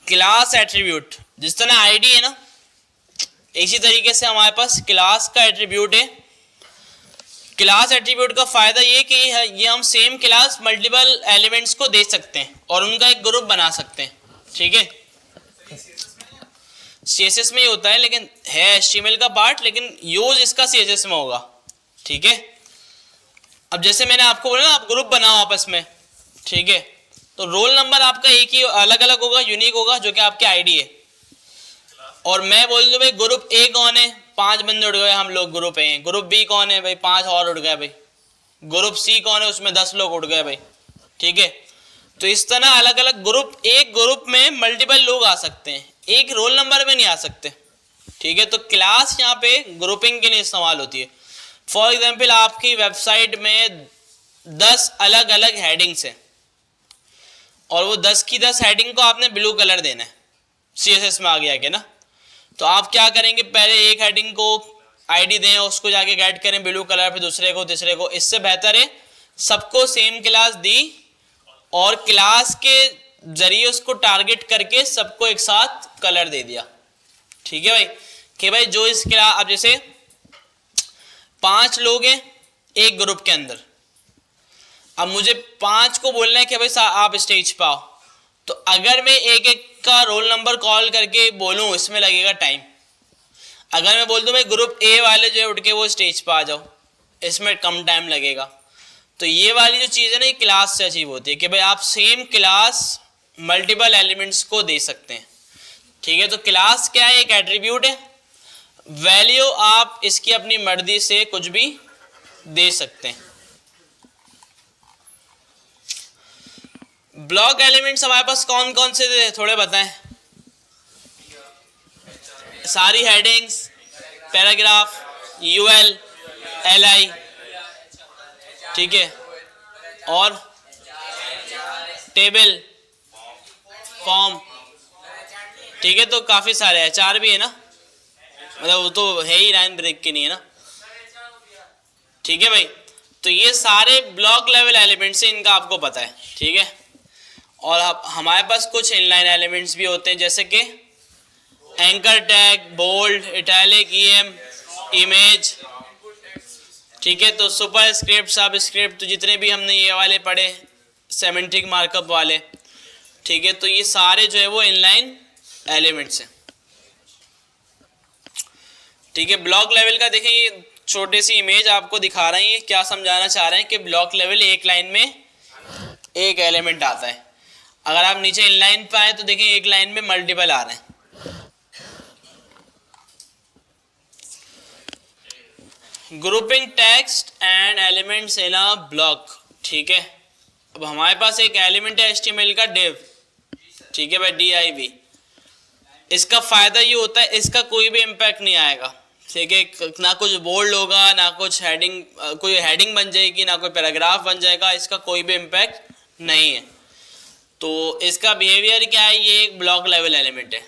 क्लास एट्रीब्यूट जिस तरह आईडी है ना, इसी तरीके से हमारे पास क्लास का एट्रीब्यूट है। क्लास एट्रीब्यूट का फायदा ये कि ये हम सेम क्लास मल्टीपल एलिमेंट्स को दे सकते हैं और उनका एक ग्रुप बना सकते हैं, ठीक है। CSS में ही होता है, लेकिन है HTML का पार्ट, लेकिन यूज इसका CSS में होगा, ठीक है। अब जैसे मैंने आपको बोला ना आप ग्रुप बनाओ आपस में, ठीक है, तो रोल नंबर आपका एक ही अलग अलग होगा, यूनिक होगा, जो कि आपकी आईडी है। और मैं बोल दूं भाई ग्रुप A कौन है, 5 बंदे उठ गए, हम लोग ग्रुप A हैं। ग्रुप B कौन है भाई, 5 और उठ गए भाई। ग्रुप C कौन है, उसमें 10 लोग उठ गए भाई, ठीक है। तो इस तरह अलग अलग ग्रुप, एक ग्रुप में मल्टीपल लोग आ सकते हैं, एक रोल नंबर में नहीं आ सकते, ठीक है। तो क्लास यहाँ पे ग्रुपिंग के लिए इस्तेमाल होती है। फॉर एग्जाम्पल आपकी वेबसाइट में 10 अलग अलग हेडिंग्स हैं और वो 10 की 10 हेडिंग को आपने ब्लू कलर देना है, CSS में आ गया कि ना। तो आप क्या करेंगे, पहले एक हेडिंग को आईडी दें, उसको जाके गेट करें ब्लू कलर, फिर दूसरे को, तीसरे को। इससे बेहतर है सबको सेम क्लास दी और क्लास के जरिए उसको टारगेट करके सबको एक साथ कलर दे दिया। ठीक है भाई, कि भाई जो इस क्लास, अब जैसे 5 लोग हैं एक ग्रुप के अंदर, अब मुझे 5 को बोलना है कि भाई आप स्टेज पे आओ, तो अगर मैं एक एक का रोल नंबर कॉल करके बोलूं इसमें लगेगा टाइम। अगर मैं बोल दूं भाई ग्रुप ए वाले जो है उठ के वो स्टेज पे आ जाओ, इसमें कम टाइम लगेगा। तो ये वाली जो चीज़ है ना, ये क्लास से अचीव होती है कि भाई आप सेम क्लास मल्टीपल एलिमेंट्स को दे सकते हैं। ठीक है, तो क्लास क्या है? एक एट्रीब्यूट है, वैल्यू आप इसकी अपनी मर्जी से कुछ भी दे सकते हैं। ब्लॉक एलिमेंट्स हमारे पास कौन कौन से थे थोड़े बताएं। सारी हेडिंग्स, पैराग्राफ, यूएल, एलआई, ठीक है, और टेबल, फॉर्म, ठीक है, तो काफी सारे एचआर भी है ना, मतलब वो तो है ही, लाइन ब्रेक की नहीं है ना। ठीक है भाई, तो ये सारे ब्लॉक लेवल एलिमेंट्स हैं, इनका आपको पता है। ठीक है, और अब हमारे पास कुछ इनलाइन एलिमेंट्स भी होते हैं, जैसे कि anchor tag, bold, italic, EM, image. ठीक है, तो सुपर स्क्रिप्ट, सब स्क्रिप्ट, तो जितने भी हमने ये वाले पढ़े सेमेंटिक मार्कअप वाले। ठीक है, तो ये सारे जो है वो इनलाइन एलिमेंट्स हैं। ठीक है, ब्लॉक लेवल का देखें, ये छोटी सी इमेज आपको दिखा रहे हैं, ये क्या समझाना चाह रहे हैं कि ब्लॉक लेवल एक लाइन में एक एलिमेंट आता है। अगर आप नीचे इनलाइन पे आए तो देखें एक लाइन में मल्टीपल आ रहे हैं। Grouping text and elements in a block. ठीक है, अब हमारे पास एक एलिमेंट है HTML का div। ठीक है भाई, div। इसका फायदा ये होता है, इसका कोई भी इम्पैक्ट नहीं आएगा। ठीक है, ना कुछ बोल्ड होगा, ना कुछ हेडिंग, कोई हेडिंग बन जाएगी, ना कोई पैराग्राफ बन जाएगा, इसका कोई भी इम्पैक्ट नहीं है। तो इसका बिहेवियर क्या है? ये एक ब्लॉक लेवल एलिमेंट है।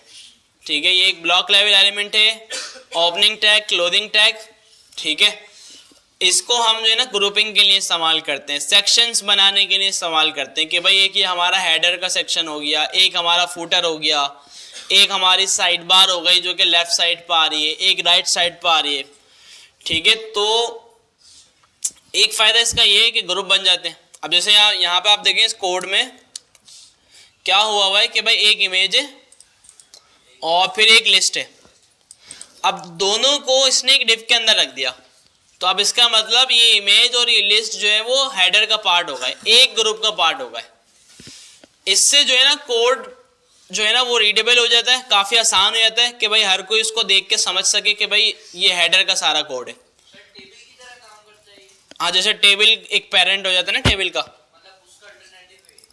ठीक है, ये एक ब्लॉक लेवल एलिमेंट है। Opening tag, closing tag. ठीक है, इसको हम जो है ना ग्रुपिंग के लिए इस्तेमाल करते हैं, सेक्शंस बनाने के लिए इस्तेमाल करते हैं कि भाई एक ये हमारा हेडर का सेक्शन हो गया, एक हमारा फुटर हो गया, एक हमारी साइड बार हो गई जो कि लेफ्ट साइड पर आ रही है, एक राइट साइड पर आ रही है। ठीक है, तो एक फ़ायदा इसका ये है कि ग्रुप बन जाते हैं। अब जैसे यहाँ पे आप देखें इस कोड में क्या हुआ है कि भाई एक इमेज है और फिर एक लिस्ट है। अब दोनों को इसने एक डिव के अंदर रख दिया, तो अब इसका मतलब ये इमेज और ये लिस्ट जो है वो हेडर का पार्ट होगा, एक ग्रुप का पार्ट होगा। इससे जो है ना कोड जो है ना वो रीडेबल हो जाता है, काफ़ी आसान हो जाता है कि भाई हर कोई उसको देख के समझ सके कि भाई ये हेडर का सारा कोड है। हाँ, जैसे टेबल एक पेरेंट हो जाता है ना टेबल का,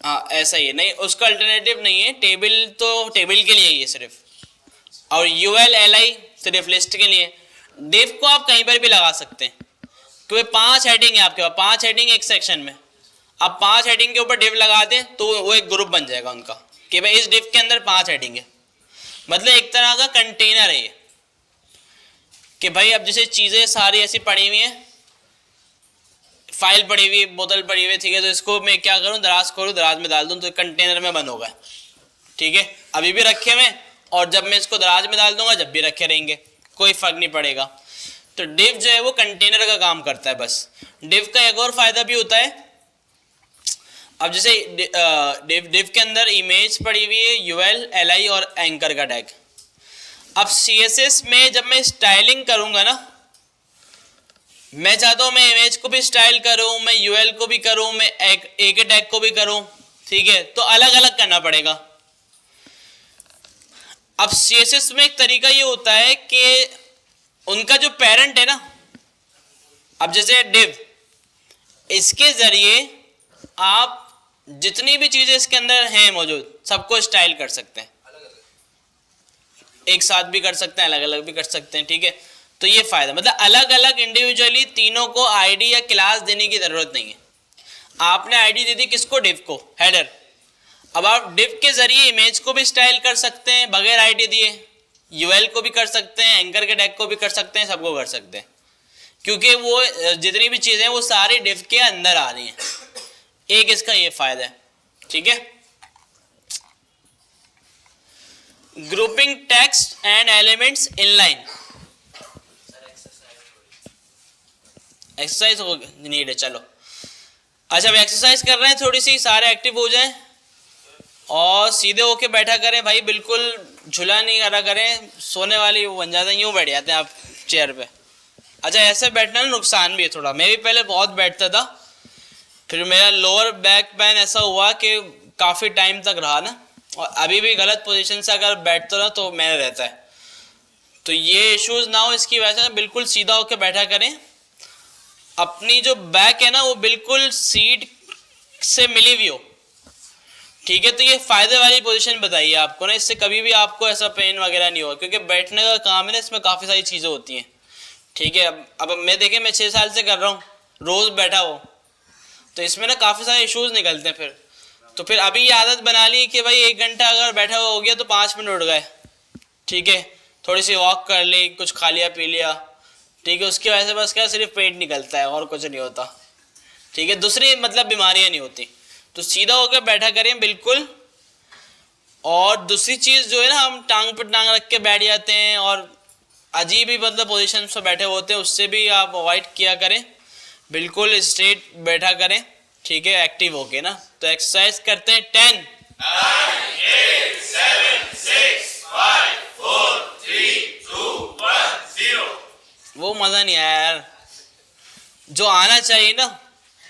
हाँ ऐसा ही है। नहीं, उसका अल्टरनेटिव नहीं है, टेबल तो टेबल के लिए ही है सिर्फ, और यूएल एलआई सिर्फ लिस्ट के लिए। डिव को आप कहीं पर भी लगा सकते हैं, क्योंकि 5 हेडिंग है आपके पास, 5 हेडिंग एक सेक्शन में। आप 5 हेडिंग के ऊपर डिव लगा दें तो वो एक ग्रुप बन जाएगा उनका कि भाई इस डिव के अंदर 5 हेडिंग है, मतलब एक तरह का कंटेनर है ये कि भाई अब जैसे चीज़ें सारी ऐसी पड़ी हुई हैं, फाइल पड़ी हुई है, बोतल पड़ी हुई है, ठीक है, तो इसको मैं क्या करूं, दराज खोलूं, दराज में डाल दूं तो कंटेनर में बंद होगा। ठीक है, अभी भी रखे हुए, और जब मैं इसको दराज में डाल दूंगा जब भी रखे रहेंगे, कोई फर्क नहीं पड़ेगा। तो डिव जो है वो कंटेनर का काम करता है बस। डिव का एक और फायदा भी होता है, अब जैसे डिव के अंदर इमेज पड़ी हुई है, यूएल, एलआई और एंकर का टैग। अब सीएसएस में जब मैं स्टाइलिंग करूंगा ना, मैं चाहता हूं मैं इमेज को भी स्टाइल करूं, मैं यूएल को भी करूं, मैं एक टैग को भी करूं, ठीक है, तो अलग अलग करना पड़ेगा। अब सीएसएस में एक तरीका ये होता है कि उनका जो पेरेंट है ना, अब जैसे डिव, इसके जरिए आप जितनी भी चीजें इसके अंदर हैं मौजूद सबको स्टाइल कर सकते हैं, एक साथ भी कर सकते हैं, अलग अलग भी कर सकते हैं। ठीक है, तो ये फायदा, मतलब अलग अलग इंडिविजुअली तीनों को आईडी या क्लास देने की जरूरत नहीं है। आपने आईडी दे दी किसको, डिव को, हेडर। अब आप डिव के जरिए इमेज को भी स्टाइल कर सकते हैं बगैर आईडी दिए, यूएल को भी कर सकते हैं, एंकर के डेक को भी कर सकते हैं, सबको कर सकते हैं, क्योंकि वो जितनी भी चीज़ें वो सारी डिव के अंदर आ रही हैं। एक इसका ये फायदा है, ठीक है। Grouping text and elements inline, exercise हो नीड है, चलो। अच्छा, अब एक्सरसाइज कर रहे हैं थोड़ी सी, सारे एक्टिव हो जाएं और सीधे होके बैठा करें भाई, बिल्कुल झूला नहीं करा करें, सोने वाली वो बन जाते हैं, यूँ बैठ जाते हैं आप चेयर पे। अच्छा, ऐसे बैठना ना नुकसान भी है थोड़ा, मैं भी पहले बहुत बैठता था, फिर मेरा लोअर बैक पेन ऐसा हुआ कि काफ़ी टाइम तक रहा ना, और अभी भी गलत पोजीशन से अगर बैठता ना तो मेरा रहता है। तो ये इश्यूज ना हो इसकी वजह से बिल्कुल सीधा होकर बैठा करें, अपनी जो बैक है ना वो बिल्कुल सीट से मिली हुई हो, ठीक है। तो ये फायदे वाली पोजीशन बताइए आपको ना, इससे कभी भी आपको ऐसा पेन वगैरह नहीं होगा, क्योंकि बैठने का काम है ना, इसमें काफ़ी सारी चीज़ें होती हैं, ठीक है। अब मैं देखें, मैं 6 साल से कर रहा हूँ, रोज़ बैठा हो, तो इसमें ना काफ़ी सारे इश्यूज निकलते हैं फिर अभी ये आदत बना ली कि भाई 1 घंटा अगर बैठा हुआ हो गया तो 5 मिनट उठ गए, ठीक है, थोड़ी सी वॉक कर ली, कुछ खा लिया पी लिया, ठीक है, उसकी वजह से बस क्या सिर्फ पेट निकलता है और कुछ नहीं होता, ठीक है, दूसरी मतलब बीमारियां नहीं होती। तो सीधा होकर बैठा करें बिल्कुल। और दूसरी चीज़ जो है ना, हम टांग पर टांग रख के बैठ जाते हैं और अजीब ही मतलब पोजीशन पे बैठे होते हैं, उससे भी आप अवॉइड किया करें, बिल्कुल स्ट्रेट बैठा करें, ठीक है, एक्टिव होके ना। तो एक्सरसाइज करते हैं। 10 9 8 7 6 5 4 3 2 1 0। वो मज़ा नहीं आया यार, जो आना चाहिए ना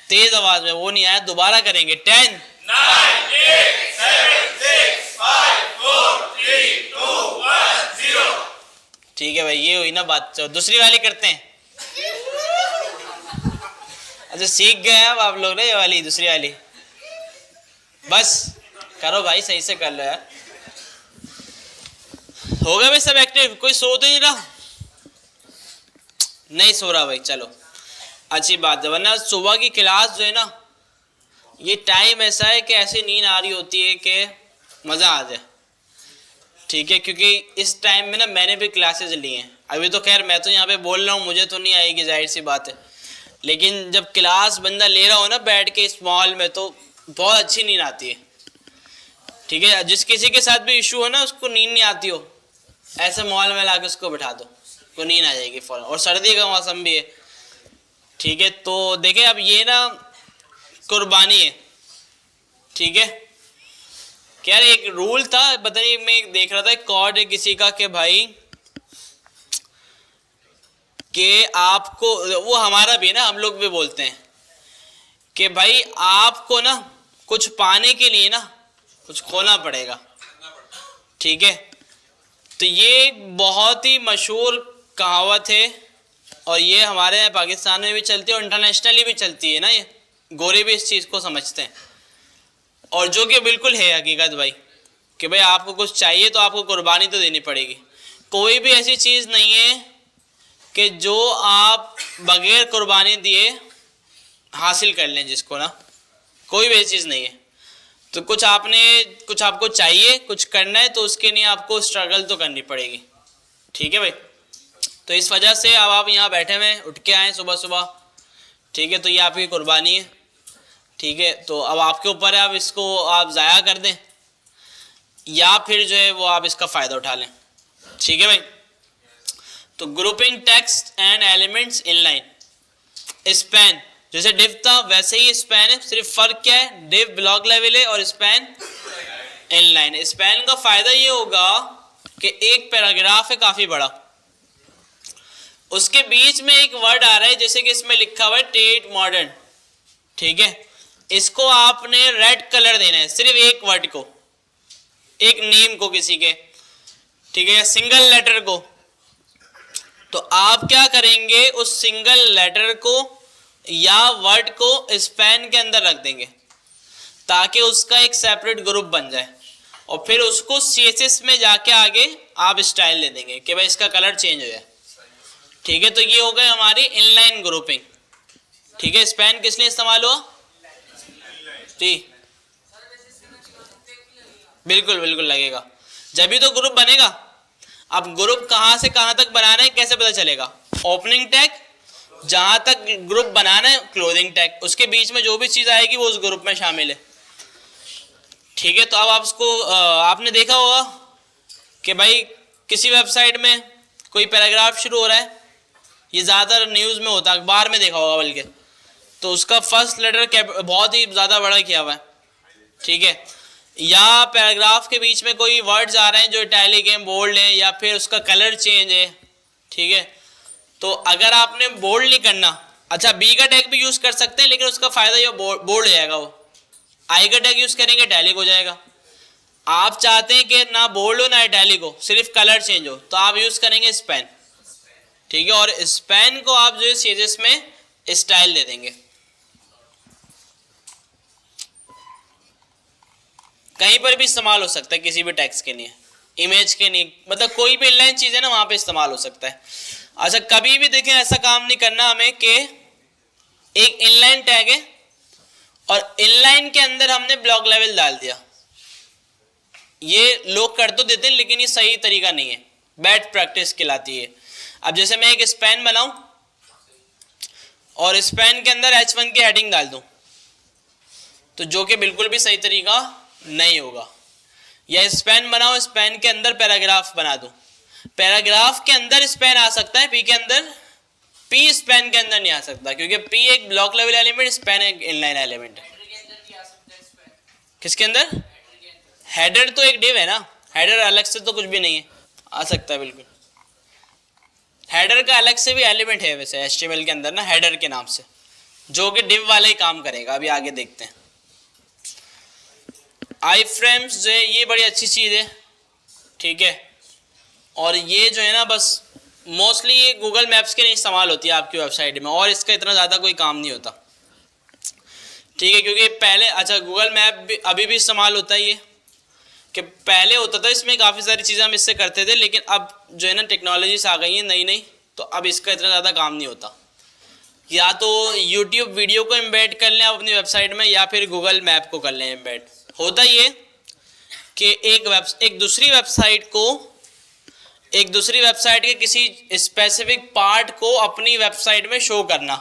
तेज आवाज में, वो नहीं आया, दोबारा करेंगे। 10 9 8 7 6 5 4 3 2 1 0। ठीक है भाई, ये हुई ना बात। तो दूसरी वाली करते हैं। अच्छा, सीख गए अब आप लोग ना ये वाली, दूसरी वाली, बस करो भाई, सही से कर लो यार। हो गए भाई सब एक्टिव? कोई सो तो नहीं रहा? नहीं सो रहा भाई, चलो अच्छी बात है, वरना सुबह की क्लास जो है ना, ये टाइम ऐसा है कि ऐसी नींद आ रही होती है कि मज़ा आ जाए, ठीक है। क्योंकि इस टाइम में ना मैंने भी क्लासेस ली हैं, अभी तो खैर मैं तो यहाँ पे बोल रहा हूँ, मुझे तो नहीं आएगी, जाहिर सी बात है, लेकिन जब क्लास बंदा ले रहा हो ना बैठ के इस माहौल में, तो बहुत अच्छी नींद आती है, ठीक है। जिस किसी के साथ भी इशू हो ना, उसको नींद नहीं आती हो, ऐसे माहौल में ला के उसको बिठा दो, को नींद आ जाएगी फ़ौरन। और सर्दी का मौसम भी है, ठीक है। तो देखें, अब ये ना कुर्बानी है, ठीक है। क्या एक रूल था, पता नहीं, मैं देख रहा था कॉर्ड है किसी का, कि भाई कि आपको, वो हमारा भी ना, हम लोग भी बोलते हैं कि भाई आपको ना कुछ पाने के लिए ना कुछ खोना पड़ेगा, ठीक है। तो ये एक बहुत ही मशहूर कहावत है, और ये हमारे यहाँ पाकिस्तान में भी चलती है और इंटरनेशनली भी चलती है ना, ये गोरे भी इस चीज़ को समझते हैं, और जो कि बिल्कुल है हकीकत भाई, कि भाई आपको कुछ चाहिए तो आपको कुर्बानी तो देनी पड़ेगी। कोई भी ऐसी चीज़ नहीं है कि जो आप बगैर कुर्बानी दिए हासिल कर लें जिसको ना, कोई भी ऐसी चीज़ नहीं है। तो कुछ आपको चाहिए, कुछ करना है, तो उसके लिए आपको स्ट्रगल तो करनी पड़ेगी, ठीक है भाई। तो इस वजह से अब आप यहाँ बैठे हुए उठ के आए सुबह सुबह, ठीक है, तो ये आपकी कुर्बानी है, ठीक है। तो अब आपके ऊपर है, आप इसको आप ज़ाया कर दें या फिर जो है वो आप इसका फ़ायदा उठा लें, ठीक है भाई। तो grouping text and elements inline. Span जैसे डिव था वैसे ही स्पैन है, सिर्फ फ़र्क क्या है, डिव ब्लॉक लेवल है और स्पैन इनलाइन। स्पैन का फ़ायदा ये होगा कि एक पैराग्राफ है काफ़ी बड़ा, उसके बीच में एक वर्ड आ रहा है, जैसे कि इसमें लिखा हुआ है टेट मॉडर्न, ठीक है। इसको आपने रेड कलर देना है, सिर्फ एक वर्ड को, एक नेम को किसी के, ठीक है, या सिंगल लेटर को। तो आप क्या करेंगे, उस सिंगल लेटर को या वर्ड को स्पैन के अंदर रख देंगे ताकि उसका एक सेपरेट ग्रुप बन जाए, और फिर उसको CSS में जाके आगे आप स्टाइल दे देंगे कि भाई इसका कलर चेंज हो जाए, ठीक है। तो ये हो गई हमारी इनलाइन ग्रुपिंग, ठीक है। स्पैन किस लिए इस्तेमाल हुआ जी? बिल्कुल बिल्कुल लगेगा, जब भी तो ग्रुप बनेगा। अब ग्रुप कहाँ से कहाँ तक बनाना है कैसे पता चलेगा? ओपनिंग टैग, जहां तक ग्रुप बनाना है क्लोजिंग टैग, उसके बीच में जो भी चीज आएगी वो उस ग्रुप में शामिल है। ठीक है, तो अब आपको आपने देखा होगा कि भाई किसी वेबसाइट में कोई पैराग्राफ शुरू हो रहा है, ये ज़्यादातर न्यूज़ में होता है, अखबार में देखा होगा बल्कि, तो उसका फर्स्ट लेटर बहुत ही ज़्यादा बड़ा किया हुआ है। ठीक है, या पैराग्राफ के बीच में कोई वर्ड्स आ रहे हैं जो इटैलिक हैं, बोल्ड हैं, या फिर उसका कलर चेंज है। ठीक है, तो अगर आपने बोल्ड नहीं करना, अच्छा बी का टैग भी यूज़ कर सकते हैं, लेकिन उसका फ़ायदा ये बोल्ड हो जाएगा, वो आई का टैग यूज़ करेंगे इटैलिक हो जाएगा। आप चाहते हैं कि ना बोल्ड हो ना इटैलिक हो, सिर्फ कलर चेंज हो, तो आप यूज़ करेंगे स्पेन। ठीक है, और स्पेन को आप जो है सीरीज में स्टाइल दे देंगे। कहीं पर भी इस्तेमाल हो सकता है, किसी भी टेक्स्ट के लिए, इमेज के लिए, मतलब कोई भी इनलाइन चीज़ है ना वहाँ पे इस्तेमाल हो सकता है। अच्छा, कभी भी देखें ऐसा काम नहीं करना हमें कि एक इनलाइन टैग है और इनलाइन के अंदर हमने ब्लॉक लेवल डाल दिया। ये लोग कर तो देते हैं लेकिन ये सही तरीका नहीं है, बैड प्रैक्टिस कहलाती है। अब जैसे मैं एक स्पेन बनाऊं और स्पेन के अंदर H1 की हेडिंग डाल दूं, तो जो कि बिल्कुल भी सही तरीका नहीं होगा। या स्पेन बनाओ, स्पेन के अंदर पैराग्राफ बना दूं, पैराग्राफ के अंदर स्पेन आ सकता है, पी के अंदर, पी स्पेन के अंदर नहीं आ सकता, क्योंकि पी एक ब्लॉक लेवल एलिमेंट, स्पेन एक इनलाइन एलिमेंट है। किसके अंदर? हेडर तो एक डिव है ना, हेडर अलग से तो कुछ भी नहीं है, आ सकता है बिल्कुल। हेडर का अलग से भी एलिमेंट है वैसे HTML के अंदर ना, हेडर के नाम से, जो कि डिव वाला ही काम करेगा। अभी आगे देखते हैं। आई फ्रेम्स जो है ये बड़ी अच्छी चीज़ है। ठीक है, और ये जो है ना बस मोस्टली ये गूगल मैप्स के लिए इस्तेमाल होती है आपकी वेबसाइट में, और इसका इतना ज़्यादा कोई काम नहीं होता। ठीक है, क्योंकि पहले, अच्छा गूगल मैप भी अभी भी इस्तेमाल होता है, ये कि पहले होता था इसमें काफ़ी सारी चीज़ें हम इससे करते थे, लेकिन अब जो है ना टेक्नोलॉजीज आ गई हैं नई नई, तो अब इसका इतना ज़्यादा काम नहीं होता। या तो यूट्यूब वीडियो को एम्बेड कर लें आप अपनी वेबसाइट में, या फिर गूगल मैप को कर लें एम्बेड। होता ये कि एक दूसरी वेबसाइट के किसी स्पेसिफिक पार्ट को अपनी वेबसाइट में शो करना।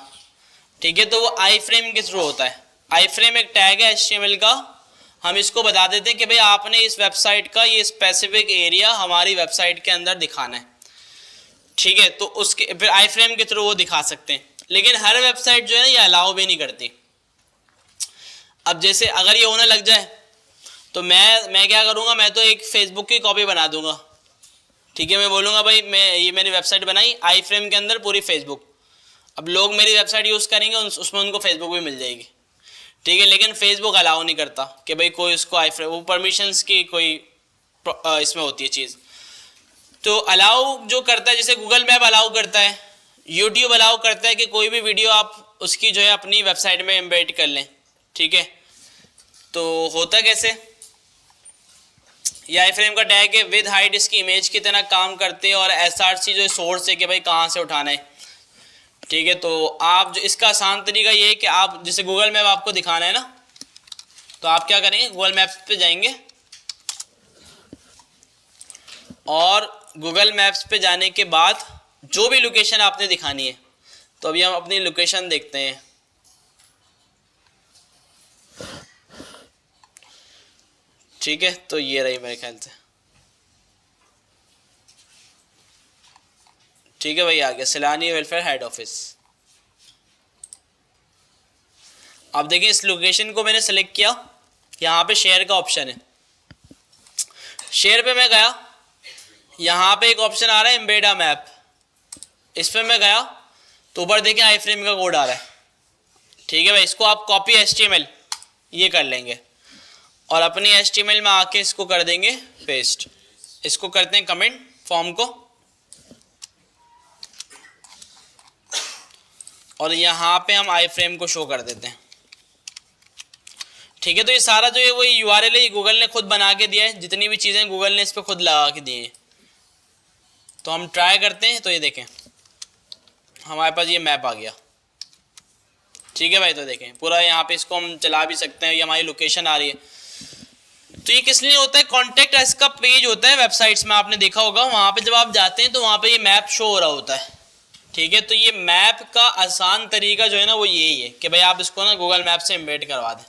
ठीक है, तो वो आई फ्रेम के थ्रू होता है। आई फ्रेम एक टैग है HTML का, हम इसको बता देते हैं कि भाई आपने इस वेबसाइट का ये स्पेसिफिक एरिया हमारी वेबसाइट के अंदर दिखाना है। ठीक है, तो उसके फिर आई फ्रेम के थ्रू वो दिखा सकते हैं, लेकिन हर वेबसाइट जो है ना ये अलाउ भी नहीं करती। अब जैसे अगर ये होने लग जाए तो मैं क्या करूँगा, मैं तो एक फेसबुक की कॉपी बना दूंगा। ठीक है, मैं बोलूँगा भाई ये मेरी वेबसाइट बनाई आई फ्रेम के अंदर पूरी फेसबुक, अब लोग मेरी वेबसाइट यूज़ करेंगे उसमें उनको फेसबुक भी मिल जाएगी। ठीक है, लेकिन फेसबुक अलाउ नहीं करता कि भाई कोई उसको आई फ्रेम, वो परमिशंस की कोई इसमें होती है चीज़। तो अलाउ जो करता है, जैसे गूगल मैप अलाउ करता है, यूट्यूब अलाउ करता है कि कोई भी वीडियो आप उसकी जो है अपनी वेबसाइट में एम्बेड कर लें। ठीक है, तो होता कैसे, ये आई फ्रेम का टैग है, विद हाइट इसकी इमेज की तरह काम करते हैं, और SRC जो सोर्स है कि भाई कहाँ से उठाना है। ठीक है, तो आप जो इसका आसान तरीका ये है कि आप जैसे गूगल मैप आपको दिखाना है ना, तो आप क्या करेंगे, गूगल मैप्स पे जाएंगे, और गूगल मैप्स पे जाने के बाद जो भी लोकेशन आपने दिखानी है, तो अभी हम अपनी लोकेशन देखते हैं। ठीक है, तो ये रही मेरे ख्याल से। ठीक है भाई, आ गया सैलानी वेलफेयर हेड ऑफिस। अब देखिए इस लोकेशन को मैंने सेलेक्ट किया, यहाँ पे शेयर का ऑप्शन है, शेयर पे मैं गया, यहाँ पे एक ऑप्शन आ रहा है एम्बेड अ मैप, इस पर मैं गया तो ऊपर देखिए आई फ्रेम का कोड आ रहा है। ठीक है भाई, इसको आप कॉपी HTML ये कर लेंगे और अपनी HTML में आके इसको कर देंगे पेस्ट। इसको करते हैं कमेंट फॉर्म को, और यहाँ पे हम आई फ्रेम को शो कर देते हैं। ठीक है, तो ये सारा जो है वो URL है, ये गूगल ने खुद बना के दिया है, जितनी भी चीज़ें गूगल ने इस पर खुद लगा के दी हैं। तो हम ट्राई करते हैं, तो ये देखें हमारे पास ये मैप आ गया। ठीक है भाई, तो देखें पूरा यहाँ पे इसको हम चला भी सकते हैं, ये हमारी लोकेशन आ रही है। तो ये किस लिए होता है, कॉन्टेक्ट अस का पेज होता है वेबसाइट्स में, आपने देखा होगा, वहां पे जब आप जाते हैं तो वहां पे ये मैप शो हो रहा होता है, ठीक है। तो ये मैप का आसान तरीका जो है ना वो यही है कि भाई आप इसको ना गूगल मैप से एम्बेड करवा दें,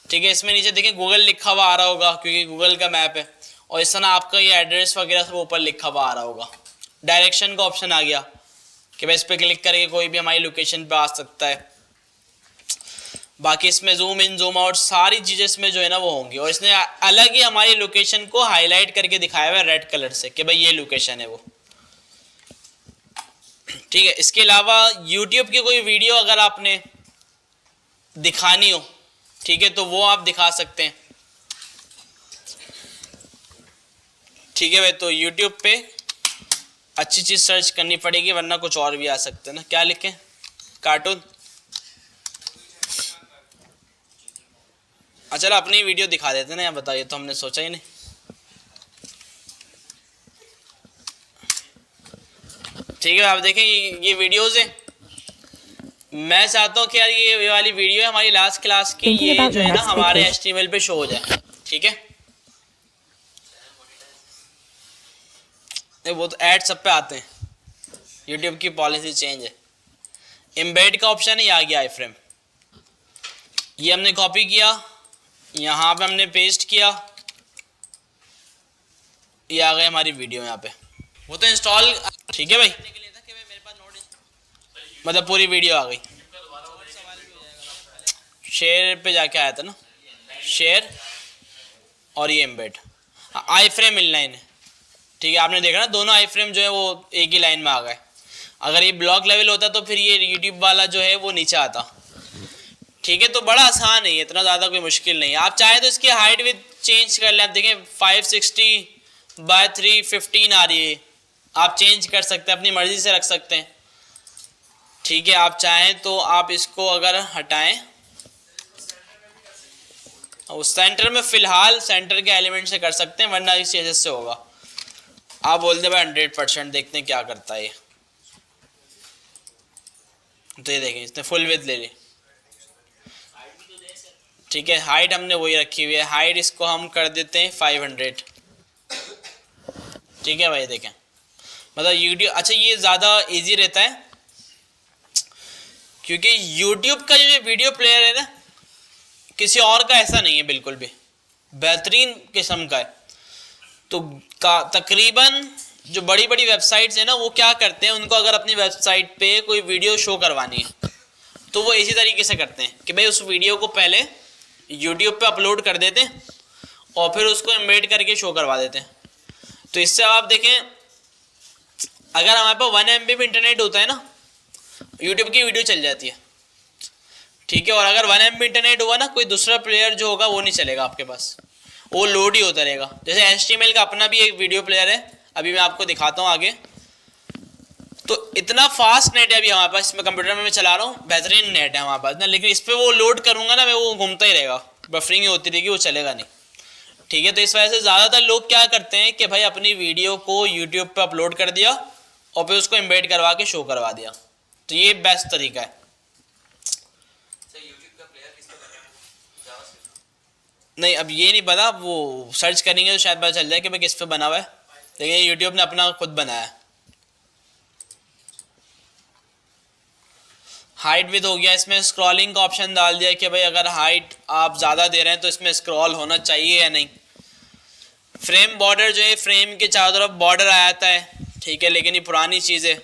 ठीक है। इसमें नीचे देखिए गूगल लिखा हुआ आ रहा होगा क्योंकि गूगल का मैप है, और इस तरह आपका ये एड्रेस वगैरह सब ऊपर लिखा हुआ आ रहा होगा। डायरेक्शन का ऑप्शन आ गया कि भाई इस पर क्लिक करके कोई भी हमारी लोकेशन पे आ सकता है। बाकी इसमें जूम इन जूम आउट सारी चीज़ें इसमें जो है ना वो होंगी, और इसने अलग ही हमारी लोकेशन को हाईलाइट करके दिखाया हुआ है रेड कलर से कि भाई ये लोकेशन है वो, ठीक है। इसके अलावा यूट्यूब की कोई वीडियो अगर आपने दिखानी हो, ठीक है, तो वो आप दिखा सकते हैं, ठीक है भाई। तो यूट्यूब पे अच्छी चीज़ सर्च करनी पड़ेगी वरना कुछ और भी आ सकते हैं ना। क्या लिखें, कार्टून, अच्छा चलो अपनी वीडियो दिखा देते ना, या बताइए, तो हमने सोचा ही नहीं। ठीक है, आप देखें ये वीडियोस है, मैं चाहता हूँ कि यार ये वाली वीडियो है हमारी लास्ट क्लास की, ये जो है ना हमारे HTML पे शो हो जाए, ठीक है। वो तो ऐड सब पे आते हैं, यूट्यूब की पॉलिसी चेंज है। एम्बेड का ऑप्शन है, ये आ गया आई फ्रेम, ये हमने कॉपी किया, यहाँ पे हमने पेस्ट किया, ये आ गई हमारी वीडियो यहाँ पे। वो तो इंस्टॉल, ठीक है भाई, मतलब पूरी वीडियो आ गई। शेयर पे जाके आया था ना, शेयर और ये एम्बेड, आई फ्रेम इनलाइन है, ठीक है। आपने देखा ना दोनों आई फ्रेम जो है वो एक ही लाइन में आ गए। अगर ये ब्लॉक लेवल होता तो फिर ये यूट्यूब वाला जो है वो नीचे आता, ठीक है। तो बड़ा आसान है, इतना ज़्यादा कोई मुश्किल नहीं है। आप चाहे तो इसकी हाइट विद चेंज कर लें, आप देखें 560 बाय 315 आ रही है, आप चेंज कर सकते हैं, अपनी मर्जी से रख सकते हैं, ठीक है। आप चाहें तो आप इसको अगर हटाएं, उस सेंटर में फिलहाल सेंटर के एलिमेंट से कर सकते हैं, वरना इस चीज़ से होगा। आप बोल दे भाई 100%, देखते हैं क्या करता है ये। तो ये देखें इसने फुल विड्थ ले ली, ठीक है। हाइट हमने वही रखी हुई है, हाइट इसको हम कर देते हैं 500, ठीक है भाई। देखें मतलब यूट्यूब, अच्छा ये ज़्यादा इजी रहता है क्योंकि यूट्यूब का जो वीडियो प्लेयर है ना किसी और का ऐसा नहीं है, बिल्कुल भी बेहतरीन किस्म का है। तो तकरीबन जो बड़ी बड़ी वेबसाइट्स हैं ना वो क्या करते हैं, उनको अगर अपनी वेबसाइट पे कोई वीडियो शो करवानी है तो वो इसी तरीके से करते हैं कि भाई उस वीडियो को पहले यूट्यूब पे अपलोड कर देते हैं और फिर उसको एम्बेड करके शो करवा देते हैं। तो इससे आप देखें अगर हमारे पास 1 MB भी इंटरनेट होता है ना, यूट्यूब की वीडियो चल जाती है, ठीक है। और अगर 1 MB इंटरनेट हुआ ना, कोई दूसरा प्लेयर जो होगा वो नहीं चलेगा आपके पास, वो लोड ही होता रहेगा। जैसे HTML का अपना भी एक वीडियो प्लेयर है, अभी मैं आपको दिखाता हूँ आगे। तो इतना फास्ट नेट है अभी हमारे पास, इसमें कंप्यूटर में मैं चला रहा हूँ, बेहतरीन नेट है हमारे पास ना, लेकिन इस पर वो लोड करूँगा ना मैं, वो घूमता ही रहेगा, बफरिंग होती रहेगी, वो चलेगा नहीं, ठीक है। तो इस वजह से ज़्यादातर लोग क्या करते हैं कि भाई अपनी वीडियो को यूट्यूब पे अपलोड कर दिया और फिर उसको एम्बेड करवा के शो करवा दिया, तो ये बेस्ट तरीका है। नहीं अब ये नहीं पता, वो सर्च करेंगे तो शायद पता चल जाए कि भाई किस पे बना हुआ है, लेकिन यूट्यूब ने अपना खुद बनाया है। हाइट विद हो गया, इसमें स्क्रॉलिंग का ऑप्शन डाल दिया कि भाई अगर हाइट आप ज़्यादा दे रहे हैं तो इसमें स्क्रॉल होना चाहिए या नहीं। फ्रेम बॉर्डर जो है, फ्रेम के चारों तरफ बॉर्डर आ जाता है, ठीक है, लेकिन ये पुरानी चीज़ है।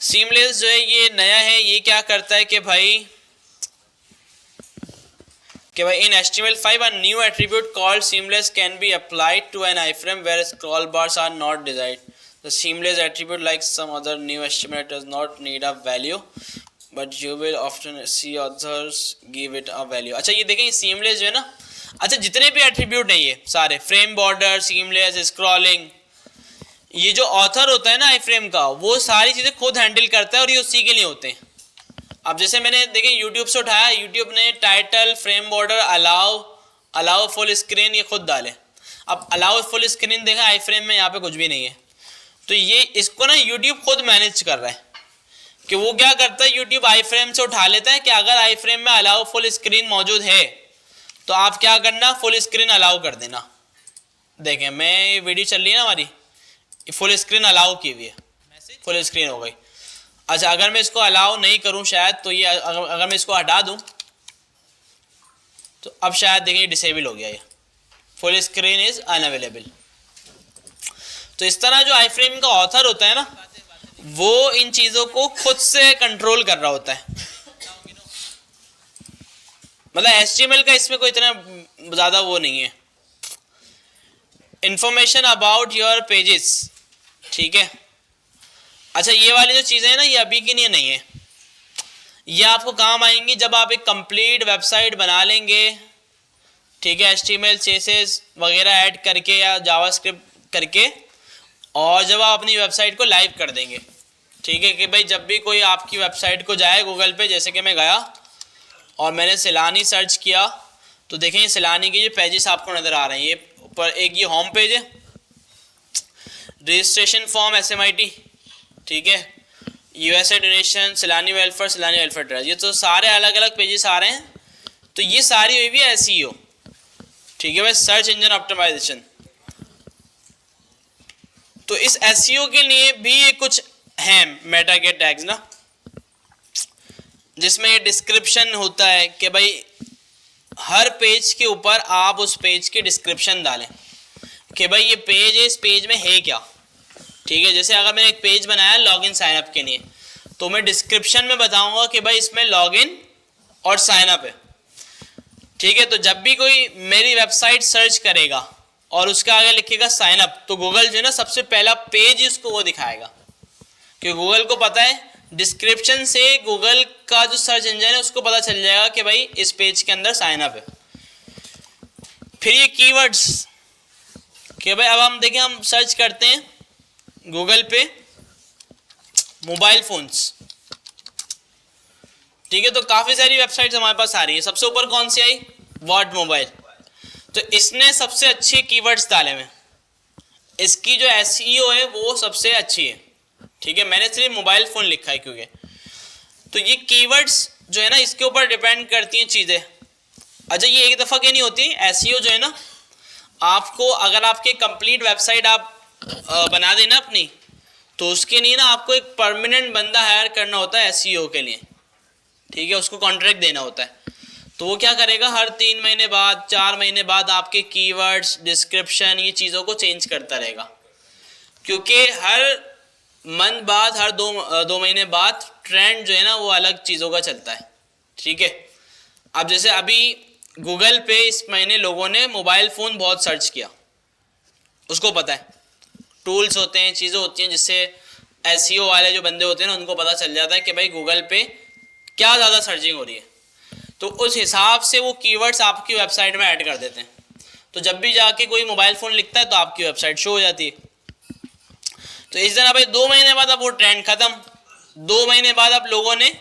सीमलेस जो है ये नया है, ये क्या करता है कि भाई in HTML5 a new attribute called seamless can be applied to an iframe where scroll bars are not desired. The seamless attribute, like some other new HTML, does not need a value, but you will often see others give it a value. अच्छा ये देखें seamless जो है ना, अच्छा जितने भी एट्रीब्यूट हैं ये सारे, फ्रेम बॉर्डर, सीमलेस, स्क्रॉलिंग, ये जो ऑथर होता है ना आई फ्रेम का, वो सारी चीज़ें खुद हैंडल करता है और ये उसी के लिए होते हैं। अब जैसे मैंने देखें यूट्यूब से उठाया, यूट्यूब ने title, frame border, allow full screen ये खुद डाले। अब अलाउ फुल स्क्रीन देखा आई फ्रेम में, यहाँ पे कुछ भी नहीं है, तो ये इसको ना यूट्यूब खुद मैनेज कर रहा है कि वो क्या करता है, यूट्यूब आई फ्रेम से उठा लेता है कि अगर आई फ्रेम में अलाउ फुल स्क्रीन मौजूद है तो आप क्या करना, फुल स्क्रीन अलाउ कर देना। देखें मैं ये वीडियो चल रही है ना हमारी, फुल स्क्रीन अलाउ की हुई है, फुल स्क्रीन हो गई। अच्छा अगर मैं इसको अलाउ नहीं करूं शायद, तो ये अगर मैं इसको हटा दूं तो अब शायद देखिए डिसेबल हो गया, ये फुल स्क्रीन इज अनअवेलेबल। तो इस तरह जो आई फ्रेम का ऑथर होता है ना, वो इन चीज़ों को खुद से कंट्रोल कर रहा होता है। मतलब HTML का इसमें कोई इतना ज़्यादा वो नहीं है। इंफॉर्मेशन अबाउट योर पेजेस, ठीक है। अच्छा ये वाली जो चीज़ें हैं ना, ये अभी की नहीं है, ये आपको काम आएंगी जब आप एक कंप्लीट वेबसाइट बना लेंगे, ठीक है, HTML CSS वगैरह ऐड करके या जावास्क्रिप्ट करके, और जब आप अपनी वेबसाइट को लाइव कर देंगे, ठीक है, कि भाई जब भी कोई आपकी वेबसाइट को जाए गूगल पे, जैसे कि मैं गया और मैंने सिलानी सर्च किया, तो देखें ये सिलानी के ये पेजेस आपको नज़र आ रहे हैं। ये ऊपर एक ये होम पेज है, रजिस्ट्रेशन फॉर्म SMIT, ठीक है, USA डोनेशन, सिलानी वेलफेयर ट्रस्ट, ये तो सारे अलग अलग पेजेस आ रहे हैं। तो ये सारी हुई भी SEO, ठीक है भाई, सर्च इंजन ऑप्टिमाइजेशन। तो इस SEO के लिए भी कुछ हैं मेटा के टैग्स ना, जिसमें ये डिस्क्रिप्शन होता है कि भाई हर पेज के ऊपर आप उस पेज की डिस्क्रिप्शन डालें कि भाई ये पेज है, इस पेज में है क्या, ठीक है। जैसे अगर मैंने एक पेज बनाया लॉगिन साइन अप के लिए, तो मैं डिस्क्रिप्शन में बताऊंगा कि भाई इसमें लॉगिन और साइन अप है, ठीक है। तो जब भी कोई मेरी वेबसाइट सर्च करेगा और उसके आगे लिखेगा साइन अप, तो गूगल जो है ना सबसे पहला पेज उसको वो दिखाएगा, क्योंकि गूगल को पता है डिस्क्रिप्शन से गूगल का जो सर्च इंजन है उसको पता चल जाएगा कि भाई इस पेज के अंदर साइन अप है। फिर ये कीवर्ड्स कि भाई अब हम देखें, हम सर्च करते हैं गूगल पे मोबाइल फोन्स, ठीक है, तो काफ़ी सारी वेबसाइट्स हमारे पास आ रही है। सबसे ऊपर कौन सी आई, व्हाट मोबाइल, तो इसने सबसे अच्छे कीवर्ड्स डाले हुए, इसकी जो SEO है वो सबसे अच्छी है, ठीक है। मैंने सिर्फ मोबाइल फ़ोन लिखा है क्योंकि, तो ये कीवर्ड्स जो है ना इसके ऊपर डिपेंड करती हैं चीज़ें। अच्छा ये एक दफ़ा की नहीं होती, SEO जो है ना आपको, अगर आपके कंप्लीट वेबसाइट आप बना देना अपनी, तो उसके लिए ना आपको एक परमानेंट बंदा हायर करना होता है SEO के लिए, ठीक है, उसको कॉन्ट्रैक्ट देना होता है। तो वो क्या करेगा, हर 3 महीने बाद 4 महीने बाद आपके कीवर्ड्स, डिस्क्रिप्शन, ये चीज़ों को चेंज करता रहेगा, क्योंकि हर मंथ बाद, हर दो महीने बाद ट्रेंड जो है ना वो अलग चीज़ों का चलता है, ठीक है। अब जैसे अभी गूगल पे इस महीने लोगों ने मोबाइल फ़ोन बहुत सर्च किया, उसको पता है, टूल्स होते हैं, चीज़ें होती हैं जिससे SEO वाले जो बंदे होते हैं ना उनको पता चल जाता है कि भाई गूगल पे क्या ज़्यादा सर्चिंग हो रही है, तो उस हिसाब से वो कीवर्ड्स आपकी वेबसाइट में ऐड कर देते हैं। तो जब भी जाके कोई मोबाइल फ़ोन लिखता है तो आपकी वेबसाइट शो हो जाती है। तो इस तरह भाई 2 महीने बाद अब वो ट्रेंड ख़त्म, 2 महीने बाद अब लोगों ने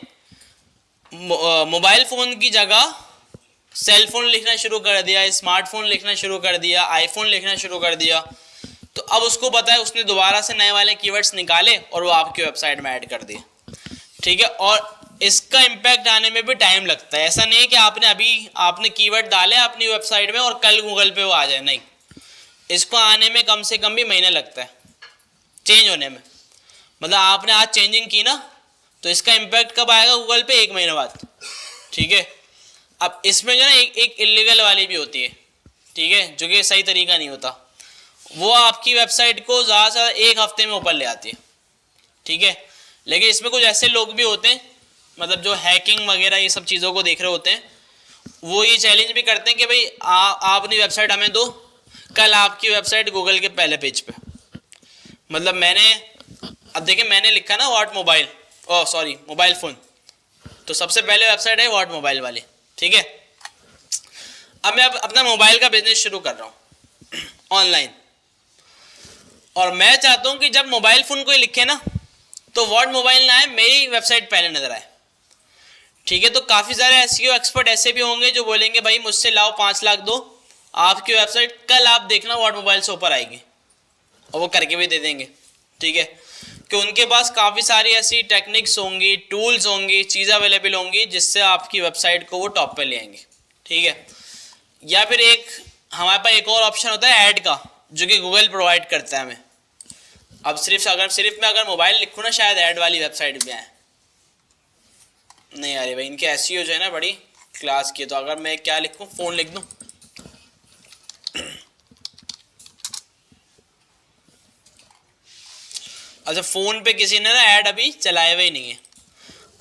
मोबाइल फ़ोन की जगह सेल फ़ोन लिखना शुरू कर दिया, स्मार्टफोन लिखना शुरू कर दिया, आईफोन लिखना शुरू कर दिया। तो अब उसको पता है, उसने दोबारा से नए वाले कीवर्ड्स निकाले और वो आपकी वेबसाइट में ऐड कर दिए, ठीक है। और इसका इम्पैक्ट आने में भी टाइम लगता है, ऐसा नहीं है कि आपने कीवर्ड डाले अपनी वेबसाइट में और कल गूगल पे वो आ जाए, नहीं, इसको आने में कम से कम भी महीने लगता है चेंज होने में। मतलब आपने आज चेंजिंग की ना, तो इसका इम्पैक्ट कब आएगा गूगल पे, 1 महीने बाद, ठीक है। अब इसमें जो है ना एक इलीगल वाली भी होती है, ठीक है, जो कि सही तरीका नहीं होता, वो आपकी वेबसाइट को ज़्यादा से ज़्यादा 1 हफ्ते में ऊपर ले आती है, ठीक है। लेकिन इसमें कुछ ऐसे लोग भी होते हैं, मतलब जो हैकिंग वगैरह ये सब चीज़ों को देख रहे होते हैं, वो ये चैलेंज भी करते हैं कि भाई आप अपनी वेबसाइट हमें दो, कल आपकी वेबसाइट गूगल के पहले पेज पे। मतलब अब देखिए मैंने लिखा ना व्हाट मोबाइल, मोबाइल फ़ोन, तो सबसे पहले वेबसाइट है व्हाट मोबाइल वाली, ठीक है। अब मैं अपना मोबाइल का बिजनेस शुरू कर रहा हूँ ऑनलाइन, और मैं चाहता हूँ कि जब मोबाइल फ़ोन कोई लिखे ना तो व्हाट मोबाइल ना आए, मेरी वेबसाइट पहले नज़र आए, ठीक है। तो काफ़ी सारे SEO एक्सपर्ट ऐसे भी होंगे जो बोलेंगे भाई मुझसे लाओ 5 लाख दो, आपकी वेबसाइट कल आप देखना व्हाट मोबाइल से ऊपर आएगी, और वो करके भी दे देंगे, ठीक है, कि उनके पास काफ़ी सारी ऐसी टेक्निक्स होंगी, टूल्स होंगी, चीज़ें अवेलेबल होंगी जिससे आपकी वेबसाइट को वो टॉप पे ले आएंगे, ठीक है। या फिर एक हमारे पास एक और ऑप्शन होता है ऐड का, जो कि गूगल प्रोवाइड करता है हमें। अब सिर्फ मैं अगर मोबाइल लिखूँ ना, शायद ऐड वाली वेबसाइट में आए, नहीं आ रही भाई। इनके एसईओ जो है ना बड़ी क्लास की है। तो अगर मैं क्या लिखूँ, फ़ोन लिख दूँ, अच्छा फ़ोन पे किसी ने ना ऐड अभी चलाए हुए ही नहीं है।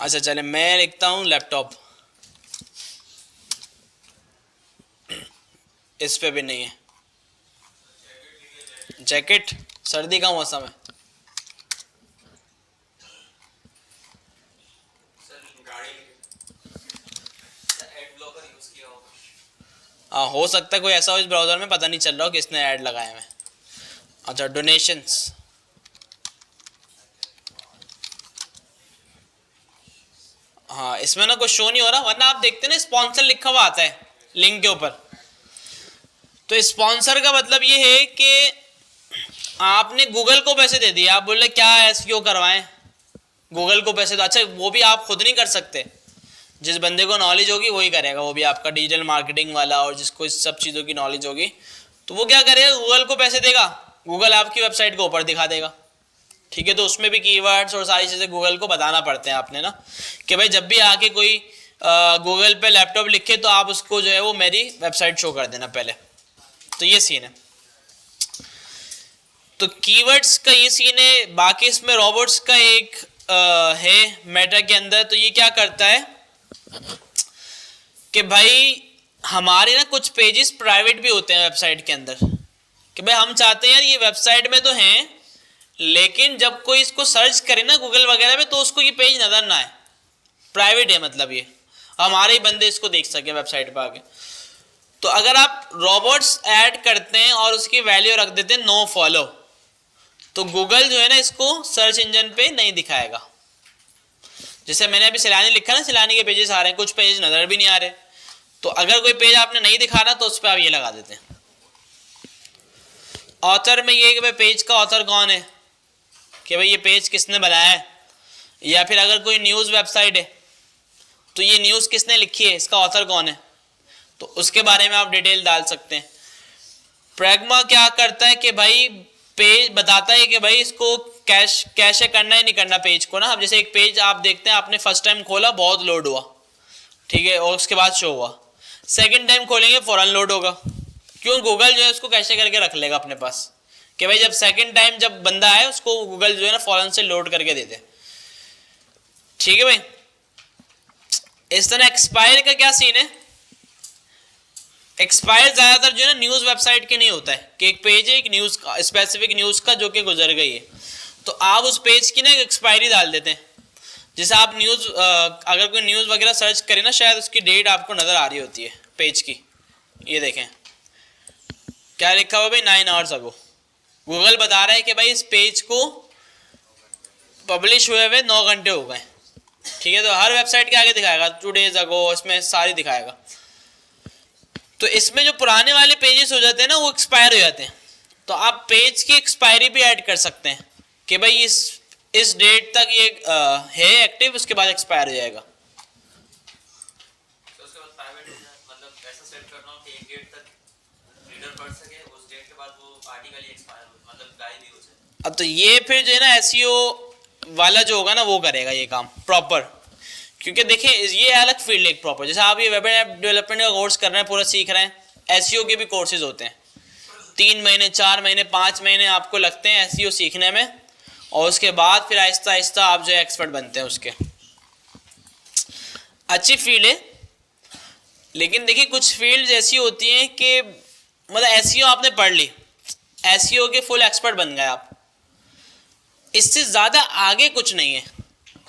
अच्छा चले मैं लिखता हूँ लैपटॉप, इस पे भी नहीं है। जैकेट, सर्दी का मौसम है। हाँ हो सकता है कोई ऐसा हो इस ब्राउज़र में, पता नहीं चल रहा हो किसने ऐड लगाए हुए। अच्छा डोनेशंस, हाँ इसमें ना कुछ शो नहीं हो रहा, वरना आप देखते ना स्पॉन्सर लिखा हुआ आता है लिंक के ऊपर। तो स्पॉन्सर का मतलब ये है कि आपने गूगल को पैसे दे दिए, आप बोले क्या एसईओ करवाएं, गूगल को पैसे दो। अच्छा वो भी आप खुद नहीं कर सकते, जिस बंदे को नॉलेज होगी वही करेगा, वो भी आपका डिजिटल मार्केटिंग वाला, और जिसको इस सब चीज़ों की नॉलेज होगी तो वो क्या करेगा, गूगल को पैसे देगा, गूगल आपकी वेबसाइट को ऊपर दिखा देगा। ठीक है, तो उसमें भी कीवर्ड्स और सारी चीज़ें गूगल को बताना पड़ते हैं आपने ना, कि भाई जब भी आके कोई गूगल पे लैपटॉप लिखे तो आप उसको जो है वो मेरी वेबसाइट शो कर देना पहले। तो ये सीन है, तो कीवर्ड्स का ये सीन है। बाकी इसमें रोबोट्स का एक है मेटा के अंदर। तो ये क्या करता है कि भाई हमारे ना कुछ पेजेस प्राइवेट भी होते हैं वेबसाइट के अंदर, कि भाई हम चाहते हैं यार ये वेबसाइट में तो हैं, लेकिन जब कोई इसको सर्च करे ना गूगल वगैरह में तो उसको ये पेज नजर ना आए, प्राइवेट है, मतलब ये हमारे ही बंदे इसको देख सके वेबसाइट पर आके। तो अगर आप रोबोट्स ऐड करते हैं और उसकी वैल्यू रख देते हैं नो फॉलो, तो गूगल जो है ना इसको सर्च इंजन पे नहीं दिखाएगा। जैसे मैंने अभी सैलानी लिखा ना, सैलानी के पेजेस आ रहे हैं, कुछ पेज नजर भी नहीं आ रहे। तो अगर कोई पेज आपने नहीं दिखाना तो उस पर आप ये लगा देते हैं। ऑथर में ये कि भाई पेज का ऑथर कौन है, कि भाई ये पेज किसने बनाया है, या फिर अगर कोई न्यूज़ वेबसाइट है तो ये न्यूज़ किसने लिखी है, इसका ऑथर कौन है, तो उसके बारे में आप डिटेल डाल सकते हैं। प्रैग्मा क्या करता है कि भाई पेज बताता है कि भाई इसको कैशे करना ही नहीं करना पेज को ना। अब जैसे एक पेज आप देखते हैं, आपने फर्स्ट टाइम खोला बहुत लोड हुआ, ठीक है, और उसके बाद शो हुआ, सेकंड टाइम खोलेंगे फौरन लोड होगा, क्यों, गूगल जो है उसको कैशे करके रख लेगा अपने पास, कि भाई जब सेकंड टाइम जब बंदा आए उसको गूगल जो है ना फौरन से लोड करके दे दे। ठीक है भाई, इस तरह एक्सपायर का क्या सीन है, एक्सपायर ज्यादातर जो है ना न्यूज वेबसाइट के नहीं होता है, कि एक पेज है एक न्यूज का, स्पेसिफिक न्यूज का जो कि गुजर गई है, तो आप उस पेज की ना एक्सपायरी डाल देते हैं। जैसे आप न्यूज अगर कोई न्यूज वगैरह सर्च करें ना, शायद उसकी डेट आपको नजर आ रही होती है पेज की, ये देखें क्या लिखा हुआ भाई 9 आवर्स अगो, गूगल बता रहा है कि भाई इस पेज को पब्लिश हुए हुए 9 घंटे हो गए। ठीक है, तो हर वेबसाइट के आगे दिखाएगा 2 डेज अगो, इसमें सारी दिखाएगा। तो इसमें जो पुराने वाले पेजेस हो जाते हैं ना वो एक्सपायर हो जाते हैं, तो आप पेज की एक्सपायरी भी ऐड कर सकते हैं कि भाई इस डेट तक ये है एक्टिव, उसके बाद एक्सपायर हो जाएगा। तो उसके बाद प्राइवेट मतलब ऐसा सेट करना हो कि एक डेट तक रीडर पढ़ सके, उस डेट के बाद वो आर्टिकल ही एक्सपायर हो, मतलब गायब ही हो जाए। अब तो ये फिर जो है ना एसईओ वाला जो होगा ना वो करेगा ये काम प्रॉपर, क्योंकि देखिए ये अलग फील्ड है एक प्रॉपर। जैसे आप ये वेब ऐप डेवलपमेंट का कोर्स कर रहे हैं, पूरा सीख रहे हैं, एसईओ के भी कोर्सेज होते हैं, 3 महीने 4 महीने 5 महीने आपको लगते हैं एसईओ सीखने में, और उसके बाद फिर आहिस्ता आहिस्ता आप जो है एक्सपर्ट बनते हैं उसके। अच्छी फील्ड है, लेकिन देखिए कुछ फील्ड ऐसी होती हैं कि मतलब एसईओ आपने पढ़ ली, एसईओ के फुल एक्सपर्ट बन गए आप, इससे ज़्यादा आगे कुछ नहीं है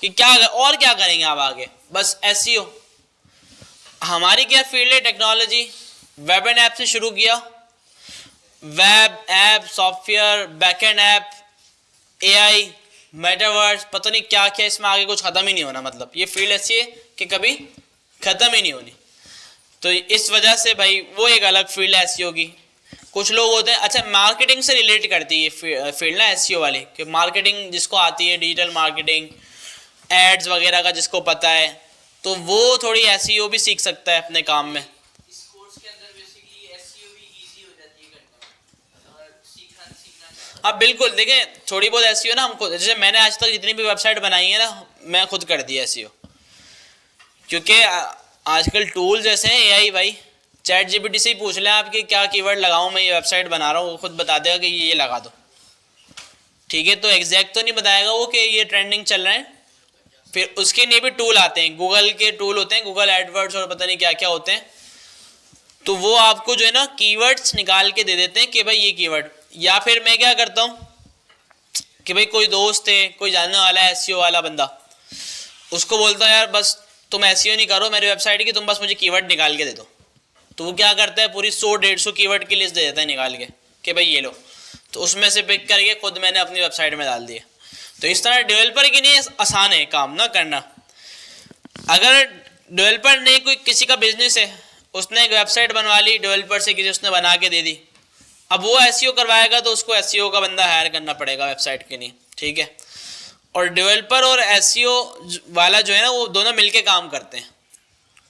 कि क्या और क्या करेंगे आप आगे, बस एसईओ। हमारी क्या फील्ड है, टेक्नोलॉजी, वेब एंड ऐप से शुरू किया, web app software backend app AI metaverse, पता नहीं क्या क्या, इसमें आगे कुछ ख़त्म ही नहीं होना। मतलब ये फील्ड ऐसी है कि कभी ख़त्म ही नहीं होनी। तो इस वजह से भाई वो एक अलग फील्ड है एसईओ की। कुछ लोग होते हैं, अच्छा मार्केटिंग से रिलेट करती है ये फील्ड ना एसईओ वाली, कि मार्केटिंग जिसको आती है, डिजिटल मार्केटिंग, एड्स वगैरह का जिसको पता है, तो वो थोड़ी एसईओ भी सीख सकता है अपने काम में। इस कोर्स के अंदर बेसिकली हाँ बिल्कुल, देखें थोड़ी बहुत एसईओ ना हमको, जैसे मैंने आज तक जितनी भी वेबसाइट बनाई है ना, मैं खुद कर दिया एसईओ, क्योंकि आजकल टूल्स ऐसे हैं एआई भाई, चैट जीपीटी से ही पूछ लें आप कि क्या कीवर्ड लगाऊं, मैं ये वेबसाइट बना रहा हूँ, वो खुद बता देगा कि ये लगा दो, ठीक है। तो एग्जैक्ट तो नहीं बताएगा वो कि ये ट्रेंडिंग चल रहा है। फिर उसके लिए भी टूल आते हैं, गूगल के टूल होते हैं, गूगल एडवर्ड्स और पता नहीं क्या क्या होते हैं, तो वो आपको जो है ना कीवर्ड्स निकाल के दे देते हैं कि भाई ये कीवर्ड। या फिर मैं क्या करता हूँ कि भाई कोई दोस्त है, कोई जानने वाला है एसईओ वाला बंदा, उसको बोलता है यार बस तुम एसईओ नहीं करो मेरी वेबसाइट की, तुम बस मुझे कीवर्ड निकाल के दे दो। तो वो क्या करता है, पूरी 100-150 कीवर्ड की लिस्ट दे देता है निकाल के कि भाई ये लो, तो उसमें से पिक करके खुद मैंने अपनी वेबसाइट में डाल दिया। तो इस तरह डेवलपर के लिए आसान है काम ना करना। अगर डेवलपर ने कोई किसी का बिजनेस है, उसने एक वेबसाइट बनवा ली डेवलपर से, किसी उसने बना के दे दी, अब वो एसईओ करवाएगा तो उसको एसईओ का बंदा हायर करना पड़ेगा वेबसाइट के लिए, ठीक है। और डेवलपर और एसईओ वाला जो है ना, वो दोनों मिलके काम करते हैं,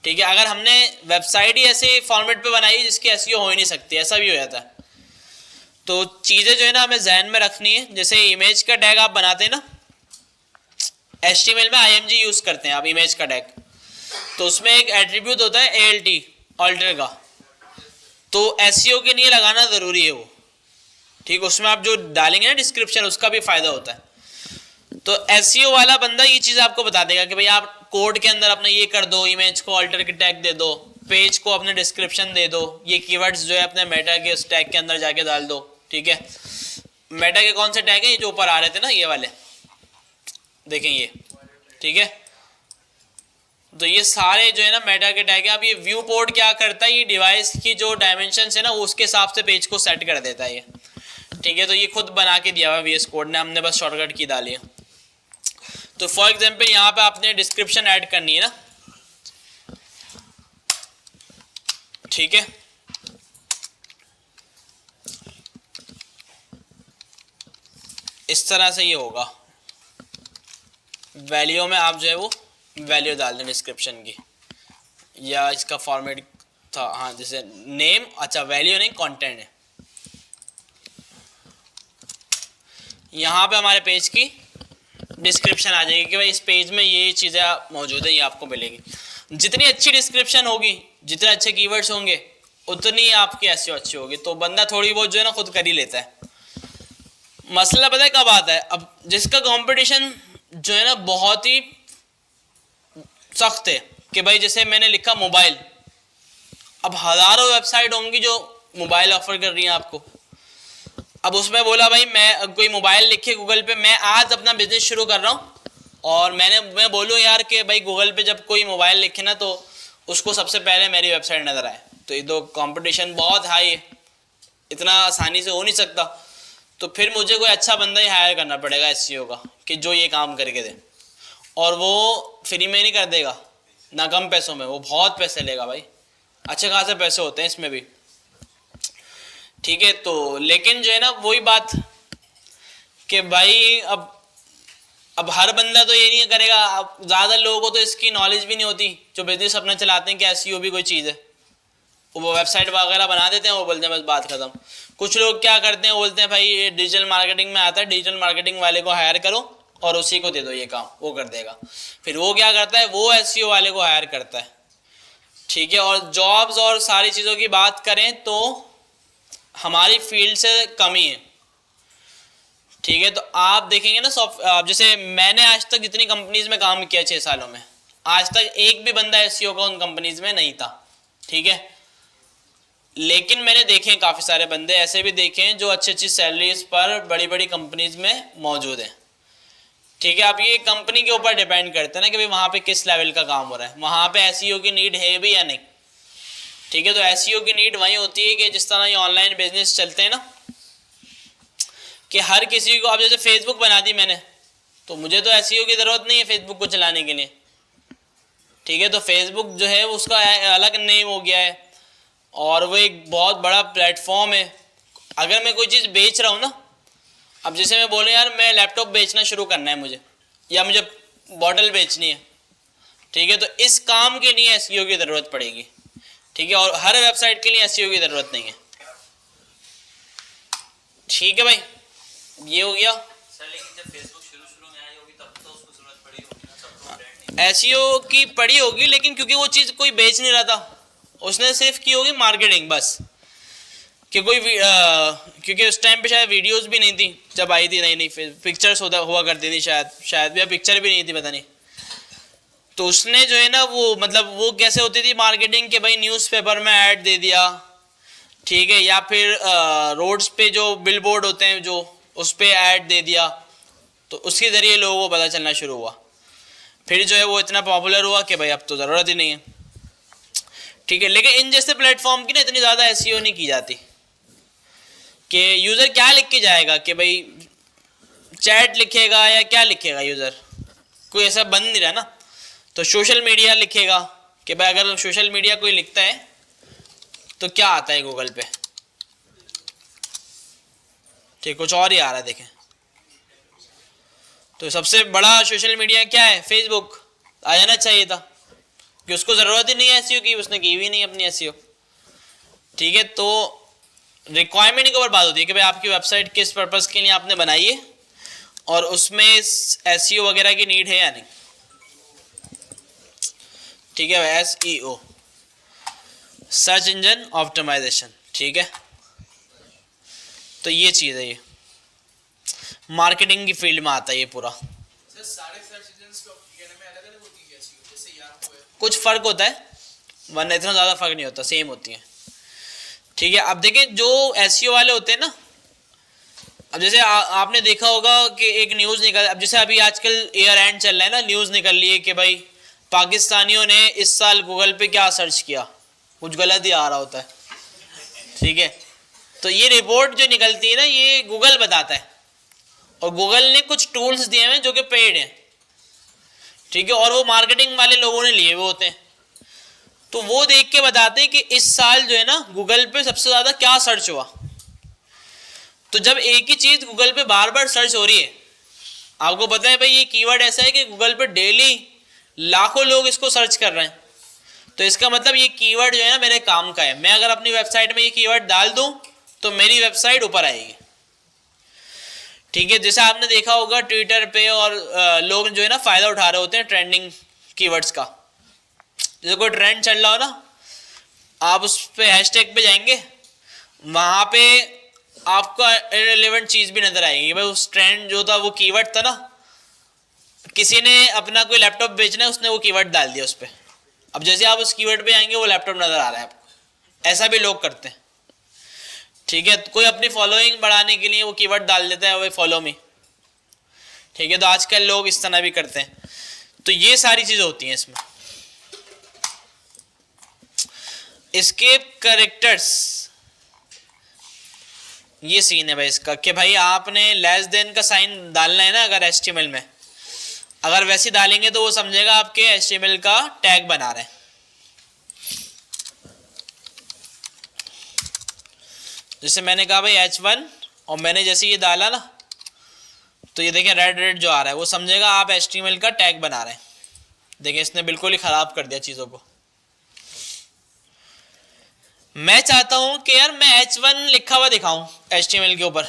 ठीक है। अगर हमने वेबसाइट ही ऐसे फॉर्मेट पे बनाई जिसकी एसईओ हो ही नहीं सकती, ऐसा भी हो जाता है। तो चीज़ें जो है ना हमें जहन में रखनी है। जैसे इमेज का टैग आप बनाते हैं ना, HTML में IMG यूज़ करते हैं आप इमेज का टैग, तो उसमें एक एट्रीब्यूट होता है ALT, ऑल्टर का, तो एसईओ के लिए लगाना ज़रूरी है वो, ठीक। उसमें आप जो डालेंगे ना डिस्क्रिप्शन, उसका भी फ़ायदा होता है। तो एसईओ वाला बंदा ये चीज़ आपको बता देगा कि भाई आप कोड के अंदर अपना ये कर दो, इमेज को ऑल्टर के टैग दे दो, पेज को अपने डिस्क्रिप्शन दे दो, ये कीवर्ड्स जो है अपने मेटा के उस टैग के अंदर जाके डाल दो, ठीक है। मेटा के कौन से टैग है, ये जो ऊपर आ रहे थे ना, ये वाले देखें ये, ठीक है। तो ये सारे जो है ना मेटा के टैग है। अब ये व्यू पोर्ट क्या करता है, ये डिवाइस की जो डायमेंशन है ना, वो उसके हिसाब से पेज को सेट कर देता है ये, ठीक है। तो ये खुद बना के दिया हुआ VS कोड ने, हमने बस शॉर्टकट की डाली है। तो फॉर एग्जांपल यहाँ पे आपने डिस्क्रिप्शन ऐड करनी है ना, ठीक है। इस तरह से ये होगा, वैल्यू में आप जो है वो वैल्यू डाल दें डिस्क्रिप्शन की, या इसका फॉर्मेट था, हाँ जैसे नेम, अच्छा वैल्यू नहीं कंटेंट है। यहाँ पे हमारे पेज की डिस्क्रिप्शन आ जाएगी कि भाई इस पेज में ये चीज़ें मौजूद है, ये आपको मिलेगी। जितनी अच्छी डिस्क्रिप्शन होगी, जितने अच्छे कीवर्ड्स होंगे, उतनी आपकी एसईओ अच्छी होगी। तो बंदा थोड़ी बहुत जो है ना खुद कर ही लेता है। मसला पता है कब आता है, अब जिसका कंपटीशन जो है ना बहुत ही सख्त है, कि भाई जैसे मैंने लिखा मोबाइल, अब हज़ारों वेबसाइट होंगी जो मोबाइल ऑफर कर रही हैं आपको। अब उसमें बोला भाई मैं कोई मोबाइल लिखे गूगल पे, मैं आज अपना बिजनेस शुरू कर रहा हूँ, और मैं बोलूँ यार कि भाई गूगल पे जब कोई मोबाइल लिखे ना तो उसको सबसे पहले मेरी वेबसाइट नज़र आए, तो ये तो कंपटीशन बहुत हाई है, इतना आसानी से हो नहीं सकता। तो फिर मुझे कोई अच्छा बंदा ही हायर करना पड़ेगा एसईओ का, कि जो ये काम करके दे, और वो फ्री में नहीं कर देगा ना कम पैसों में, वो बहुत पैसे लेगा भाई, अच्छे खासे पैसे होते हैं इसमें भी, ठीक है। तो लेकिन जो है ना वही बात कि भाई अब हर बंदा तो ये नहीं करेगा। अब ज़्यादा लोगों को तो इसकी नॉलेज भी नहीं होती जो बिजनेस अपना चलाते हैं कि एसईओ भी कोई चीज़ है, वो वेबसाइट वगैरह बना देते हैं, वो बोलते हैं बस बात खत्म। कुछ लोग क्या करते हैं, बोलते हैं भाई ये डिजिटल मार्केटिंग में आता है, डिजिटल मार्केटिंग वाले को हायर करो और उसी को दे दो ये काम, वो कर देगा। फिर वो क्या करता है, वो एसईओ वाले को हायर करता है, ठीक है। और जॉब्स और सारी चीज़ों की बात करें तो हमारी फील्ड से कमी है, ठीक है। तो आप देखेंगे ना जैसे मैंने आज तक जितनी कंपनीज में काम किया 6 सालों में, आज तक एक भी बंदा एसईओ का उन कंपनीज में नहीं था, ठीक है। लेकिन मैंने देखे हैं काफ़ी सारे बंदे ऐसे भी देखे हैं जो अच्छी अच्छी सैलरीज पर बड़ी बड़ी कंपनीज में मौजूद हैं, ठीक है। अब ये कंपनी के ऊपर डिपेंड करते हैं ना कि भाई वहाँ पे किस लेवल का काम हो रहा है, वहाँ पे एसईओ की नीड है भी या नहीं, ठीक है। तो एसईओ की नीड वहीं होती है कि जिस तरह ये ऑनलाइन बिजनेस चलते हैं ना, कि हर किसी को, अब जैसे फेसबुक बना दी मैंने, तो मुझे तो एसईओ की ज़रूरत नहीं है फेसबुक को चलाने के लिए, ठीक है। तो फेसबुक जो है उसका अलग नेम हो गया है, और वो एक बहुत बड़ा प्लेटफॉर्म है। अगर मैं कोई चीज़ बेच रहा हूँ ना, अब जैसे मैं बोलूँ यार मैं लैपटॉप बेचना शुरू करना है मुझे, या मुझे बॉटल बेचनी है, ठीक है, तो इस काम के लिए एसईओ की ज़रूरत पड़ेगी, ठीक है। और हर वेबसाइट के लिए एसईओ की ज़रूरत नहीं है, ठीक है भाई, ये हो गया। सर लेकिन जब फेसबुक शुरू में आई होगी तब तो उसको जरूरत पड़ी होगी ना, सबको ब्रांड नहीं। एसईओ की पड़ी होगी, लेकिन क्योंकि वो चीज़ कोई बेच नहीं रहा था, उसने सिर्फ की होगी मार्केटिंग बस। कि कोई क्योंकि उस टाइम पे शायद वीडियोस भी नहीं थी जब आई थी, नहीं पिक्चर्स हुआ करती थी शायद या पिक्चर भी नहीं थी, पता नहीं। तो उसने जो है ना वो मतलब वो कैसे होती थी मार्केटिंग के भाई, न्यूज़पेपर में ऐड दे दिया, ठीक है, या फिर रोड्स पे जो बिल बोर्ड होते हैं जो, उस पर ऐड दे दिया, तो उसके ज़रिए लोगों को पता चलना शुरू हुआ। फिर जो है वो इतना पॉपुलर हुआ कि भाई अब तो ज़रूरत ही नहीं है, ठीक है। लेकिन इन जैसे प्लेटफॉर्म की ना इतनी ज़्यादा एसईओ नहीं की जाती कि यूज़र क्या लिख के जाएगा, कि भाई चैट लिखेगा या क्या लिखेगा यूज़र, कोई ऐसा बन नहीं रहा ना। तो सोशल मीडिया लिखेगा कि भाई अगर सोशल मीडिया कोई लिखता है तो क्या आता है गूगल पे, ठीक, कुछ और ही आ रहा है देखें। तो सबसे बड़ा सोशल मीडिया क्या है, फेसबुक, आ जाना चाहिए था कि उसको ज़रूरत ही नहीं है एसईओ की, उसने की भी नहीं अपनी एसईओ, ठीक है। तो रिक्वायरमेंट के ऊपर बात होती है कि भाई आपकी वेबसाइट किस पर्पज़ के लिए आपने बनाई है और उसमें एसईओ वगैरह की नीड है या नहीं, ठीक है। एसईओ, सर्च इंजन ऑप्टिमाइजेशन, ठीक है। तो ये चीज़ है, ये मार्केटिंग की फील्ड में आता है ये पूरा। सर सारे सर्च इंजन्स को कहने में अलग-अलग होती है एसईओ, जैसे याहू है, कुछ फ़र्क होता है वरना इतना ज़्यादा फ़र्क नहीं होता, सेम होती हैं, ठीक है। अब देखें जो एसईओ वाले होते हैं ना, अब जैसे आपने देखा होगा कि एक न्यूज़ निकल, अब जैसे अभी आजकल ईयर एंड चल रहा है ना, न्यूज़ निकल रही है कि भाई पाकिस्तानियों ने इस साल गूगल पे क्या सर्च किया, कुछ गलत ही आ रहा होता है, ठीक है। तो ये रिपोर्ट जो निकलती है ना, ये गूगल बताता है, और गूगल ने कुछ टूल्स दिए हैं जो कि पेड हैं, ठीक है, और वो मार्केटिंग वाले लोगों ने लिए हुए होते हैं। तो वो देख के बताते हैं कि इस साल जो है ना गूगल पे सबसे ज़्यादा क्या सर्च हुआ। तो जब एक ही चीज़ गूगल पे बार बार सर्च हो रही है, आपको पता है भाई ये कीवर्ड ऐसा है कि गूगल पे डेली लाखों लोग इसको सर्च कर रहे हैं, तो इसका मतलब ये कीवर्ड जो है ना मेरे काम का है। मैं अगर अपनी वेबसाइट में ये कीवर्ड डाल दूं तो मेरी वेबसाइट ऊपर आएगी, ठीक है। जैसे आपने देखा होगा ट्विटर पे और लोग जो है ना फ़ायदा उठा रहे होते हैं ट्रेंडिंग कीवर्ड्स का। जैसे कोई ट्रेंड चल रहा हो ना, आप उस पर हैशटैग पे जाएंगे, वहाँ पे आपको इररिलेवेंट चीज़ भी नज़र आएगी। भाई उस ट्रेंड जो था वो कीवर्ड था ना, किसी ने अपना कोई लैपटॉप बेचना है, उसने वो कीवर्ड डाल दिया उस पर, अब जैसे आप उस कीवर्ड पे आएंगे वो लैपटॉप नज़र आ रहा है आपको। ऐसा भी लोग करते हैं, ठीक है। कोई अपनी फॉलोइंग बढ़ाने के लिए वो कीवर्ड डाल देता है, वो फॉलो मी, ठीक है। तो आजकल लोग इस तरह भी करते हैं। तो ये सारी चीज़ें होती हैं इसमें। एस्केप कैरेक्टर्स, ये सीन है भाई इसका कि भाई आपने लेस देन का साइन डालना है ना, अगर एचटीएमएल में, अगर वैसे डालेंगे तो वो समझेगा आपके एचटीएमएल का टैग बना रहे हैं। जैसे मैंने कहा भाई H1 और मैंने जैसे ये डाला ना, तो ये देखें रेड रेड जो आ रहा है, वो समझेगा आप HTML का टैग बना रहे हैं। देखें इसने बिल्कुल ही ख़राब कर दिया चीज़ों को। मैं चाहता हूँ कि यार मैं H1 लिखा हुआ दिखाऊं HTML के ऊपर,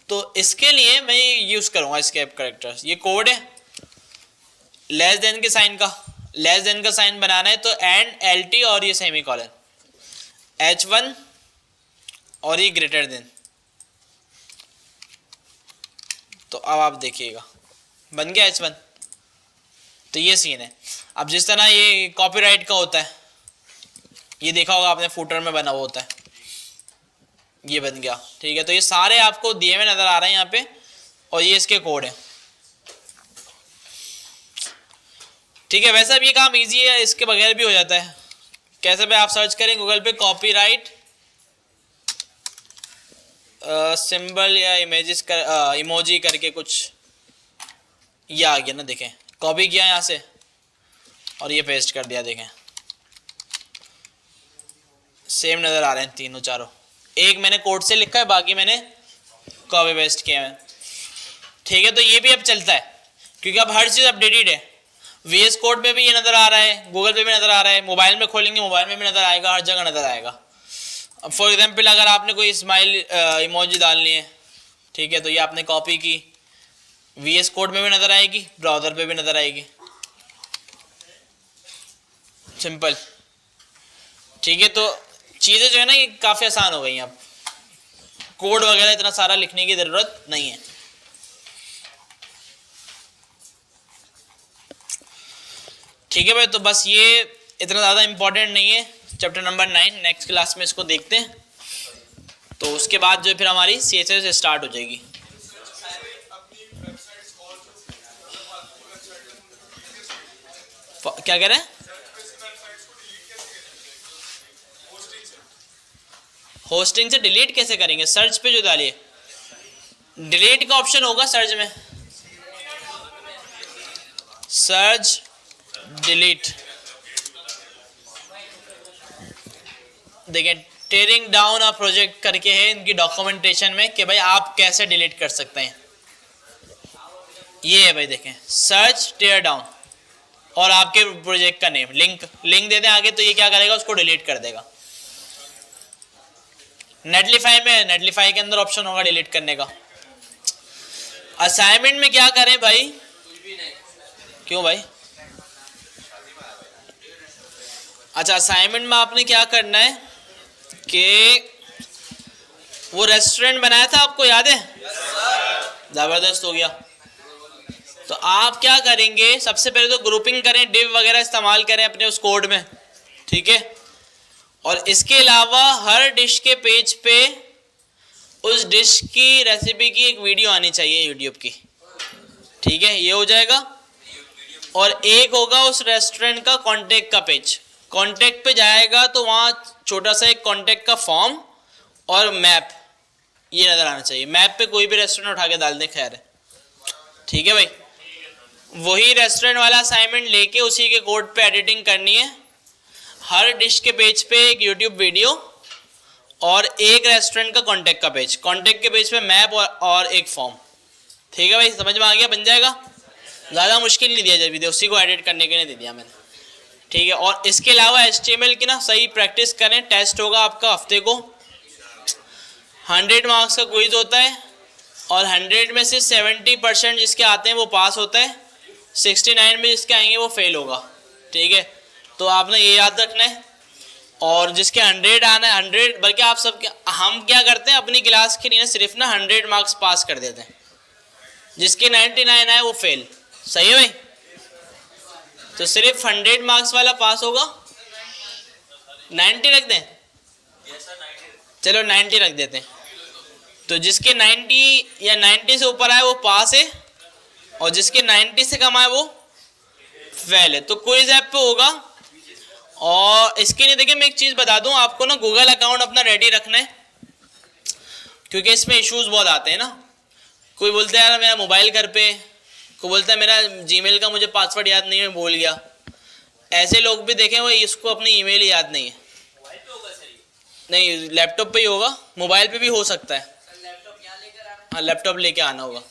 तो इसके लिए मैं यूज़ करूँगा एस्केप कैरेक्टर्स। ये कोड है लेस देन के साइन का, लेस देन का साइन बनाना है तो एंड LT और ये सेमी कॉलन, H1 और ये ग्रेटर देन। तो अब आप देखिएगा बन गया H1। तो ये सीन है। अब जिस तरह ये कॉपीराइट का होता है, ये देखा होगा आपने फुटर में बना हुआ होता है, ये बन गया, ठीक है। तो ये सारे आपको दिए हुए नजर आ रहे हैं यहाँ पे, और ये इसके कोड है, ठीक है। वैसे अब ये काम इजी है, इसके बगैर भी हो जाता है। कैसे भाई, आप सर्च करें गूगल पे कॉपीराइट सिंबल या इमेजेस कर इमोजी करके कुछ, ये आ गया ना, देखें कॉपी किया यहाँ से और ये पेस्ट कर दिया, देखें सेम नज़र आ रहे हैं तीनों चारों। एक मैंने कोड से लिखा है, बाकी मैंने कॉपी पेस्ट किया है, ठीक है। तो ये भी अब चलता है क्योंकि अब हर चीज़ अपडेटेड है। VS कोड पे भी ये नज़र आ रहा है, गूगल पे भी नज़र आ रहा है, मोबाइल में खोलेंगे मोबाइल में भी नज़र आएगा, हर जगह नज़र आएगा। अब फॉर एग्जाम्पल अगर आपने कोई स्माइल इमोजी डालनी है ठीक है, तो ये आपने कॉपी की, VS कोड में भी नज़र आएगी, ब्राउज़र पे भी नज़र आएगी, सिंपल। ठीक है, तो चीज़ें जो है ना ये काफ़ी आसान हो गई हैं, अब कोड वगैरह इतना सारा लिखने की ज़रूरत नहीं है। ठीक है भाई, तो बस ये इतना ज़्यादा इम्पोर्टेंट नहीं है चैप्टर नंबर 9, नेक्स्ट क्लास में इसको देखते हैं, तो उसके बाद जो फिर हमारी CSS स्टार्ट हो जाएगी। क्या कह रहे हैं? होस्टिंग से डिलीट कैसे करेंगे? सर्च पे जो डालिए, डिलीट का ऑप्शन होगा सर्च में, सर्च डिलीट। देखिए टेयरिंग डाउन अ प्रोजेक्ट करके है इनकी डॉक्यूमेंटेशन में कि भाई आप कैसे डिलीट कर सकते हैं। ये है भाई, देखें सर्च टेयर डाउन और आपके प्रोजेक्ट का नेम, लिंक दे दें आगे, तो ये क्या करेगा, उसको डिलीट कर देगा। नेटलिफाई में, नेटलिफाई के अंदर ऑप्शन होगा डिलीट करने का। असाइनमेंट में क्या करें भाई? क्यों भाई? अच्छा, असाइनमेंट में आपने क्या करना है कि वो रेस्टोरेंट बनाया था, आपको याद है? जबरदस्त हो गया। तो आप क्या करेंगे, सबसे पहले तो ग्रुपिंग करें, डिव वगैरह इस्तेमाल करें अपने उस कोड में, ठीक है। और इसके अलावा हर डिश के पेज पे उस डिश की रेसिपी की एक वीडियो आनी चाहिए यूट्यूब की, ठीक है, ये हो जाएगा। और एक होगा उस रेस्टोरेंट का कॉन्टेक्ट का पेज, कॉन्टेक्ट पे जाएगा तो वहाँ छोटा सा एक कॉन्टेक्ट का फॉर्म और मैप ये नज़र आना चाहिए। मैप पे कोई भी रेस्टोरेंट उठा के डाल दें, खैर है, ठीक है भाई। वही रेस्टोरेंट वाला असाइनमेंट लेके उसी के कोड पे एडिटिंग करनी है। हर डिश के पेज पे एक यूट्यूब वीडियो और एक रेस्टोरेंट का कॉन्टेक्ट का पेज, कॉन्टेक्ट के पेज पे मैप और एक फॉर्म, ठीक है भाई, समझ में आ गया? बन जाएगा, ज़्यादा मुश्किल नहीं दिया जाए वीडियो, उसी को एडिट करने के लिए दे दिया मैंने, ठीक है। और इसके अलावा HTML की ना सही प्रैक्टिस करें, टेस्ट होगा आपका हफ्ते को, 100 मार्क्स का क्विज होता है और 100 में से 70% जिसके आते हैं वो पास होता है, 69 में जिसके आएंगे वो फेल होगा, ठीक है। तो आपने ये याद रखना है। और जिसके 100 आना है, 100 बल्कि आप सब, हम क्या करते हैं अपनी क्लास के लिए सिर्फ ना 100 मार्क्स पास कर देते हैं, जिसके 99 आए वो फेल, सही है भाई? तो सिर्फ 100 मार्क्स वाला पास होगा, 90 रख दें, चलो 90 रख देते हैं। तो जिसके 90 या 90 से ऊपर आए वो पास है और जिसके 90 से कम आए वो फेल है। तो क्विज ऐप पे होगा। और इसके लिए देखिए मैं एक चीज़ बता दूं आपको ना, गूगल अकाउंट अपना रेडी रखना है, क्योंकि इसमें इश्यूज बहुत आते हैं ना। कोई बोलता है यार मेरा मोबाइल घर पे, कोई बोलता है मेरा जीमेल का मुझे पासवर्ड याद नहीं है, मैं भूल गया। ऐसे लोग भी देखें वो इसको अपनी ईमेल ही याद नहीं है। नहीं, लैपटॉप पे ही होगा, मोबाइल पे भी हो सकता है। हाँ, लैपटॉप लेके आना होगा,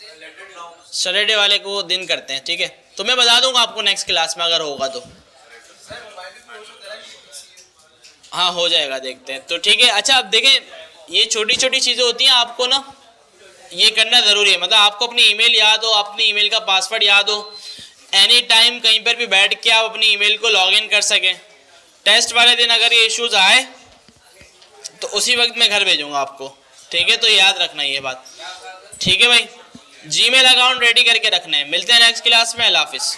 सैटरडे वाले को दिन करते हैं, ठीक है। तो मैं बता दूंगा आपको नेक्स्ट क्लास में अगर होगा तो। हाँ हो जाएगा, देखते हैं। तो ठीक है। अच्छा अब देखें ये छोटी छोटी चीज़ें होती हैं, आपको ना ये करना ज़रूरी है। मतलब आपको अपनी ईमेल याद हो, अपनी ईमेल का पासवर्ड याद हो, एनी टाइम कहीं पर भी बैठ के आप अपनी ईमेल को लॉगिन कर सकें। टेस्ट वाले दिन अगर ये इश्यूज आए तो उसी वक्त मैं घर भेजूंगा आपको, ठीक है। तो याद रखना ये बात, ठीक है भाई। जीमेल अकाउंट रेडी करके रखना है। मिलते हैं नेक्स्ट क्लास में। अल्लाह हाफिज़।